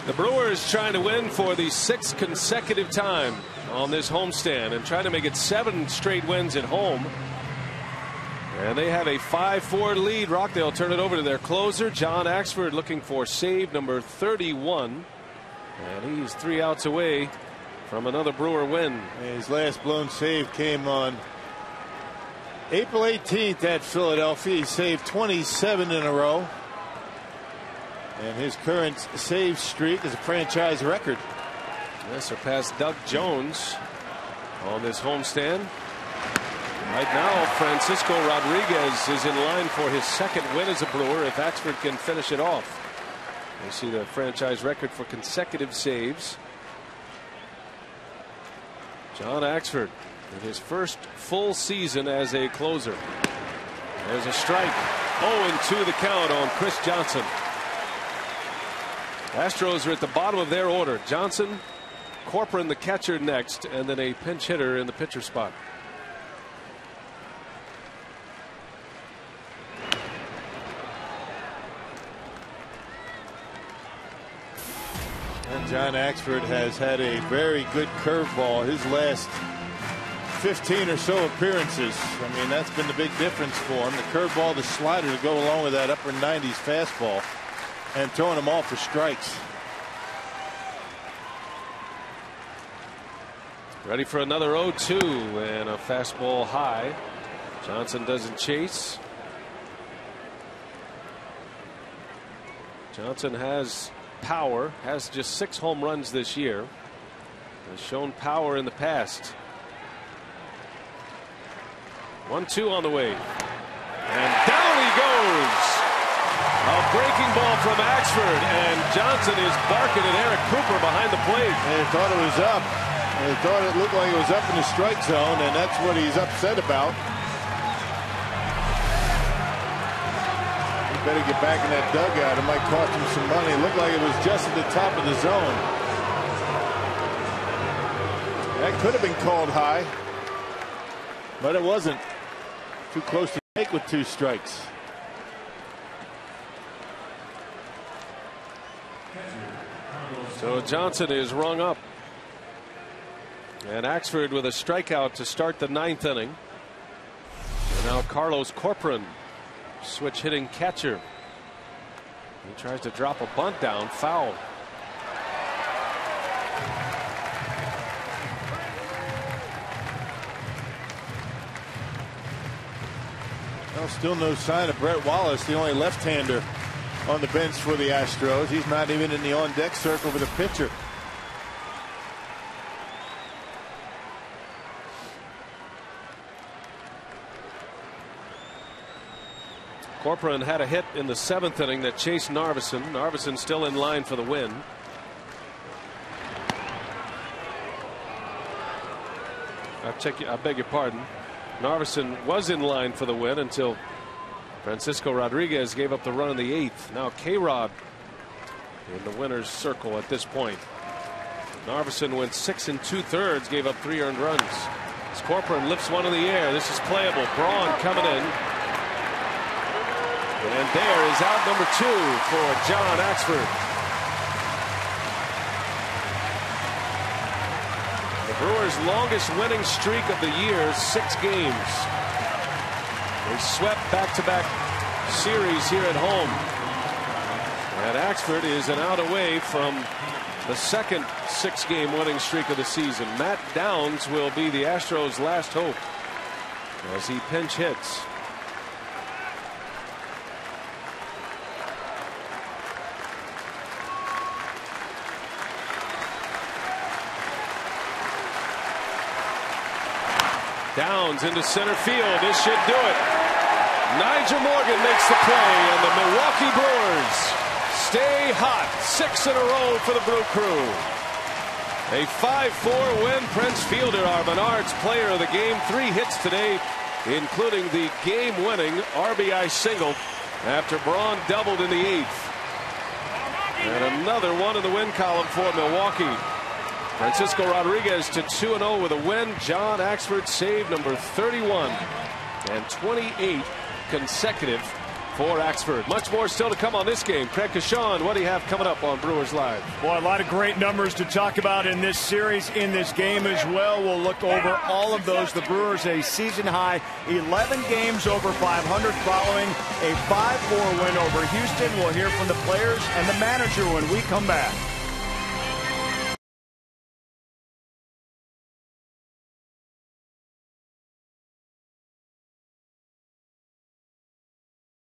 The Brewers trying to win for the 6th consecutive time on this homestand and trying to make it 7 straight wins at home. And they have a 5-4 lead. Rockdale turn it over to their closer, John Axford, looking for save number 31. And he's 3 outs away from another Brewer win. His last blown save came on April 18th at Philadelphia. He saved 27 in a row. And his current save streak is a franchise record. This surpassed Doug Jones on this homestand. Right now, Francisco Rodriguez is in line for his 2nd win as a Brewer if Axford can finish it off. You see the franchise record for consecutive saves. John Axford in his first full season as a closer. There's a strike. 0-2 the count on Chris Johnson. Astros are at the bottom of their order. Johnson, Corcoran the catcher next, and then a pinch hitter in the pitcher spot. And John Axford has had a very good curveball his last 15 or so appearances. I mean, that's been the big difference for him. The curveball, the slider to go along with that upper 90s fastball, and throwing them all for strikes. Ready for another 0-2 and a fastball high. Johnson doesn't chase. Johnson has power, has just 6 home runs this year, has shown power in the past. 1-2 on the way, and down he goes. A breaking ball from Axford, and Johnson is barking at Eric Cooper behind the plate. They thought it was up. They thought it looked like it was up in the strike zone, and that's what he's upset about. He better get back in that dugout. It might cost him some money. It looked like it was just at the top of the zone. That could have been called high, but it wasn't. Too close to take with 2 strikes. So Johnson is rung up. And Axford with a strikeout to start the 9th inning. And now Carlos Corcoran, switch hitting catcher. He tries to drop a bunt down, foul. Well, still no sign of Brett Wallace, the only left-hander on the bench for the Astros. He's not even in the on-deck circle with a pitcher. Corcoran had a hit in the 7th inning that chased Narveson. Narveson still in line for the win. I beg your pardon. Narveson was in line for the win until Francisco Rodriguez gave up the run in the 8th. Now K-Rod in the winner's circle at this point. Narveson went 6 2/3, gave up 3 earned runs. As Corcoran lifts one in the air, this is playable. Braun coming in. And there is out number 2 for John Axford. The Brewers' longest winning streak of the year, 6 games. They swept back-to-back series here at home. And Axford is an out away from the 2nd 6-game winning streak of the season. Matt Downs will be the Astros' last hope as he pinch hits. Downs into center field. This should do it. Nigel Morgan makes the play, and the Milwaukee Brewers stay hot. 6 in a row for the Brew Crew. A 5-4 win. Prince Fielder, our Menards player of the game. 3 hits today, including the game-winning RBI single after Braun doubled in the 8th. And another one in the win column for Milwaukee. Francisco Rodriguez to 2-0 with a win. John Axford save number 31 and 28 consecutive for Axford. Much more still to come on this game. Craig Kashawn, what do you have coming up on Brewers Live? Boy, a lot of great numbers to talk about in this series, in this game as well. We'll look over all of those. The Brewers a season high 11 games over 500 following a 5-4 win over Houston. We'll hear from the players and the manager when we come back.